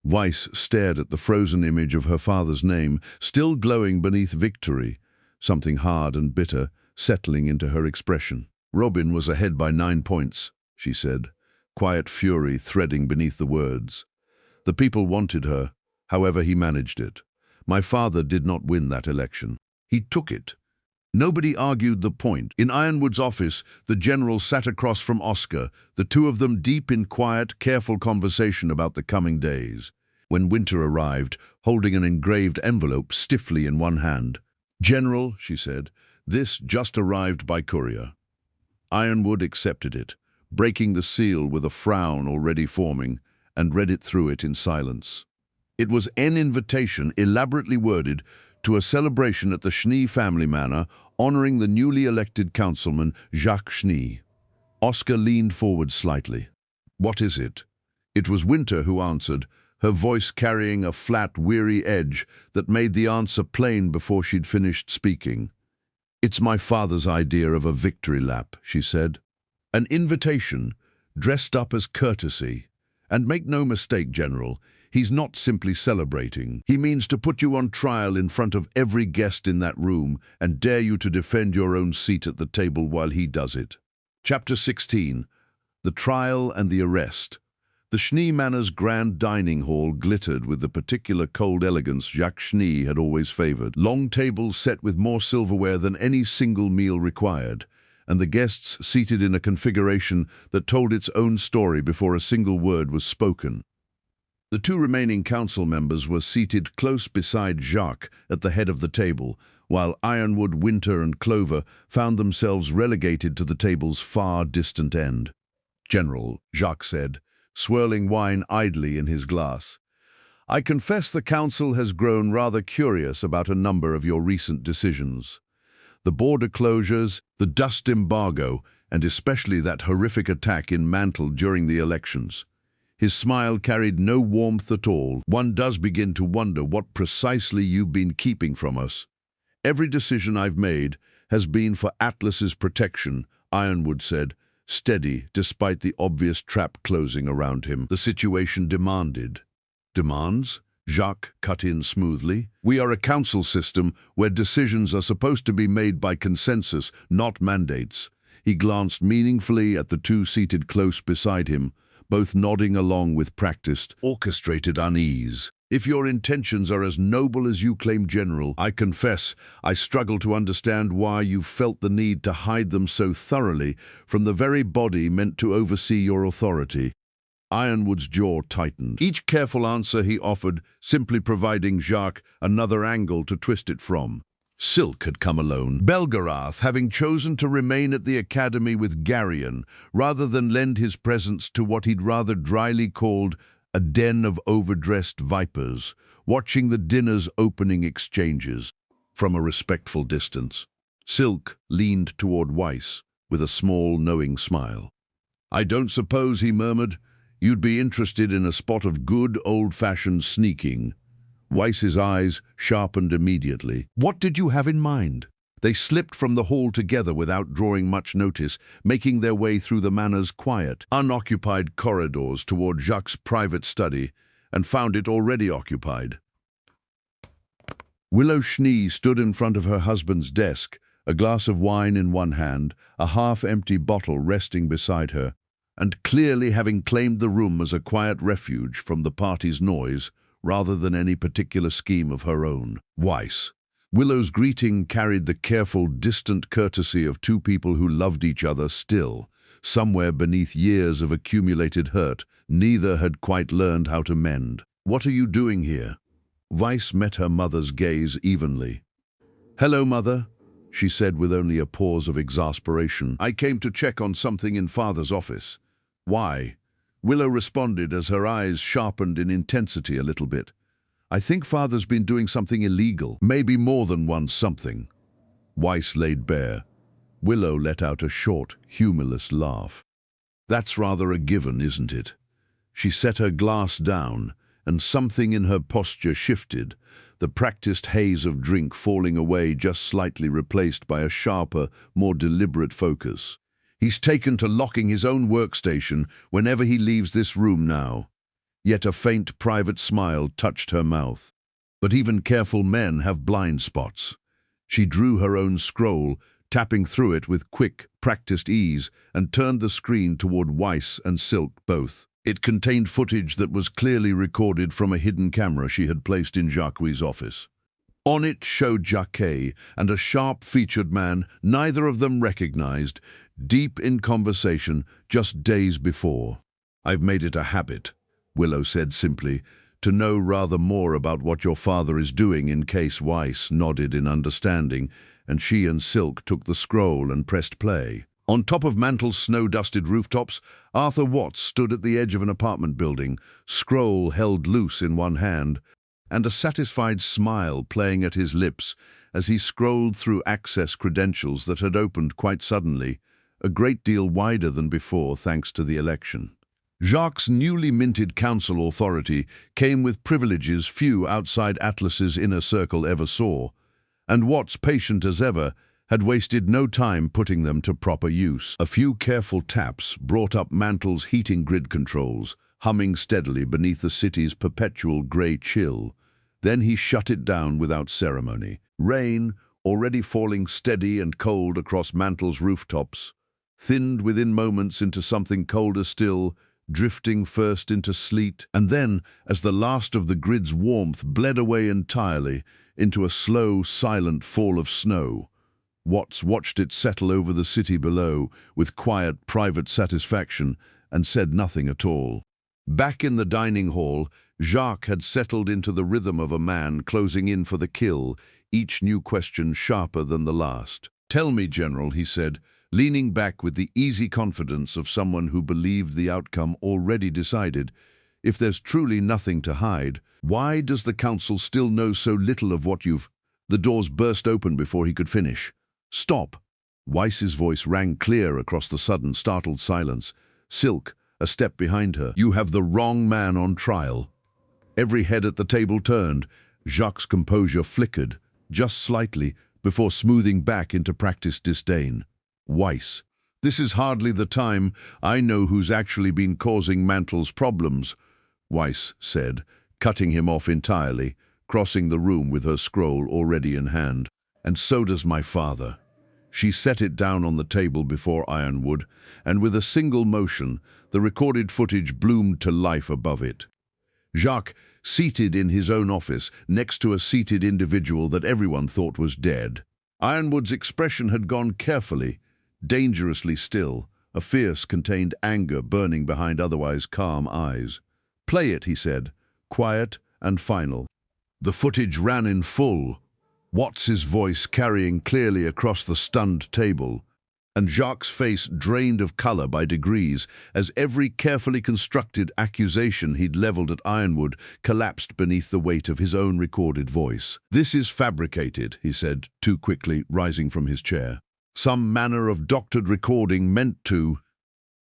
Weiss stared at the frozen image of her father's name, still glowing beneath victory, something hard and bitter settling into her expression. "Robin was ahead by 9 points, she said, quiet fury threading beneath the words. "The people wanted her, however he managed it. My father did not win that election. He took it." Nobody argued the point. In Ironwood's office, the general sat across from Oscar, the two of them deep in quiet, careful conversation about the coming days. When Winter arrived, holding an engraved envelope stiffly in one hand. "General," she said, "this just arrived by courier." Ironwood accepted it, breaking the seal with a frown already forming, and read it through it in silence. It was an invitation, elaborately worded, to a celebration at the Schnee family manor, honoring the newly elected councilman, Jacques Schnee. Oscar leaned forward slightly. "What is it?" It was Winter who answered, her voice carrying a flat, weary edge that made the answer plain before she'd finished speaking. "It's my father's idea of a victory lap," she said. "An invitation, dressed up as courtesy. And make no mistake, General, he's not simply celebrating. He means to put you on trial in front of every guest in that room and dare you to defend your own seat at the table while he does it." Chapter 16. The Trial and the Arrest. The Schnee Manor's grand dining hall glittered with the particular cold elegance Jacques Schnee had always favored. Long tables set with more silverware than any single meal required, and the guests seated in a configuration that told its own story before a single word was spoken. The two remaining council members were seated close beside Jacques at the head of the table, while Ironwood, Winter, and Clover found themselves relegated to the table's far distant end. "General," Jacques said, swirling wine idly in his glass, "I confess the council has grown rather curious about a number of your recent decisions. The border closures, the dust embargo, and especially that horrific attack in Mantle during the elections." His smile carried no warmth at all. "One does begin to wonder what precisely you've been keeping from us." "Every decision I've made has been for Atlas's protection," Ironwood said, steady despite the obvious trap closing around him. "The situation demanded." "Demands?" Jacques cut in smoothly. "We are a council system where decisions are supposed to be made by consensus, not mandates." He glanced meaningfully at the two seated close beside him, both nodding along with practiced, orchestrated unease. "If your intentions are as noble as you claim, General, I confess I struggle to understand why you felt the need to hide them so thoroughly from the very body meant to oversee your authority." Ironwood's jaw tightened. Each careful answer he offered simply providing Jacques another angle to twist it from. Silk had come alone, Belgariad having chosen to remain at the academy with Garion, rather than lend his presence to what he'd rather dryly called a den of overdressed vipers, watching the dinner's opening exchanges from a respectful distance. Silk leaned toward Weiss with a small, knowing smile. "I don't suppose," he murmured, "you'd be interested in a spot of good, old-fashioned sneaking." Weiss's eyes sharpened immediately. "What did you have in mind?" They slipped from the hall together without drawing much notice, making their way through the manor's quiet, unoccupied corridors toward Jacques' private study, and found it already occupied. Willow Schnee stood in front of her husband's desk, a glass of wine in one hand, a half-empty bottle resting beside her, and clearly having claimed the room as a quiet refuge from the party's noise, rather than any particular scheme of her own. Weiss. Willow's greeting carried the careful, distant courtesy of two people who loved each other still. Somewhere beneath years of accumulated hurt, neither had quite learned how to mend. "What are you doing here?" Weiss met her mother's gaze evenly. "Hello, Mother," she said with only a pause of exasperation. "I came to check on something in Father's office." "Why?" Willow responded as her eyes sharpened in intensity a little bit. "I think Father's been doing something illegal. Maybe more than one something." Weiss laid bare. Willow let out a short, humorless laugh. "That's rather a given, isn't it?" She set her glass down, and something in her posture shifted, the practiced haze of drink falling away just slightly replaced by a sharper, more deliberate focus. "He's taken to locking his own workstation whenever he leaves this room now." Yet a faint, private smile touched her mouth. "But even careful men have blind spots." She drew her own scroll, tapping through it with quick, practiced ease, and turned the screen toward Weiss and Silk both. It contained footage that was clearly recorded from a hidden camera she had placed in Jacques' office. On it showed Jacques and a sharp-featured man neither of them recognized, deep in conversation just days before. "I've made it a habit," Willow said simply, "to know rather more about what your father is doing," in case Weiss nodded in understanding, and she and Silk took the scroll and pressed play. On top of Mantle's snow-dusted rooftops, Arthur Watts stood at the edge of an apartment building, scroll held loose in one hand, and a satisfied smile playing at his lips as he scrolled through access credentials that had opened quite suddenly, a great deal wider than before thanks to the election. Jacques' newly minted council authority came with privileges few outside Atlas's inner circle ever saw, and Watts, patient as ever, had wasted no time putting them to proper use. A few careful taps brought up Mantle's heating grid controls, humming steadily beneath the city's perpetual grey chill. Then he shut it down without ceremony. Rain, already falling steady and cold across Mantle's rooftops, thinned within moments into something colder still, drifting first into sleet, and then, as the last of the grid's warmth bled away entirely, into a slow, silent fall of snow. Watts watched it settle over the city below with quiet, private satisfaction and said nothing at all. Back in the dining hall, Jacques had settled into the rhythm of a man closing in for the kill, each new question sharper than the last. "Tell me, General," he said, leaning back with the easy confidence of someone who believed the outcome already decided, "if there's truly nothing to hide, why does the Council still know so little of what you've—" The doors burst open before he could finish. "Stop!" Weiss's voice rang clear across the sudden, startled silence. Silk, a step behind her. "You have the wrong man on trial." Every head at the table turned. Jacques' composure flickered, just slightly, before smoothing back into practiced disdain. "Weiss, this is hardly the time. I know who's actually been causing Mantle's problems," Weiss said, cutting him off entirely, crossing the room with her scroll already in hand. "And so does my father." She set it down on the table before Ironwood, and with a single motion, the recorded footage bloomed to life above it. Jacques, seated in his own office, next to a seated individual that everyone thought was dead. Ironwood's expression had gone carefully, dangerously still, a fierce, contained anger burning behind otherwise calm eyes. "Play it," he said, quiet and final. The footage ran in full, Watts's voice carrying clearly across the stunned table, and Jacques' face drained of color by degrees as every carefully constructed accusation he'd leveled at Ironwood collapsed beneath the weight of his own recorded voice. "This is fabricated," he said, too quickly, rising from his chair. "Some manner of doctored recording meant to—"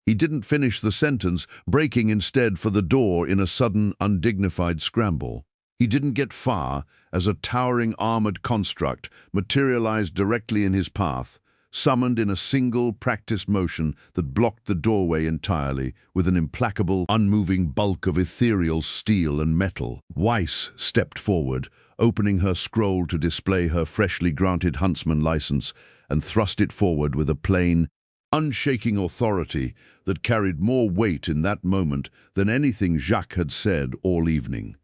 He didn't finish the sentence, breaking instead for the door in a sudden, undignified scramble. He didn't get far as a towering armored construct materialized directly in his path, summoned in a single practiced motion that blocked the doorway entirely with an implacable, unmoving bulk of ethereal steel and metal. Weiss stepped forward, opening her scroll to display her freshly granted huntsman license, and thrust it forward with a plain, unshaking authority that carried more weight in that moment than anything Jacques had said all evening.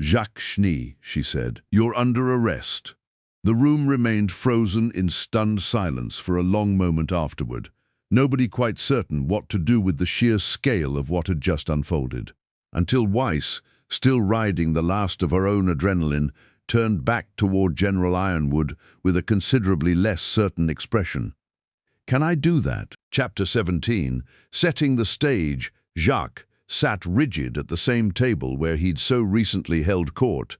"Jacques Schnee," she said, "you're under arrest." The room remained frozen in stunned silence for a long moment afterward, nobody quite certain what to do with the sheer scale of what had just unfolded, until Weiss, still riding the last of her own adrenaline, turned back toward General Ironwood with a considerably less certain expression. "Can I do that?" Chapter 17. Setting the stage, Jacques sat rigid at the same table where he'd so recently held court.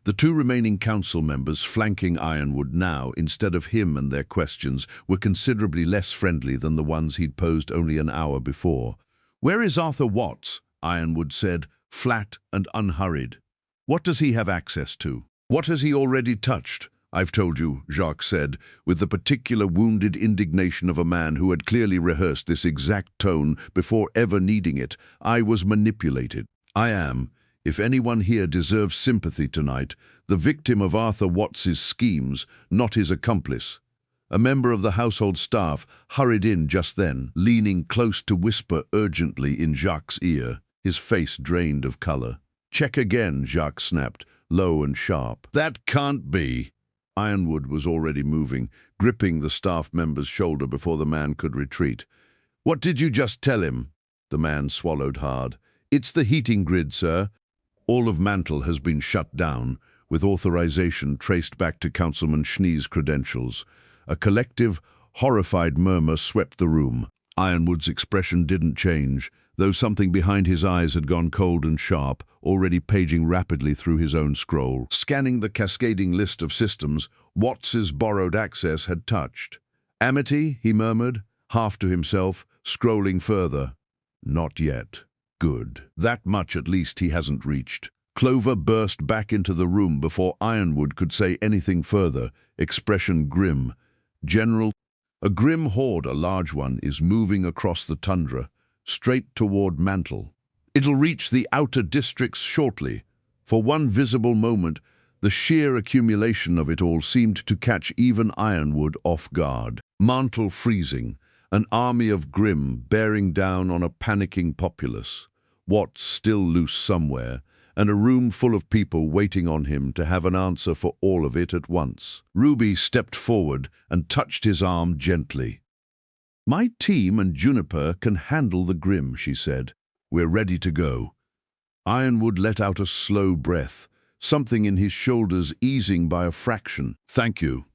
The two remaining council members flanking Ironwood now, instead of him and their questions, were considerably less friendly than the ones he'd posed only an hour before. "Where is Arthur Watts?" Ironwood said, flat and unhurried. "What does he have access to? What has he already touched?" "I've told you," Jacques said, with the particular wounded indignation of a man who had clearly rehearsed this exact tone before ever needing it. "I was manipulated. I am, if anyone here deserves sympathy tonight, the victim of Arthur Watts's schemes, not his accomplice." A member of the household staff hurried in just then, leaning close to whisper urgently in Jacques' ear, his face drained of color. "Check again," Jacques snapped, low and sharp. "That can't be." Ironwood was already moving, gripping the staff member's shoulder before the man could retreat. "What did you just tell him?" The man swallowed hard. "It's the heating grid, sir. All of Mantle has been shut down, with authorization traced back to Councilman Schnee's credentials. A collective, horrified murmur swept the room. Ironwood's expression didn't change, though something behind his eyes had gone cold and sharp, already paging rapidly through his own scroll. Scanning the cascading list of systems, Watts's borrowed access had touched. "Amity," he murmured, half to himself, scrolling further. "Not yet. Good. That much at least he hasn't reached." Clover burst back into the room before Ironwood could say anything further, expression grim. "General, a grim horde, a large one, is moving across the tundra, straight toward Mantle. It'll reach the outer districts shortly." For one visible moment, the sheer accumulation of it all seemed to catch even Ironwood off guard. Mantle freezing, an army of Grimm bearing down on a panicking populace. Watts still loose somewhere, and a room full of people waiting on him to have an answer for all of it at once. RWBY stepped forward and touched his arm gently. "My team and Juniper can handle the Grimm," she said. "We're ready to go." Ironwood let out a slow breath, something in his shoulders easing by a fraction. "Thank you.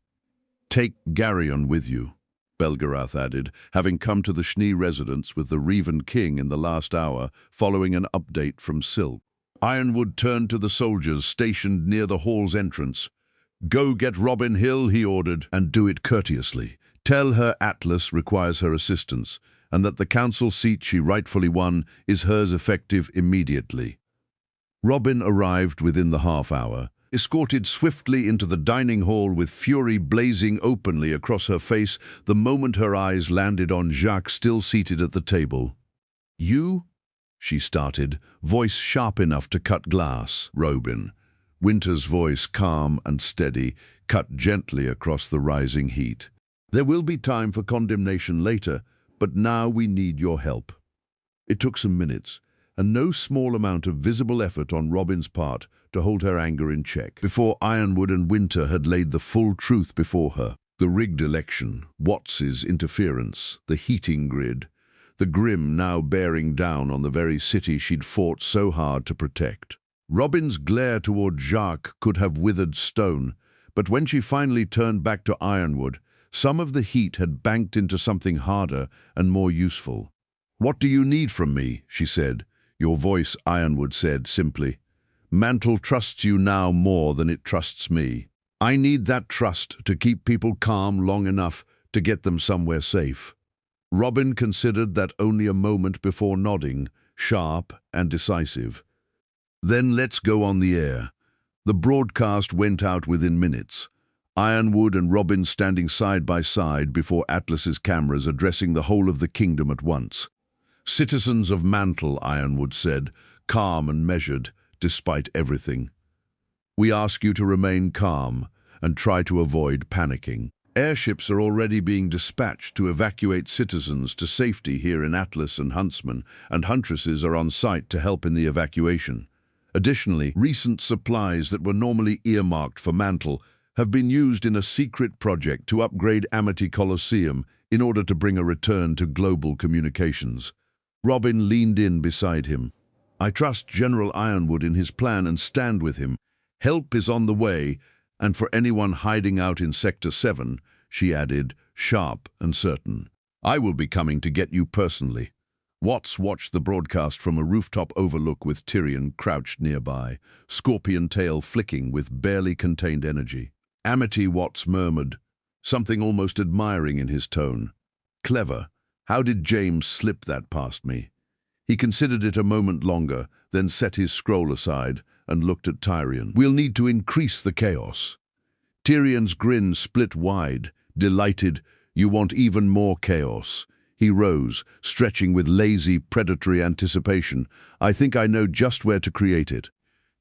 Take Garyon with you," Belgariad added, having come to the Schnee residence with the Reven King in the last hour, following an update from Silk. Ironwood turned to the soldiers stationed near the hall's entrance. "Go get Robin Hill," he ordered, "and do it courteously. Tell her Atlas requires her assistance, and that the council seat she rightfully won is hers effective immediately." Robin arrived within the half-hour, escorted swiftly into the dining hall with fury blazing openly across her face the moment her eyes landed on Jacques still seated at the table. "You?" she started, voice sharp enough to cut glass. "Robin." Winter's voice, calm and steady, cut gently across the rising heat. "There will be time for condemnation later, but now we need your help." It took some minutes, and no small amount of visible effort on Robin's part to hold her anger in check, before Ironwood and Winter had laid the full truth before her. The rigged election, Watts's interference, the heating grid, the Grimm now bearing down on the very city she'd fought so hard to protect. Robin's glare toward Jacques could have withered stone, but when she finally turned back to Ironwood, some of the heat had banked into something harder and more useful. "What do you need from me?" she said. "Your voice," Ironwood said simply. "Mantle trusts you now more than it trusts me. I need that trust to keep people calm long enough to get them somewhere safe." Robin considered that only a moment before nodding, sharp and decisive. "Then let's go on the air." The broadcast went out within minutes. Ironwood and Robin standing side by side before Atlas's cameras addressing the whole of the kingdom at once. "Citizens of Mantle," Ironwood said, calm and measured, despite everything. "We ask you to remain calm and try to avoid panicking. Airships are already being dispatched to evacuate citizens to safety here in Atlas and Huntsman, and Huntresses are on site to help in the evacuation. Additionally, recent supplies that were normally earmarked for Mantle have been used in a secret project to upgrade Amity Coliseum in order to bring a return to global communications." Robin leaned in beside him. "I trust General Ironwood in his plan and stand with him. Help is on the way, and for anyone hiding out in Sector 7, she added, sharp and certain, "I will be coming to get you personally." Watts watched the broadcast from a rooftop overlook with Tyrion crouched nearby, scorpion tail flicking with barely contained energy. "Amity," Watts murmured, something almost admiring in his tone. "Clever. How did James slip that past me?" He considered it a moment longer, then set his scroll aside and looked at Tyrion. "We'll need to increase the chaos." Tyrion's grin split wide, delighted. "You want even more chaos." He rose, stretching with lazy, predatory anticipation. "I think I know just where to create it."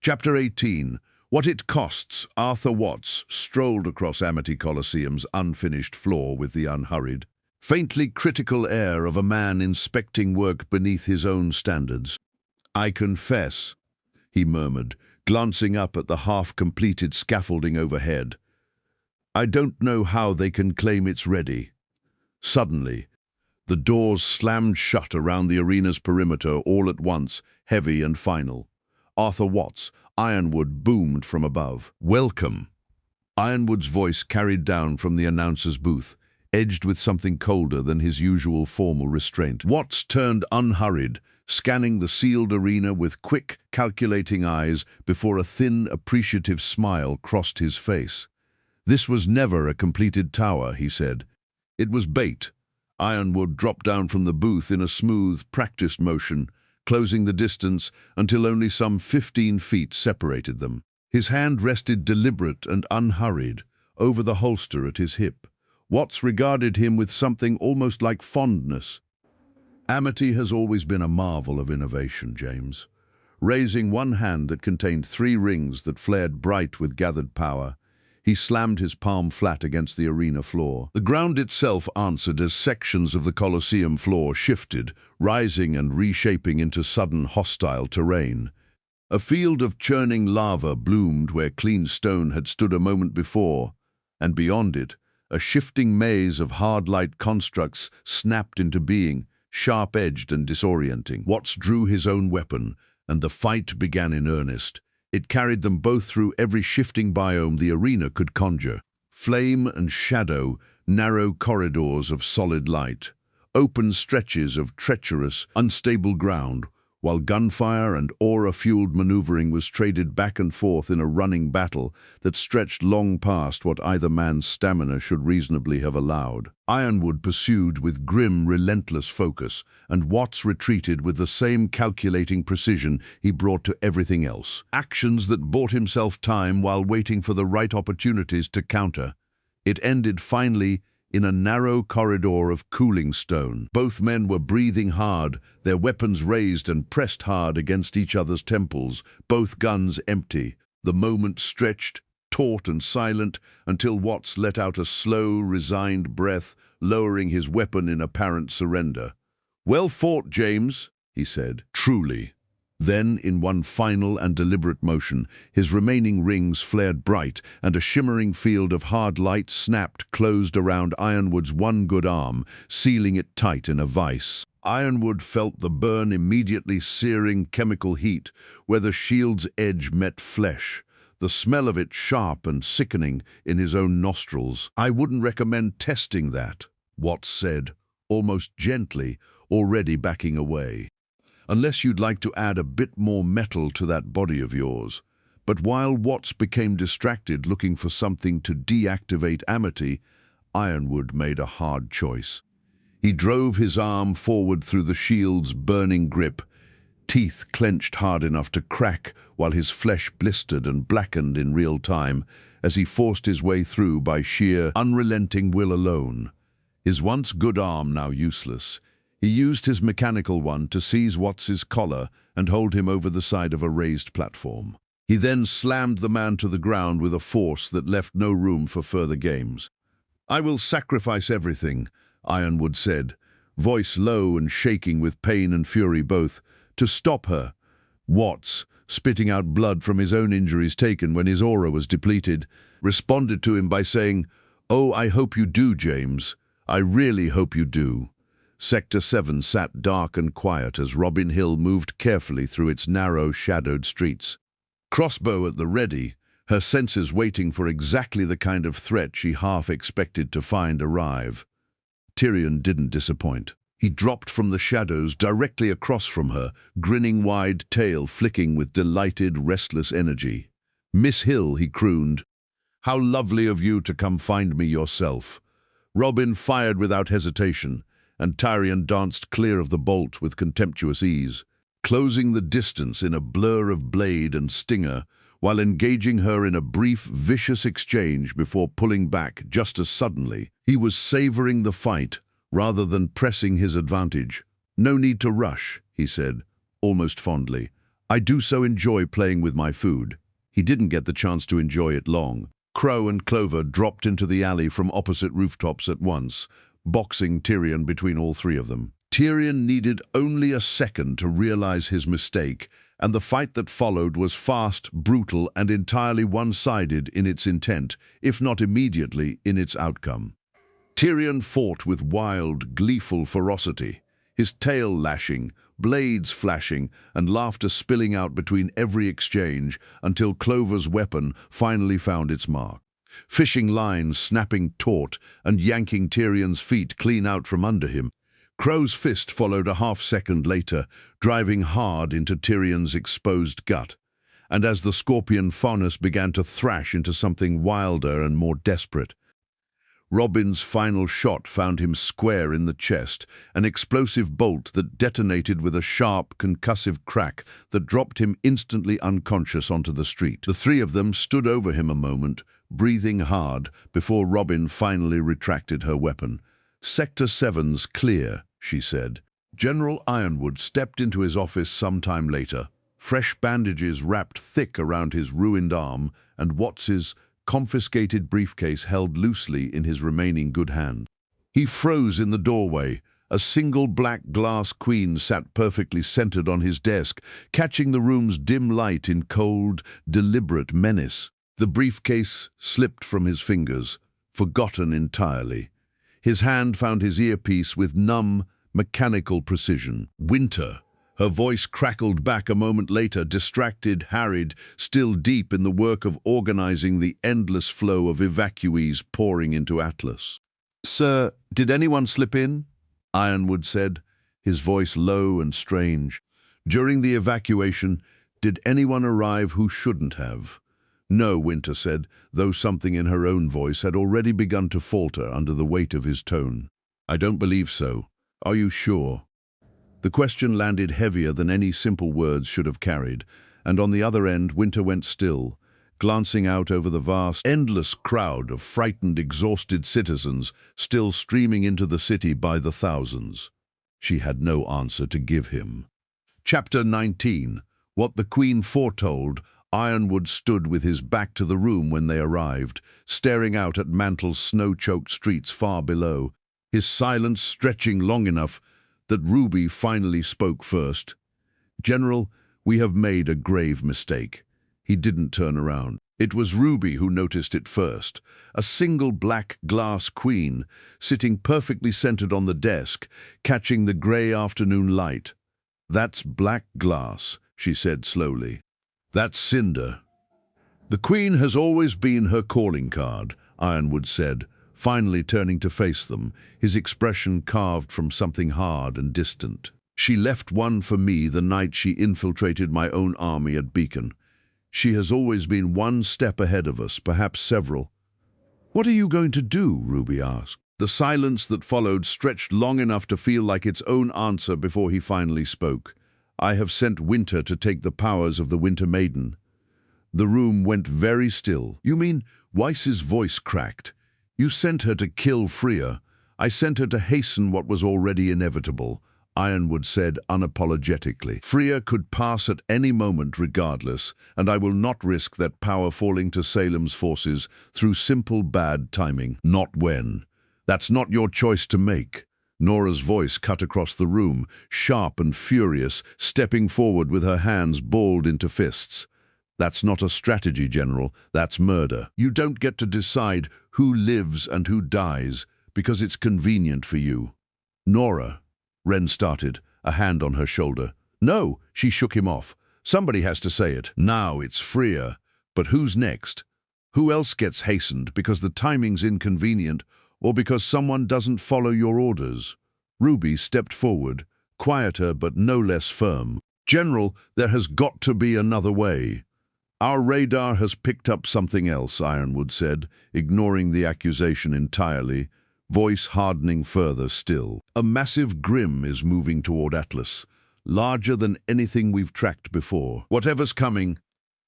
Chapter 18. What It Costs. Arthur Watts strolled across Amity Coliseum's unfinished floor with the unhurried, faintly critical air of a man inspecting work beneath his own standards. "I confess," he murmured, glancing up at the half-completed scaffolding overhead, "I don't know how they can claim it's ready." Suddenly, the doors slammed shut around the arena's perimeter all at once, heavy and final. Arthur Watts, Ironwood, boomed from above. "Welcome." Ironwood's voice carried down from the announcer's booth. edged with something colder than his usual formal restraint. Watts turned unhurried, scanning the sealed arena with quick, calculating eyes before a thin, appreciative smile crossed his face. This was never a completed tower, he said. It was bait. Ironwood dropped down from the booth in a smooth, practiced motion, closing the distance until only some 15 feet separated them. His hand rested deliberate and unhurried over the holster at his hip. Watts regarded him with something almost like fondness. Amity has always been a marvel of innovation, James. Raising one hand that contained 3 rings that flared bright with gathered power, he slammed his palm flat against the arena floor. The ground itself answered as sections of the Colosseum floor shifted, rising and reshaping into sudden hostile terrain. A field of churning lava bloomed where clean stone had stood a moment before, and beyond it, a shifting maze of hard-light constructs snapped into being, sharp-edged and disorienting. Watts drew his own weapon, and the fight began in earnest. It carried them both through every shifting biome the arena could conjure. Flame and shadow, narrow corridors of solid light, open stretches of treacherous, unstable ground, while gunfire and aura-fueled maneuvering was traded back and forth in a running battle that stretched long past what either man's stamina should reasonably have allowed. Ironwood pursued with grim, relentless focus, and Watts retreated with the same calculating precision he brought to everything else. Actions that bought himself time while waiting for the right opportunities to counter. It ended finally in a narrow corridor of cooling stone. Both men were breathing hard, their weapons raised and pressed hard against each other's temples, both guns empty. The moment stretched, taut and silent, until Watts let out a slow, resigned breath, lowering his weapon in apparent surrender. "Well fought, James," he said. "Truly." Then, in one final and deliberate motion, his remaining rings flared bright, and a shimmering field of hard light snapped closed around Ironwood's one good arm, sealing it tight in a vice. Ironwood felt the burn immediately searing chemical heat where the shield's edge met flesh, the smell of it sharp and sickening in his own nostrils. "I wouldn't recommend testing that," Watts said, almost gently, already backing away. "Unless you'd like to add a bit more metal to that body of yours." But while Watts became distracted looking for something to deactivate Amity, Ironwood made a hard choice. He drove his arm forward through the shield's burning grip, teeth clenched hard enough to crack while his flesh blistered and blackened in real time as he forced his way through by sheer, unrelenting will alone. His once good arm now useless, he used his mechanical one to seize Watts's collar and hold him over the side of a raised platform. He then slammed the man to the ground with a force that left no room for further games. "I will sacrifice everything," Ironwood said, voice low and shaking with pain and fury both, "to stop her." Watts, spitting out blood from his own injuries taken when his aura was depleted, responded to him by saying, "Oh, I hope you do, James. I really hope you do." Sector 7 sat dark and quiet as Robin Hill moved carefully through its narrow, shadowed streets. Crossbow at the ready, her senses waiting for exactly the kind of threat she half expected to find arrive. Tyrion didn't disappoint. He dropped from the shadows directly across from her, grinning wide tail flicking with delighted, restless energy. "Miss Hill," he crooned, "how lovely of you to come find me yourself." Robin fired without hesitation, and Tyrion danced clear of the bolt with contemptuous ease, closing the distance in a blur of blade and stinger, while engaging her in a brief, vicious exchange before pulling back just as suddenly. He was savoring the fight, rather than pressing his advantage. "No need to rush," he said, almost fondly. "I do so enjoy playing with my food." He didn't get the chance to enjoy it long. Crow and Clover dropped into the alley from opposite rooftops at once, boxing Tyrion between all 3 of them. Tyrion needed only a second to realize his mistake, and the fight that followed was fast, brutal, and entirely one-sided in its intent, if not immediately in its outcome. Tyrion fought with wild, gleeful ferocity, his tail lashing, blades flashing, and laughter spilling out between every exchange until Clover's weapon finally found its mark. fishing lines snapping taut and yanking Tyrion's feet clean out from under him. Crow's fist followed a half-second later, driving hard into Tyrion's exposed gut. And as the scorpion Faunus began to thrash into something wilder and more desperate, Robin's final shot found him square in the chest, an explosive bolt that detonated with a sharp, concussive crack that dropped him instantly unconscious onto the street. The three of them stood over him a moment, breathing hard, before Robin finally retracted her weapon. "Sector 7's clear," she said. General Ironwood stepped into his office some time later, fresh bandages wrapped thick around his ruined arm, and Watts's confiscated briefcase held loosely in his remaining good hand. He froze in the doorway. A single black glass queen sat perfectly centered on his desk, catching the room's dim light in cold, deliberate menace. The briefcase slipped from his fingers, forgotten entirely. His hand found his earpiece with numb, mechanical precision. "Winter." Her voice crackled back a moment later, distracted, harried, still deep in the work of organizing the endless flow of evacuees pouring into Atlas. "Sir, did anyone slip in?" Ironwood said, his voice low and strange. "During the evacuation, did anyone arrive who shouldn't have?" "No," Winter said, though something in her own voice had already begun to falter under the weight of his tone. "I don't believe so. Are you sure?" The question landed heavier than any simple words should have carried, and on the other end Winter went still, glancing out over the vast, endless crowd of frightened, exhausted citizens still streaming into the city by the thousands. She had no answer to give him. Chapter 19. What the Queen foretold. Ironwood stood with his back to the room when they arrived, staring out at Mantle's snow-choked streets far below, his silence stretching long enough that RWBY finally spoke first. "General, we have made a grave mistake." He didn't turn around. It was RWBY who noticed it first. A single black glass queen, sitting perfectly centered on the desk, catching the grey afternoon light. "That's black glass," she said slowly. "That's cinder." "The Queen has always been her calling card," Ironwood said, finally turning to face them, his expression carved from something hard and distant. "She left one for me the night she infiltrated my own army at Beacon. She has always been one step ahead of us, perhaps several." "What are you going to do?" RWBY asked. The silence that followed stretched long enough to feel like its own answer before he finally spoke. "I have sent Winter to take the powers of the Winter Maiden." The room went very still. "You mean?" Weiss's voice cracked. "You sent her to kill Freya." "I sent her to hasten what was already inevitable," Ironwood said unapologetically. "Freya could pass at any moment regardless, and I will not risk that power falling to Salem's forces through simple bad timing. Not when. That's not your choice to make." Nora's voice cut across the room, sharp and furious, stepping forward with her hands balled into fists. "That's not a strategy, General. That's murder. You don't get to decide who lives and who dies because it's convenient for you." "Nora," Ren started, a hand on her shoulder. "No," she shook him off. "Somebody has to say it. Now it's Freya. But who's next? Who else gets hastened because the timing's inconvenient or because someone doesn't follow your orders?" RWBY stepped forward, quieter but no less firm. "General, there has got to be another way." "Our radar has picked up something else," Ironwood said, ignoring the accusation entirely, voice hardening further still. "A massive Grim is moving toward Atlas, larger than anything we've tracked before. Whatever's coming,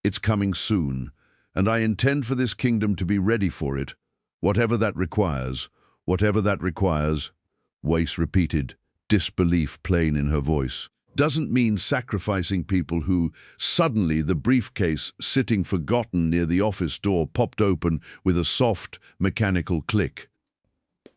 it's coming soon, and I intend for this kingdom to be ready for it, whatever that requires, whatever that requires," Weiss repeated, disbelief plain in her voice. "Doesn't mean sacrificing people who..." Suddenly the briefcase sitting forgotten near the office door popped open with a soft, mechanical click.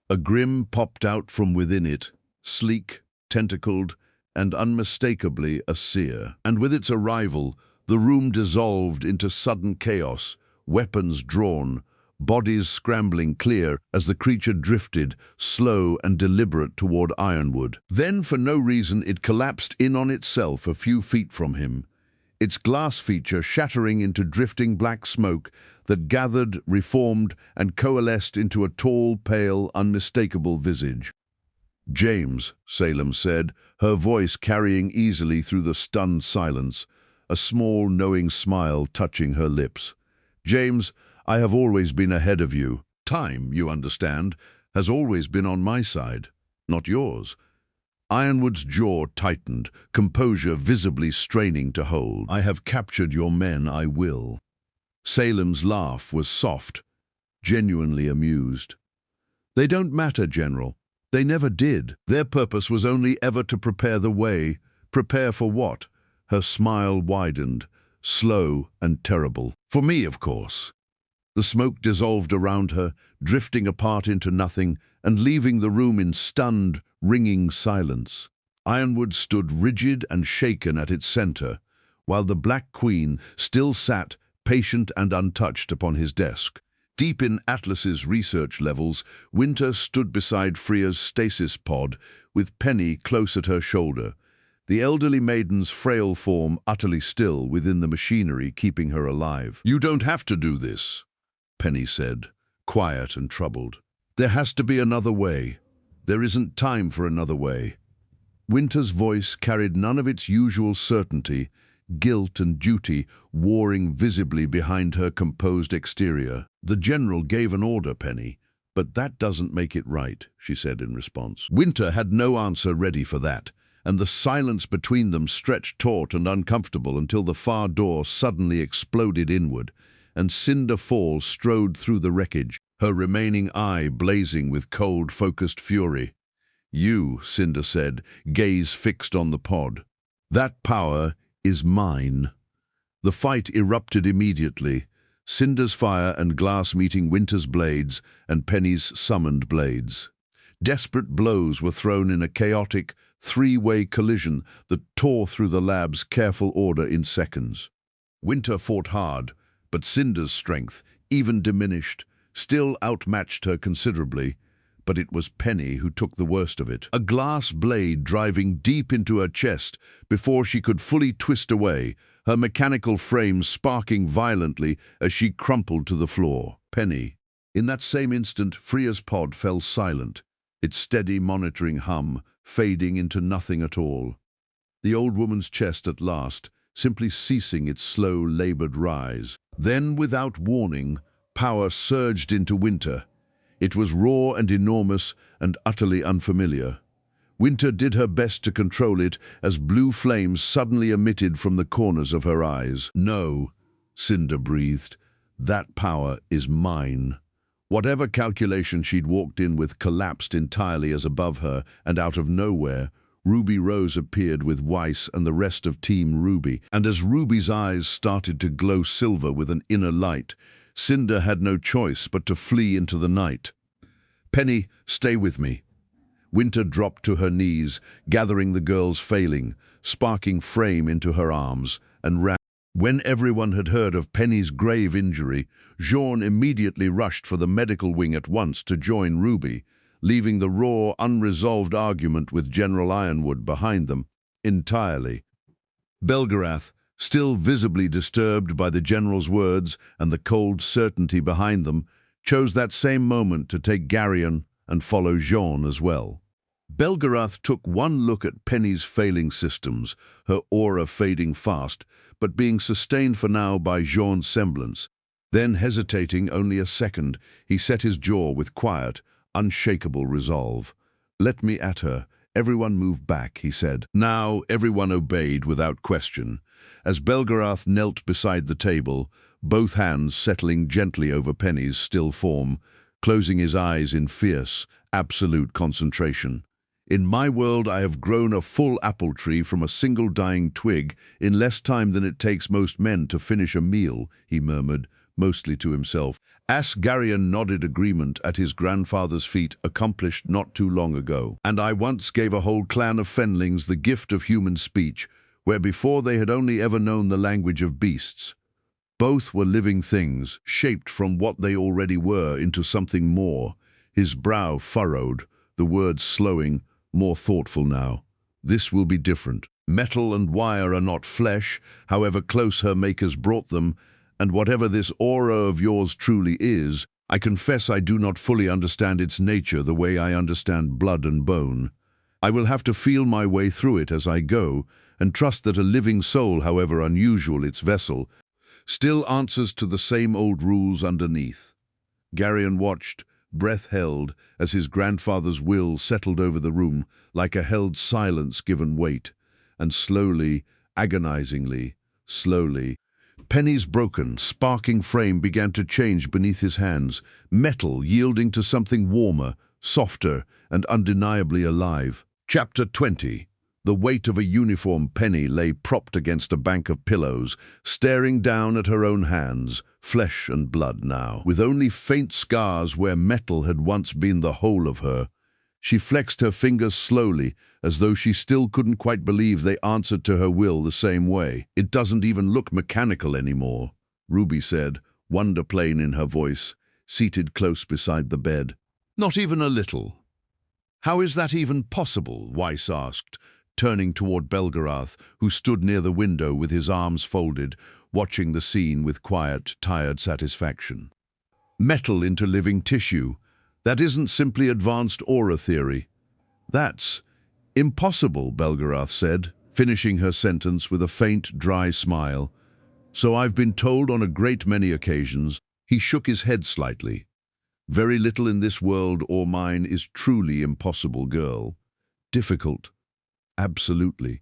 A Grim popped out from within it, sleek, tentacled, and unmistakably a seer. And with its arrival, the room dissolved into sudden chaos, weapons drawn, bodies scrambling clear as the creature drifted, slow and deliberate, toward Ironwood. Then, for no reason, it collapsed in on itself a few feet from him, its glass feature shattering into drifting black smoke that gathered, reformed, and coalesced into a tall, pale, unmistakable visage. "James," Salem said, her voice carrying easily through the stunned silence, a small, knowing smile touching her lips. "James, I have always been ahead of you. Time, you understand, has always been on my side, not yours." Ironwood's jaw tightened, composure visibly straining to hold. "I have captured your men, I will." Salem's laugh was soft, genuinely amused. "They don't matter, General. They never did. Their purpose was only ever to prepare the way. Prepare for what?" Her smile widened, slow and terrible. "For me, of course." The smoke dissolved around her, drifting apart into nothing and leaving the room in stunned, ringing silence. Ironwood stood rigid and shaken at its center, while the Black Queen still sat, patient and untouched, upon his desk. Deep in Atlas's research levels, Winter stood beside Freya's stasis pod, with Penny close at her shoulder, the elderly maiden's frail form utterly still within the machinery keeping her alive. "You don't have to do this," Penny said, quiet and troubled. "There has to be another way. There isn't time for another way." Winter's voice carried none of its usual certainty, guilt and duty warring visibly behind her composed exterior. "The General gave an order, Penny, but that doesn't make it right," she said in response. Winter had no answer ready for that, and the silence between them stretched taut and uncomfortable until the far door suddenly exploded inward, and Cinder Falls strode through the wreckage, her remaining eye blazing with cold, focused fury. "You," Cinder said, gaze fixed on the pod. "That power is mine." The fight erupted immediately, Cinder's fire and glass meeting Winter's blades and Penny's summoned blades. Desperate blows were thrown in a chaotic, three-way collision that tore through the lab's careful order in seconds. Winter fought hard, but Cinder's strength, even diminished, still outmatched her considerably. But it was Penny who took the worst of it, a glass blade driving deep into her chest before she could fully twist away, her mechanical frame sparking violently as she crumpled to the floor. Penny. In that same instant, Freya's pod fell silent, its steady monitoring hum fading into nothing at all. The old woman's chest at last, simply ceasing its slow, labored rise. Then, without warning, power surged into Winter. It was raw and enormous and utterly unfamiliar. Winter did her best to control it as blue flames suddenly emitted from the corners of her eyes. "No," Cinder breathed. "That power is mine." Whatever calculation she'd walked in with collapsed entirely as above her, and out of nowhere, Ruby Rose appeared with Weiss and the rest of Team RWBY, and as Ruby's eyes started to glow silver with an inner light, Cinder had no choice but to flee into the night. "Penny, stay with me." Winter dropped to her knees, gathering the girl's failing, sparking frame into her arms, and ran. When everyone had heard of Penny's grave injury, Jean immediately rushed for the medical wing at once to join RWBY, leaving the raw, unresolved argument with General Ironwood behind them entirely. Belgariad, still visibly disturbed by the General's words and the cold certainty behind them, chose that same moment to take Garion and follow Jean as well. Belgariad took one look at Penny's failing systems, her aura fading fast, but being sustained for now by Jean's semblance. Then, hesitating only a second, he set his jaw with quiet, unshakable resolve. "Let me at her. Everyone move back," he said. Now everyone obeyed without question. As Belgariad knelt beside the table, both hands settling gently over Penny's still form, closing his eyes in fierce, absolute concentration. "In my world I have grown a full apple tree from a single dying twig in less time than it takes most men to finish a meal," he murmured, mostly to himself. Asgarion nodded agreement at his grandfather's feat accomplished not too long ago. "And I once gave a whole clan of Fenlings the gift of human speech, where before they had only ever known the language of beasts. Both were living things, shaped from what they already were into something more." His brow furrowed, the words slowing, more thoughtful now. This will be different. Metal and wire are not flesh, however close her makers brought them, and whatever this aura of yours truly is, I confess I do not fully understand its nature the way I understand blood and bone. I will have to feel my way through it as I go, and trust that a living soul, however unusual its vessel, still answers to the same old rules underneath. Garion watched, breath held, as his grandfather's will settled over the room like a held silence given weight, and slowly, agonizingly, slowly, Penny's broken, sparking frame began to change beneath his hands, metal yielding to something warmer, softer, and undeniably alive. Chapter 20. The weight of a uniform Penny lay propped against a bank of pillows, staring down at her own hands, flesh and blood now, with only faint scars where metal had once been the whole of her. She flexed her fingers slowly, as though she still couldn't quite believe they answered to her will the same way. "It doesn't even look mechanical anymore," Ruby said, wonder plain in her voice, seated close beside the bed. "Not even a little." "How is that even possible?" Weiss asked, turning toward Belgariad, who stood near the window with his arms folded, watching the scene with quiet, tired satisfaction. "Metal into living tissue. That isn't simply advanced aura theory. That's impossible," Belgariad said, finishing her sentence with a faint, dry smile. "So I've been told on a great many occasions." He shook his head slightly. "Very little in this world or mine is truly impossible, girl. Difficult. Absolutely.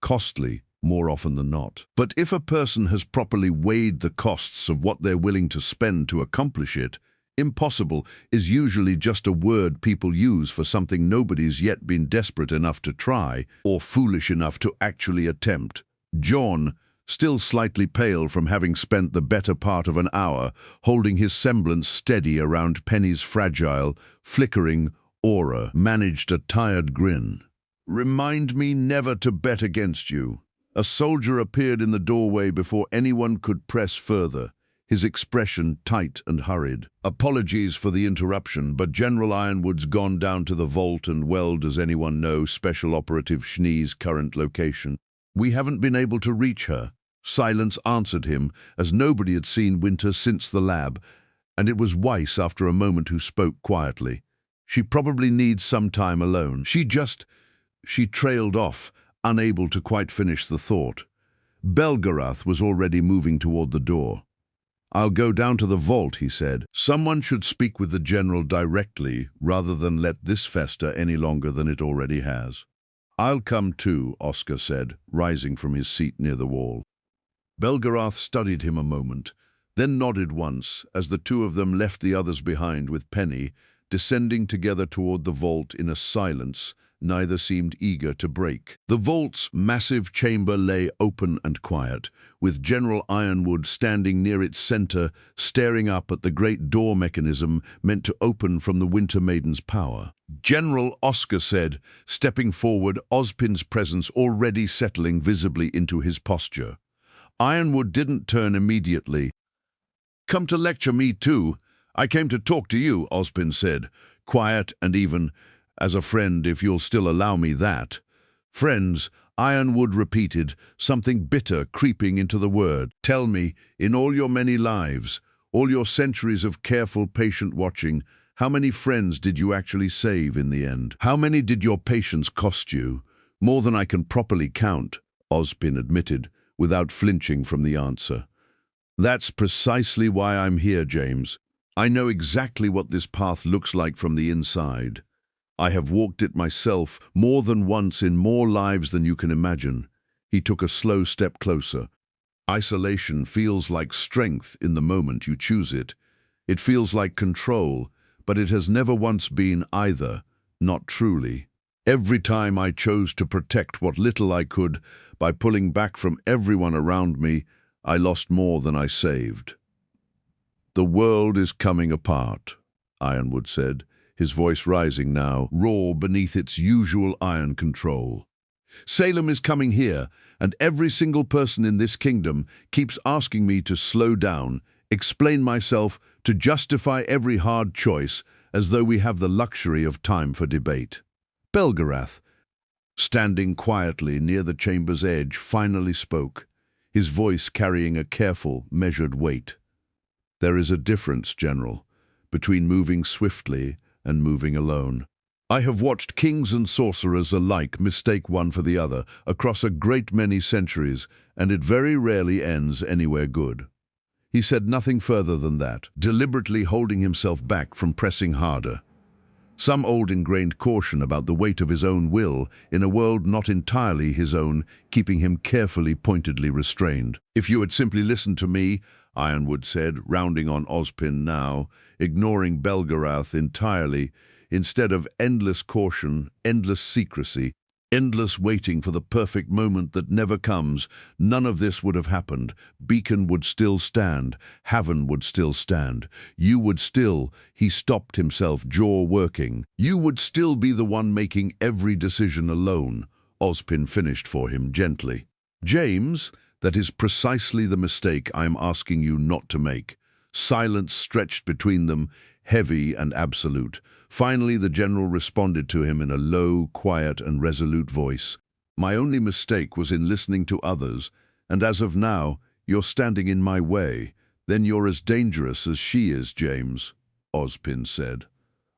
Costly, more often than not. But if a person has properly weighed the costs of what they're willing to spend to accomplish it, impossible is usually just a word people use for something nobody's yet been desperate enough to try or foolish enough to actually attempt. John, still slightly pale from having spent the better part of an hour holding his semblance steady around Penny's fragile, flickering aura, managed a tired grin. "Remind me never to bet against you." A soldier appeared in the doorway before anyone could press further, his expression tight and hurried. "Apologies for the interruption, but General Ironwood's gone down to the vault, and well does anyone know Special Operative Schnee's current location. We haven't been able to reach her." Silence answered him, as nobody had seen Winter since the lab, and it was Weiss after a moment who spoke quietly. "She probably needs some time alone. She trailed off, unable to quite finish the thought. Belgariad was already moving toward the door. "I'll go down to the vault," he said. "Someone should speak with the general directly, rather than let this fester any longer than it already has." "I'll come too," Oscar said, rising from his seat near the wall. Belgariad studied him a moment, then nodded once, as the two of them left the others behind with Penny, descending together toward the vault in a silence neither seemed eager to break. The vault's massive chamber lay open and quiet, with General Ironwood standing near its center, staring up at the great door mechanism meant to open from the Winter Maiden's power. "General," Oscar said, stepping forward, Ozpin's presence already settling visibly into his posture. Ironwood didn't turn immediately. "Come to lecture me too? I came to talk to you," Ozpin said, quiet and even, "as a friend, if you'll still allow me that." "Friends," Ironwood repeated, something bitter creeping into the word. "Tell me, in all your many lives, all your centuries of careful, patient watching, how many friends did you actually save in the end? How many did your patience cost you?" "More than I can properly count," Ozpin admitted, without flinching from the answer. "That's precisely why I'm here, James. I know exactly what this path looks like from the inside. I have walked it myself more than once in more lives than you can imagine." He took a slow step closer. "Isolation feels like strength in the moment you choose it. It feels like control, but it has never once been either, not truly. Every time I chose to protect what little I could by pulling back from everyone around me, I lost more than I saved." "The world is coming apart," Ironwood said, his voice rising now, raw beneath its usual iron control. "Salem is coming here, and every single person in this kingdom keeps asking me to slow down, explain myself, to justify every hard choice, as though we have the luxury of time for debate." "Belgariad, standing quietly near the chamber's edge, finally spoke, his voice carrying a careful, measured weight. "There is a difference, General, between moving swiftly and moving alone. I have watched kings and sorcerers alike mistake one for the other across a great many centuries, and it very rarely ends anywhere good." He said nothing further than that, deliberately holding himself back from pressing harder. Some old ingrained caution about the weight of his own will in a world not entirely his own, keeping him carefully, pointedly restrained. "If you had simply listened to me," Ironwood said, rounding on Ozpin now, ignoring Belgariad entirely, instead of endless caution, endless secrecy, endless waiting for the perfect moment that never comes, none of this would have happened. Beacon would still stand. Haven would still stand. You would still, he stopped himself, jaw working. You would still be the one making every decision alone, Ozpin finished for him gently. "James, that is precisely the mistake I am asking you not to make." Silence stretched between them, heavy and absolute. Finally, the general responded to him in a low, quiet and resolute voice. "My only mistake was in listening to others, and as of now, you're standing in my way. Then you're as dangerous as she is, James," Ozpin said.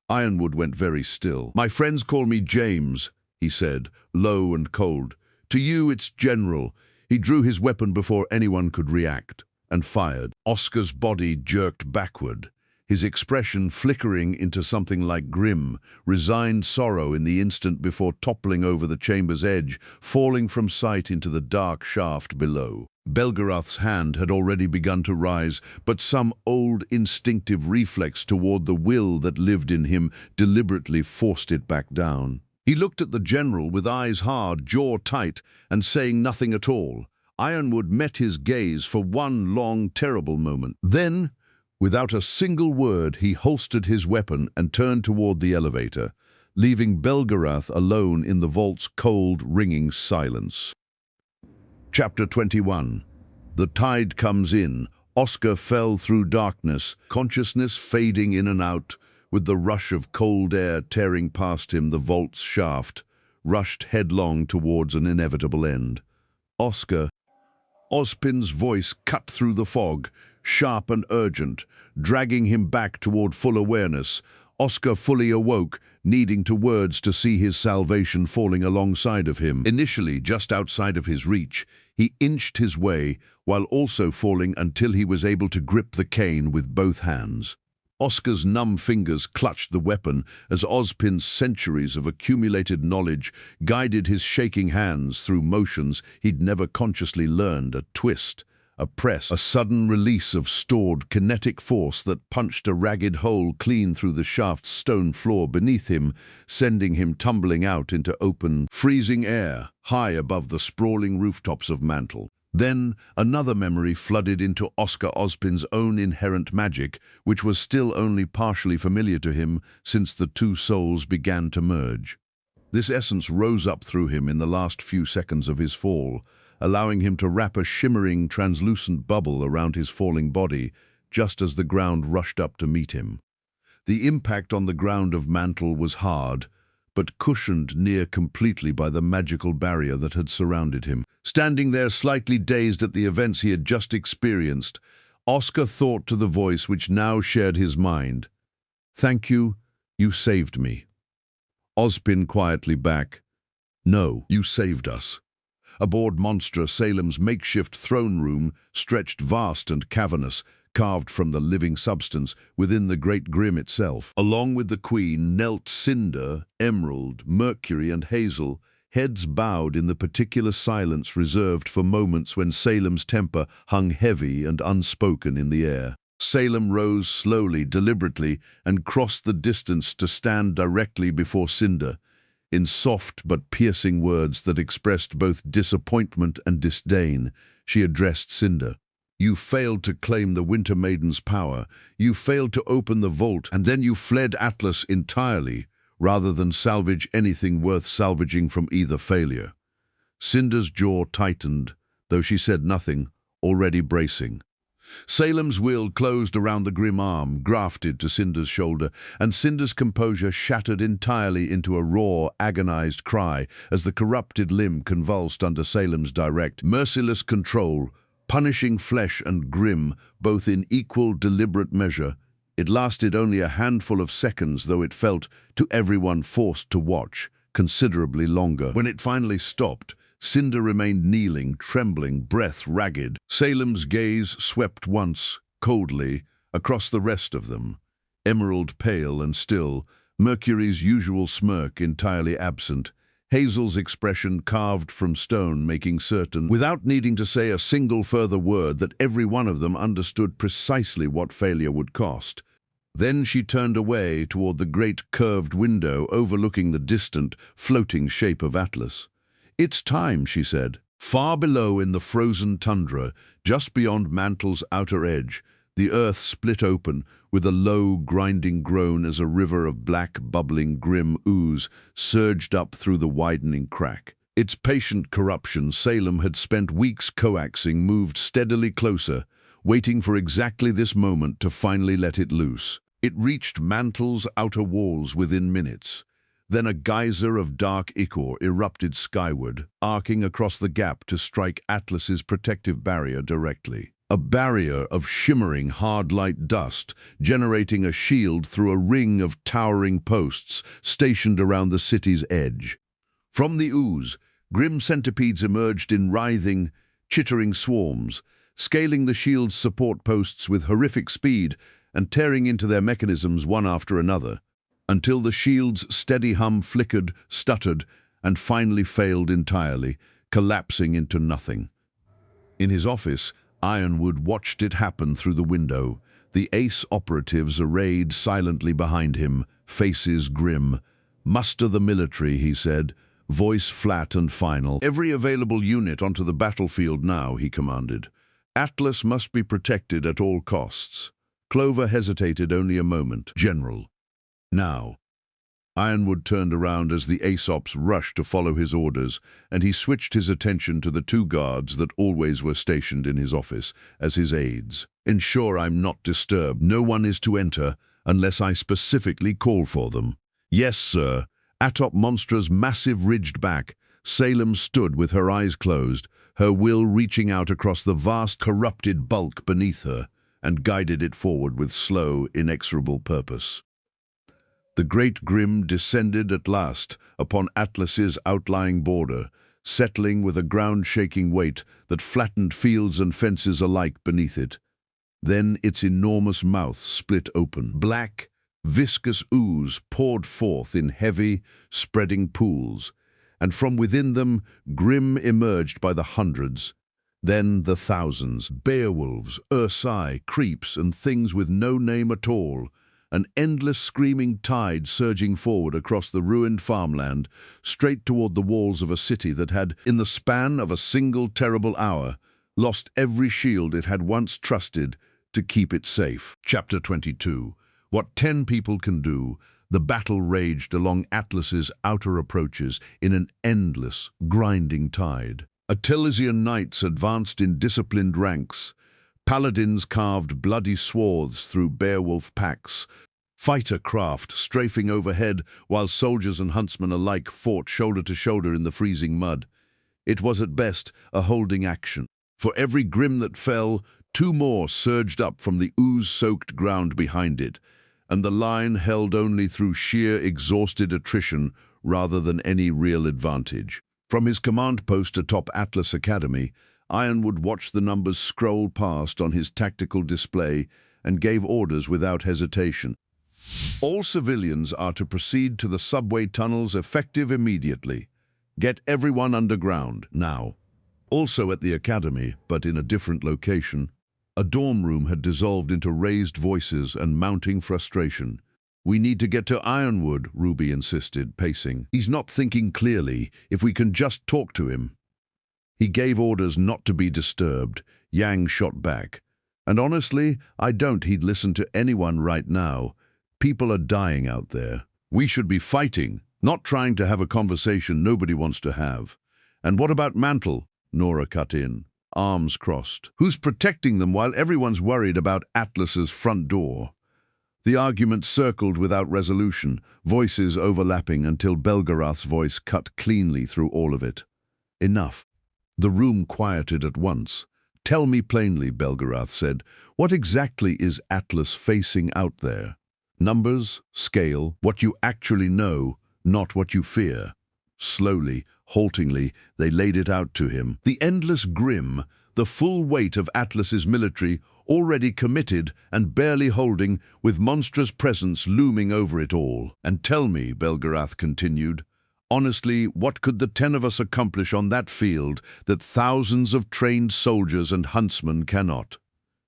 Ironwood went very still. "My friends call me James," he said, low and cold. "To you, it's General." He drew his weapon before anyone could react, and fired. Oscar's body jerked backward, his expression flickering into something like grim, resigned sorrow in the instant before toppling over the chamber's edge, falling from sight into the dark shaft below. Belgariad's hand had already begun to rise, but some old instinctive reflex toward the will that lived in him deliberately forced it back down. He looked at the general with eyes hard, jaw tight, and saying nothing at all. Ironwood met his gaze for one long, terrible moment. Then, without a single word, he holstered his weapon and turned toward the elevator, leaving Belgariad alone in the vault's cold, ringing silence. Chapter 21. The tide comes in. Oscar fell through darkness, consciousness fading in and out, with the rush of cold air tearing past him. The vault's shaft rushed headlong towards an inevitable end. "Oscar," Ozpin's voice cut through the fog, sharp and urgent, dragging him back toward full awareness. Oscar fully awoke, needing to words to see his salvation falling alongside of him. Initially just outside of his reach, he inched his way, while also falling until he was able to grip the cane with both hands. Oscar's numb fingers clutched the weapon as Ozpin's centuries of accumulated knowledge guided his shaking hands through motions he'd never consciously learned. A twist, a press, a sudden release of stored kinetic force that punched a ragged hole clean through the shaft's stone floor beneath him, sending him tumbling out into open, freezing air, high above the sprawling rooftops of Mantle. Then another memory flooded into Oscar Ozpin's own inherent magic, which was still only partially familiar to him since the two souls began to merge. This essence rose up through him in the last few seconds of his fall, allowing him to wrap a shimmering, translucent bubble around his falling body, just as the ground rushed up to meet him. The impact on the ground of Mantle was hard, but cushioned near completely by the magical barrier that had surrounded him. Standing there slightly dazed at the events he had just experienced, Oscar thought to the voice which now shared his mind. "Thank you, you saved me." Ozpin quietly back. "No, you saved us." Aboard Monstra, Salem's makeshift throne room stretched vast and cavernous, carved from the living substance within the Great Grim itself. Along with the Queen knelt Cinder, Emerald, Mercury and Hazel, heads bowed in the particular silence reserved for moments when Salem's temper hung heavy and unspoken in the air. Salem rose slowly, deliberately, and crossed the distance to stand directly before Cinder. In soft but piercing words that expressed both disappointment and disdain, she addressed Cinder. "You failed to claim the Winter Maiden's power. You failed to open the vault, and then you fled Atlas entirely, rather than salvage anything worth salvaging from either failure." Cinder's jaw tightened, though she said nothing, already bracing. Salem's will closed around the grim arm, grafted to Cinder's shoulder, and Cinder's composure shattered entirely into a raw, agonized cry as the corrupted limb convulsed under Salem's direct, merciless control, punishing flesh and grim, both in equal, deliberate measure. It lasted only a handful of seconds, though it felt, to everyone forced to watch, considerably longer. When it finally stopped, Cinder remained kneeling, trembling, breath ragged. Salem's gaze swept once, coldly, across the rest of them. Emerald pale and still, Mercury's usual smirk entirely absent, Hazel's expression carved from stone, making certain, without needing to say a single further word, that every one of them understood precisely what failure would cost. Then she turned away toward the great curved window overlooking the distant, floating shape of Atlas. "It's time," she said. Far below in the frozen tundra, just beyond Mantle's outer edge, the earth split open with a low, grinding groan as a river of black, bubbling, grim ooze surged up through the widening crack. Its patient corruption Salem had spent weeks coaxing moved steadily closer, waiting for exactly this moment to finally let it loose. It reached Mantle's outer walls within minutes. Then a geyser of dark ichor erupted skyward, arcing across the gap to strike Atlas's protective barrier directly. A barrier of shimmering, hard-light dust, generating a shield through a ring of towering posts stationed around the city's edge. From the ooze, grim centipedes emerged in writhing, chittering swarms, scaling the shield's support posts with horrific speed and tearing into their mechanisms one after another, until the shield's steady hum flickered, stuttered, and finally failed entirely, collapsing into nothing. In his office, Ironwood watched it happen through the window, the ace operatives arrayed silently behind him, faces grim. "Muster the military," he said, voice flat and final. "Every available unit onto the battlefield now," he commanded. "Atlas must be protected at all costs." Clover hesitated only a moment. "General." "Now." Ironwood turned around as the Aesops rushed to follow his orders, and he switched his attention to the two guards that always were stationed in his office as his aides. "Ensure I'm not disturbed. No one is to enter unless I specifically call for them." "Yes, sir." Atop Monstra's massive ridged back, Salem stood with her eyes closed, her will reaching out across the vast corrupted bulk beneath her, and guided it forward with slow, inexorable purpose. The great grim descended at last upon Atlas's outlying border, settling with a ground-shaking weight that flattened fields and fences alike beneath it. Then its enormous mouth split open. Black, viscous ooze poured forth in heavy, spreading pools, and from within them grim emerged by the hundreds, then the thousands, beowulfs, ursai, creeps, and things with no name at all, an endless screaming tide surging forward across the ruined farmland, straight toward the walls of a city that had, in the span of a single terrible hour, lost every shield it had once trusted to keep it safe. Chapter 22. What 10 people can do. The battle raged along Atlas's outer approaches in an endless, grinding tide. Atelesian knights advanced in disciplined ranks. Paladins carved bloody swaths through beowulf packs, fighter craft strafing overhead while soldiers and huntsmen alike fought shoulder to shoulder in the freezing mud. It was at best a holding action. For every grim that fell, 2 more surged up from the ooze-soaked ground behind it, and the line held only through sheer exhausted attrition rather than any real advantage. From his command post atop Atlas Academy, Ironwood watched the numbers scroll past on his tactical display and gave orders without hesitation. All civilians are to proceed to the subway tunnels effective immediately. Get everyone underground, now. Also at the academy, but in a different location, a dorm room had dissolved into raised voices and mounting frustration. "We need to get to Ironwood," RWBY insisted, pacing. "He's not thinking clearly. If we can just talk to him." He gave orders not to be disturbed. Yang shot back. "And honestly, I doubt he'd listen to anyone right now. People are dying out there. We should be fighting, not trying to have a conversation nobody wants to have." "And what about Mantle?" Nora cut in. arms crossed. Who's protecting them while everyone's worried about Atlas's front door? The argument circled without resolution, voices overlapping until Belgarath's voice cut cleanly through all of it. Enough. The room quieted at once. Tell me plainly, Belgarath said, what exactly is Atlas facing out there? Numbers, scale, what you actually know, not what you fear. Slowly, haltingly, they laid it out to him. The endless grim, the full weight of Atlas's military, already committed and barely holding, with monstrous presence looming over it all. And tell me, Belgarath continued, honestly, what could the 10 of us accomplish on that field that thousands of trained soldiers and huntsmen cannot?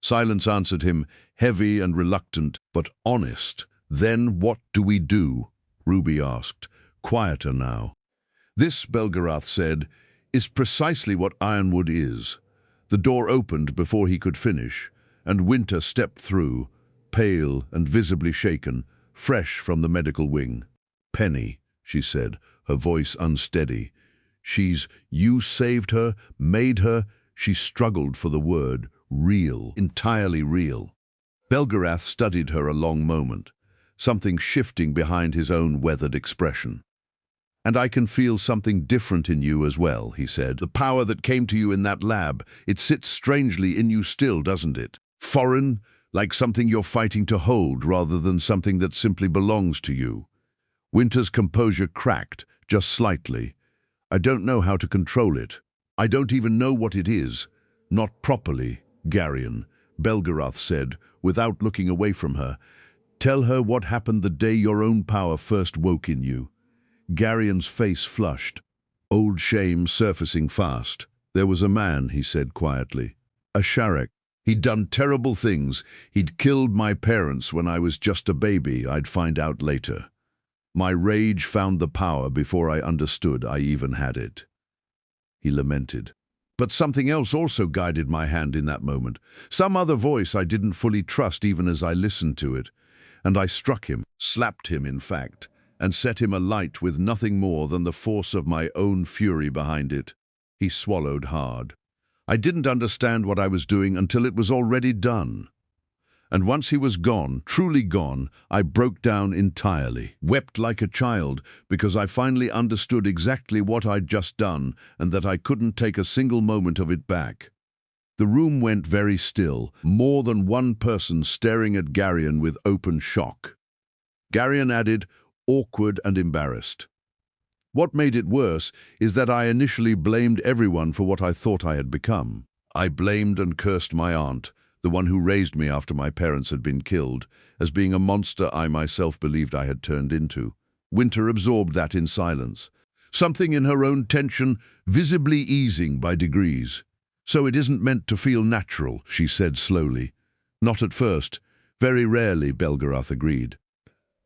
Silence answered him, heavy and reluctant, but honest. Then what do we do? RWBY asked, quieter now. This, Belgarath said, is precisely what Ironwood is. The door opened before he could finish, and Winter stepped through, pale and visibly shaken, fresh from the medical wing. Penny, she said, her voice unsteady. You saved her, made her, she struggled for the word, real, entirely real. Belgarath studied her a long moment, something shifting behind his own weathered expression. And I can feel something different in you as well, he said. The power that came to you in that lab, it sits strangely in you still, doesn't it? Foreign, like something you're fighting to hold rather than something that simply belongs to you. Winter's composure cracked, just slightly. I don't know how to control it. I don't even know what it is. Not properly, Garion, Belgarath said, without looking away from her. Tell her what happened the day your own power first woke in you. Garion's face flushed, old shame surfacing fast. There was a man, he said quietly. A Sharek. He'd done terrible things. He'd killed my parents when I was just a baby, I'd find out later. My rage found the power before I understood I even had it. He lamented. But something else also guided my hand in that moment. Some other voice I didn't fully trust even as I listened to it. And I struck him, slapped him in fact, and set him alight with nothing more than the force of my own fury behind it. He swallowed hard. I didn't understand what I was doing until it was already done. And once he was gone, truly gone, I broke down entirely, wept like a child, because I finally understood exactly what I'd just done and that I couldn't take a single moment of it back. The room went very still, more than one person staring at Garion with open shock. Garion added, awkward and embarrassed. What made it worse is that I initially blamed everyone for what I thought I had become. I blamed and cursed my aunt, the one who raised me after my parents had been killed, as being a monster I myself believed I had turned into. Winter absorbed that in silence, something in her own tension visibly easing by degrees. So it isn't meant to feel natural, she said slowly. Not at first. Very rarely, Belgarath agreed.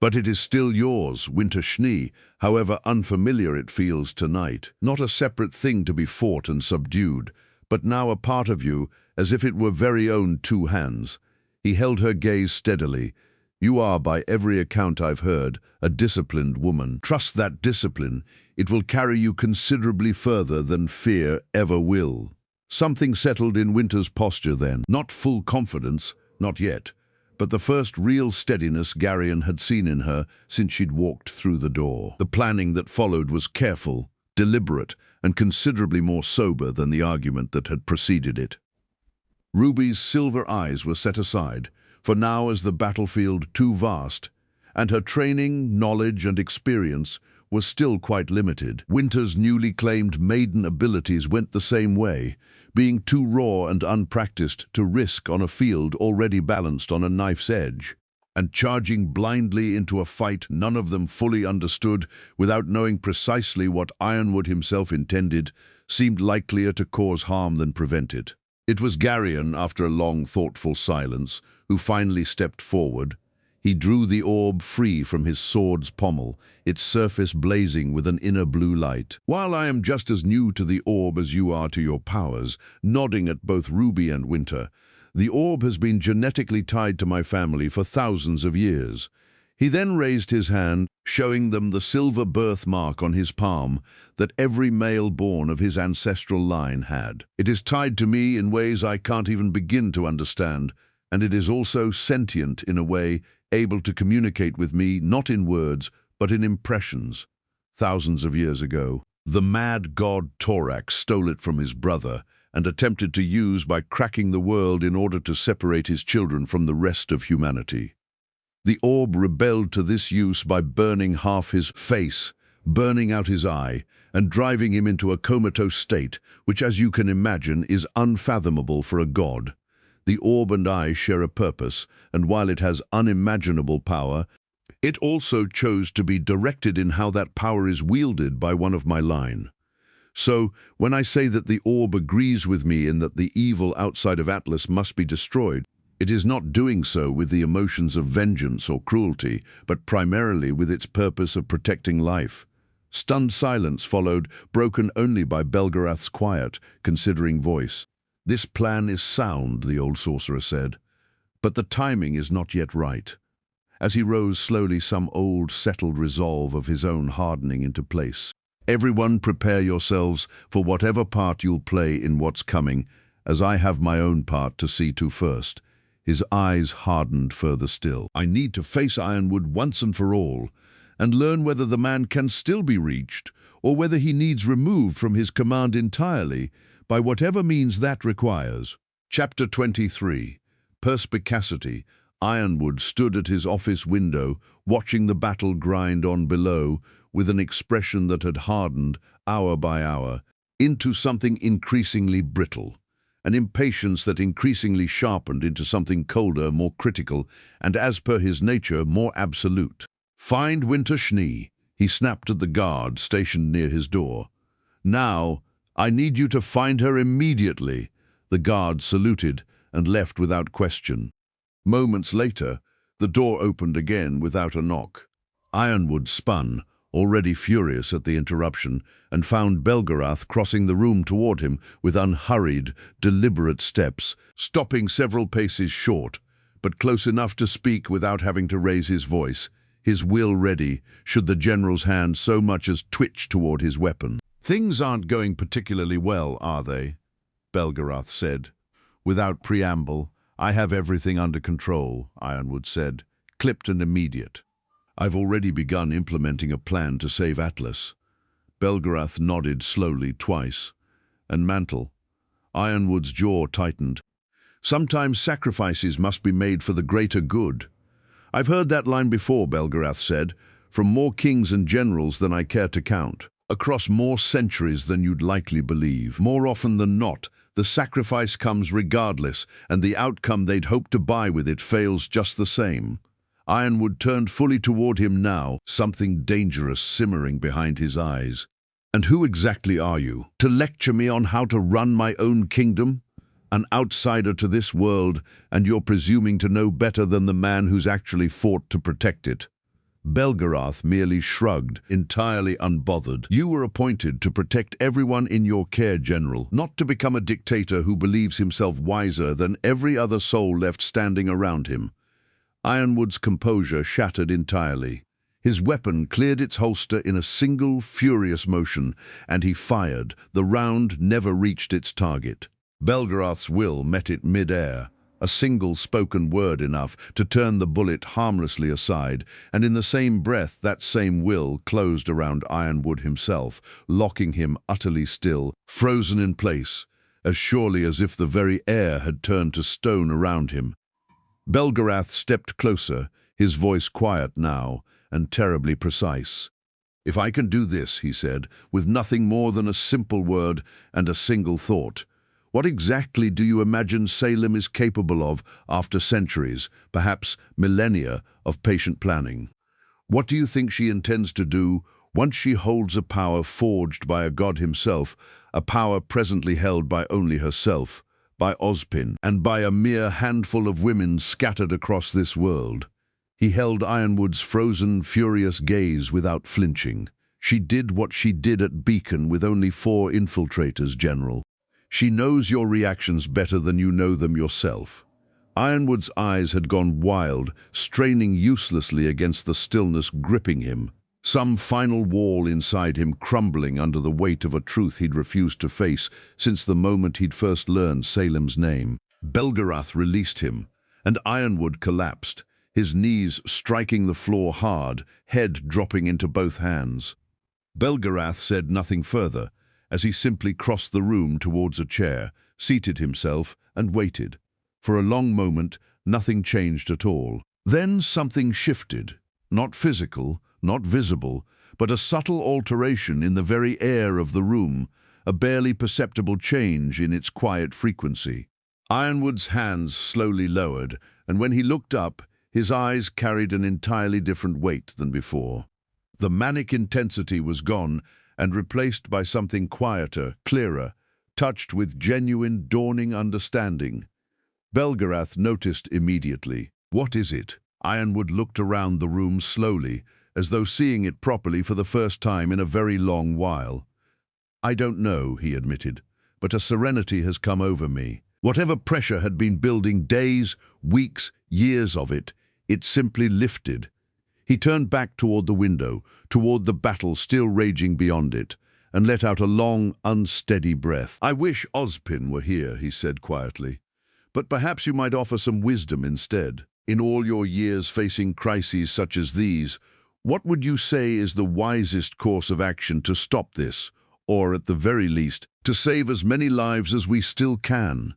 But it is still yours, Winter Schnee, however unfamiliar it feels tonight. Not a separate thing to be fought and subdued, but now a part of you, as if it were very own two hands. He held her gaze steadily. You are, by every account I've heard, a disciplined woman. Trust that discipline. It will carry you considerably further than fear ever will. Something settled in Winter's posture then. Not full confidence, not yet, but the first real steadiness Garion had seen in her since she'd walked through the door. The planning that followed was careful, deliberate, and considerably more sober than the argument that had preceded it. RWBY's silver eyes were set aside, for now is the battlefield too vast, and her training, knowledge, and experience was still quite limited. Winter's newly claimed maiden abilities went the same way, being too raw and unpracticed to risk on a field already balanced on a knife's edge, and charging blindly into a fight none of them fully understood without knowing precisely what Ironwood himself intended seemed likelier to cause harm than prevent it. It was Garion, after a long, thoughtful silence, who finally stepped forward. He drew the orb free from his sword's pommel, its surface blazing with an inner blue light. While I am just as new to the orb as you are to your powers, nodding at both RWBY and Winter, the orb has been genetically tied to my family for thousands of years. He then raised his hand, showing them the silver birthmark on his palm that every male born of his ancestral line had. It is tied to me in ways I can't even begin to understand, and it is also sentient in a way, able to communicate with me not in words, but in impressions. Thousands of years ago, the mad god Torak stole it from his brother and attempted to use by cracking the world in order to separate his children from the rest of humanity. The orb rebelled to this use by burning half his face, burning out his eye, and driving him into a comatose state, which, as you can imagine, is unfathomable for a god. The orb and I share a purpose, and while it has unimaginable power, it also chose to be directed in how that power is wielded by one of my line. So, when I say that the orb agrees with me in that the evil outside of Atlas must be destroyed, it is not doing so with the emotions of vengeance or cruelty, but primarily with its purpose of protecting life. Stunned silence followed, broken only by Belgarath's quiet, considering voice. "This plan is sound," the old sorcerer said, "but the timing is not yet right." As he rose slowly, some old, settled resolve of his own hardening into place. "Everyone prepare yourselves for whatever part you'll play in what's coming, as I have my own part to see to first." His eyes hardened further still. "I need to face Ironwood once and for all, and learn whether the man can still be reached, or whether he needs removed from his command entirely, by whatever means that requires." Chapter 23. Perspicacity. Ironwood stood at his office window, watching the battle grind on below, with an expression that had hardened, hour by hour, into something increasingly brittle. An impatience that increasingly sharpened into something colder, more critical, and as per his nature, more absolute. "Find Winter Schnee," he snapped at the guard stationed near his door. "Now, I need you to find her immediately." The guard saluted and left without question. Moments later, the door opened again without a knock. Ironwood spun, already furious at the interruption, and found Belgarath crossing the room toward him with unhurried, deliberate steps, stopping several paces short, but close enough to speak without having to raise his voice, his will ready, should the general's hand so much as twitch toward his weapon. "Things aren't going particularly well, are they?" Belgarath said. "Without preamble, I have everything under control," Ironwood said, clipped and immediate. "I've already begun implementing a plan to save Atlas." Belgarath nodded slowly twice. "And Mantle?" Ironwood's jaw tightened. "Sometimes sacrifices must be made for the greater good." "I've heard that line before," Belgarath said, "from more kings and generals than I care to count. Across more centuries than you'd likely believe. More often than not, the sacrifice comes regardless, and the outcome they'd hoped to buy with it fails just the same." Ironwood turned fully toward him now, something dangerous simmering behind his eyes. "And who exactly are you? To lecture me on how to run my own kingdom? An outsider to this world, and you're presuming to know better than the man who's actually fought to protect it." Belgarath merely shrugged, entirely unbothered. "You were appointed to protect everyone in your care, General, not to become a dictator who believes himself wiser than every other soul left standing around him." Ironwood's composure shattered entirely. His weapon cleared its holster in a single, furious motion, and he fired. The round never reached its target. Belgarath's will met it mid-air, a single spoken word enough to turn the bullet harmlessly aside, and in the same breath that same will closed around Ironwood himself, locking him utterly still, frozen in place, as surely as if the very air had turned to stone around him. Belgarath stepped closer, his voice quiet now, and terribly precise. "If I can do this," he said, "with nothing more than a simple word and a single thought, what exactly do you imagine Salem is capable of after centuries, perhaps millennia, of patient planning? What do you think she intends to do once she holds a power forged by a god himself, a power presently held by only herself, by Ozpin, and by a mere handful of women scattered across this world?" He held Ironwood's frozen, furious gaze without flinching. "She did what she did at Beacon with only 4 infiltrators, General. She knows your reactions better than you know them yourself. Ironwood's eyes had gone wild, straining uselessly against the stillness gripping him. Some final wall inside him crumbling under the weight of a truth he'd refused to face since the moment he'd first learned Salem's name. Belgarath released him, and Ironwood collapsed, his knees striking the floor hard, head dropping into both hands. Belgarath said nothing further, as he simply crossed the room towards a chair, seated himself, and waited. For a long moment, nothing changed at all. Then something shifted, not physical, not visible, but a subtle alteration in the very air of the room, a barely perceptible change in its quiet frequency. Ironwood's hands slowly lowered, and when he looked up, his eyes carried an entirely different weight than before. The manic intensity was gone and replaced by something quieter, clearer, touched with genuine, dawning understanding. Belgarath noticed immediately. "What is it?" Ironwood looked around the room slowly, as though seeing it properly for the first time in a very long while. "I don't know," he admitted, "but a serenity has come over me. Whatever pressure had been building, days, weeks, years of it, it simply lifted." He turned back toward the window, toward the battle still raging beyond it, and let out a long, unsteady breath. "I wish Ozpin were here," he said quietly. "But perhaps you might offer some wisdom instead. In all your years facing crises such as these, what would you say is the wisest course of action to stop this, or at the very least, to save as many lives as we still can?"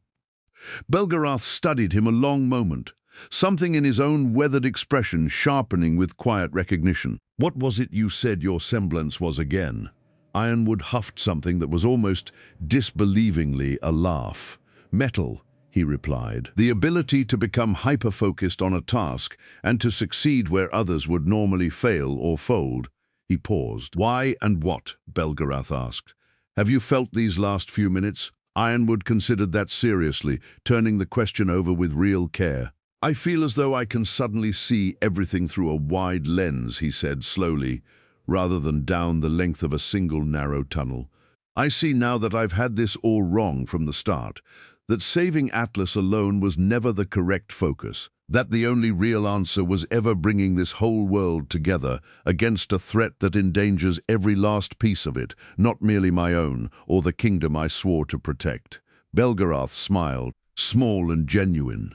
Belgarath studied him a long moment, something in his own weathered expression sharpening with quiet recognition. "What was it you said your semblance was again?" Ironwood huffed something that was almost disbelievingly a laugh. "Metal," he replied. "The ability to become hyper-focused on a task and to succeed where others would normally fail or fold." He paused. "Why and what?" Belgarath asked. "Have you felt these last few minutes?" Ironwood considered that seriously, turning the question over with real care. "I feel as though I can suddenly see everything through a wide lens," he said slowly, rather than down the length of a single narrow tunnel. "I see now that I've had this all wrong from the start, that saving Atlas alone was never the correct focus, that the only real answer was ever bringing this whole world together against a threat that endangers every last piece of it, not merely my own or the kingdom I swore to protect." Belgarath smiled, small and genuine.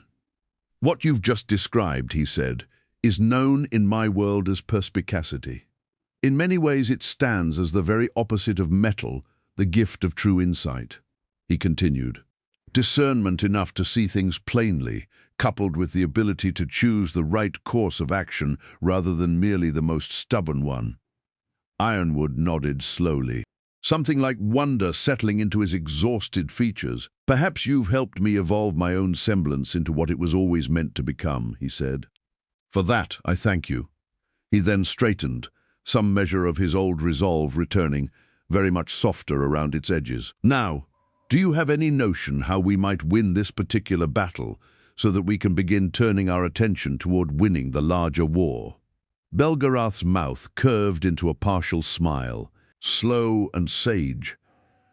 "What you've just described," he said, "is known in my world as perspicacity. In many ways it stands as the very opposite of metal, the gift of true insight." He continued, "Discernment enough to see things plainly, coupled with the ability to choose the right course of action rather than merely the most stubborn one." Ironwood nodded slowly, something like wonder settling into his exhausted features. "Perhaps you've helped me evolve my own semblance into what it was always meant to become," he said. "For that, I thank you." He then straightened, some measure of his old resolve returning, very much softer around its edges. "Now, do you have any notion how we might win this particular battle, so that we can begin turning our attention toward winning the larger war?" Belgarath's mouth curved into a partial smile, slow and sage.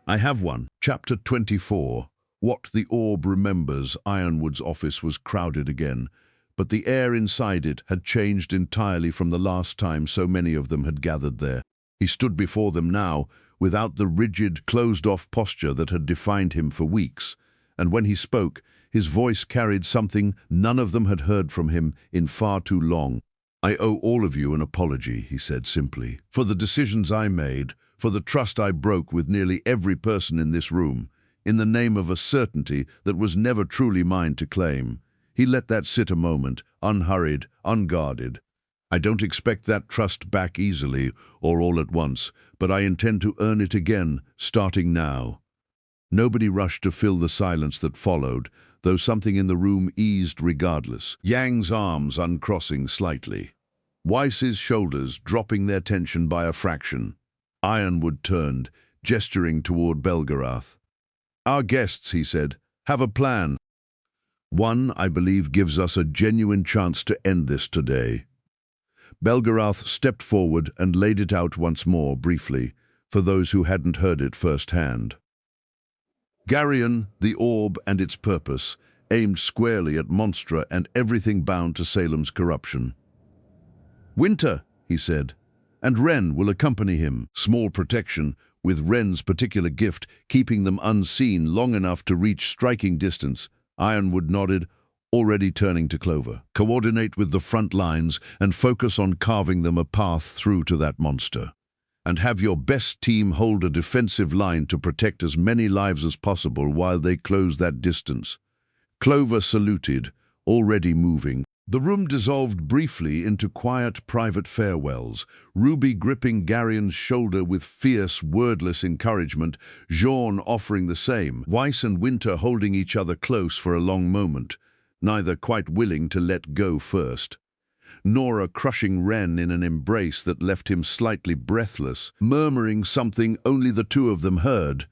"I have one." Chapter 24. What the Orb Remembers. Ironwood's office was crowded again, but the air inside it had changed entirely from the last time so many of them had gathered there. He stood before them now, without the rigid, closed-off posture that had defined him for weeks, and when he spoke, his voice carried something none of them had heard from him in far too long. "I owe all of you an apology," he said simply, "for the decisions I made, for the trust I broke with nearly every person in this room, in the name of a certainty that was never truly mine to claim." He let that sit a moment, unhurried, unguarded. "I don't expect that trust back easily or all at once, but I intend to earn it again, starting now." Nobody rushed to fill the silence that followed, though something in the room eased regardless. Yang's arms uncrossing slightly, Weiss's shoulders dropping their tension by a fraction. Ironwood turned, gesturing toward Belgarath. "Our guests," he said, "have a plan. One, I believe, gives us a genuine chance to end this today." Belgarath stepped forward and laid it out once more, briefly, for those who hadn't heard it firsthand. Garion, the orb and its purpose, aimed squarely at Monstra and everything bound to Salem's corruption. "Winter," he said, "and Wren will accompany him." Small protection, with Wren's particular gift keeping them unseen long enough to reach striking distance. Ironwood nodded, already turning to Clover. "Coordinate with the front lines and focus on carving them a path through to that monster. And have your best team hold a defensive line to protect as many lives as possible while they close that distance." Clover saluted, already moving. The room dissolved briefly into quiet private farewells, Ruby gripping Garion's shoulder with fierce, wordless encouragement, Jean offering the same, Weiss and Winter holding each other close for a long moment, neither quite willing to let go first. Nora crushing Wren in an embrace that left him slightly breathless, murmuring something only the two of them heard.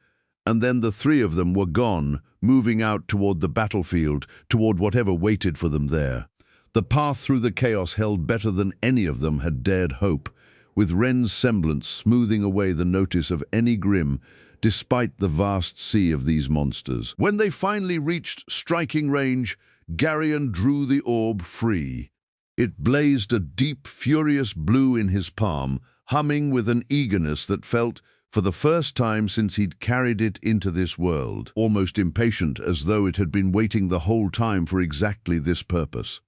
And then the three of them were gone, moving out toward the battlefield, toward whatever waited for them there. The path through the chaos held better than any of them had dared hope, with Wren's semblance smoothing away the notice of any grim, despite the vast sea of these monsters. When they finally reached striking range, Garion drew the orb free. It blazed a deep, furious blue in his palm, humming with an eagerness that felt, for the first time since he'd carried it into this world, almost impatient, as though it had been waiting the whole time for exactly this purpose.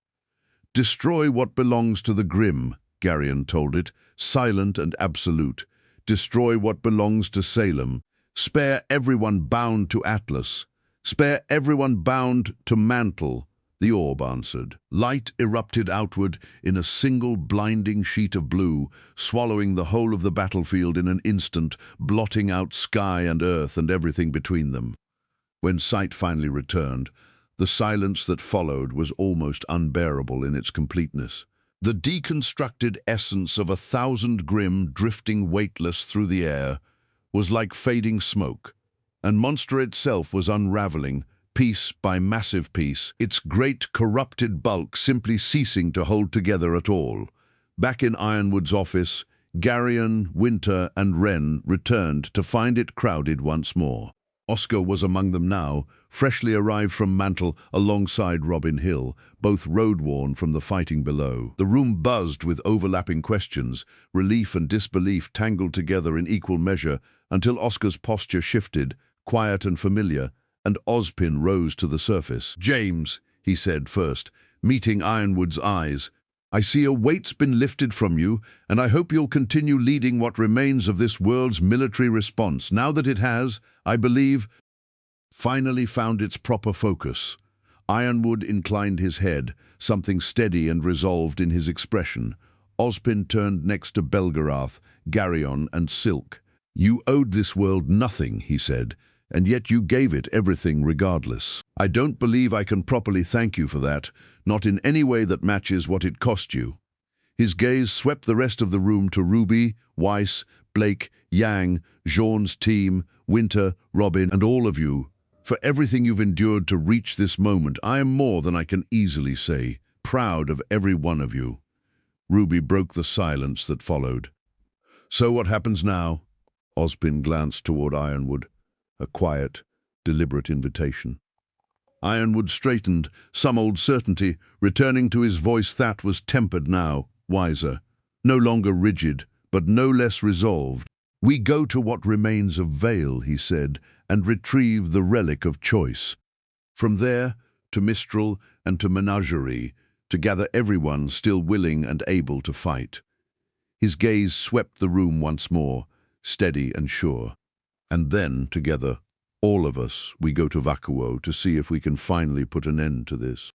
"Destroy what belongs to the Grim," Garion told it, silent and absolute. "Destroy what belongs to Salem. Spare everyone bound to Atlas. Spare everyone bound to Mantle," the orb answered. Light erupted outward in a single blinding sheet of blue, swallowing the whole of the battlefield in an instant, blotting out sky and earth and everything between them. When sight finally returned, the silence that followed was almost unbearable in its completeness. The deconstructed essence of 1,000 Grim drifting weightless through the air was like fading smoke, and Monstra itself was unraveling, piece by massive piece, its great corrupted bulk simply ceasing to hold together at all. Back in Ironwood's office, Garion, Winter, and Wren returned to find it crowded once more. Oscar was among them now, freshly arrived from Mantle alongside Robin Hill, both road-worn from the fighting below. The room buzzed with overlapping questions, relief and disbelief tangled together in equal measure until Oscar's posture shifted, quiet and familiar, and Ozpin rose to the surface. "James," he said first, meeting Ironwood's eyes, "I see a weight's been lifted from you, and I hope you'll continue leading what remains of this world's military response, now that it has, I believe, finally found its proper focus." Ironwood inclined his head, something steady and resolved in his expression. Ozpin turned next to Belgariad, Garion, and Silk. "You owed this world nothing," he said, "and yet you gave it everything regardless. I don't believe I can properly thank you for that, not in any way that matches what it cost you." His gaze swept the rest of the room to RWBY, Weiss, Blake, Yang, Jean's team, Winter, Robin, and all of you. For everything you've endured to reach this moment, I am more than I can easily say, proud of every one of you. RWBY broke the silence that followed. "So what happens now?" Ozpin glanced toward Ironwood. A quiet, deliberate invitation. Ironwood straightened, some old certainty, returning to his voice that was tempered now, wiser. No longer rigid, but no less resolved. "We go to what remains of Vale," he said, "and retrieve the relic of choice. From there, to Mistral and to Menagerie, to gather everyone still willing and able to fight." His gaze swept the room once more, steady and sure. "And then, together, all of us, we go to Vakuo to see if we can finally put an end to this."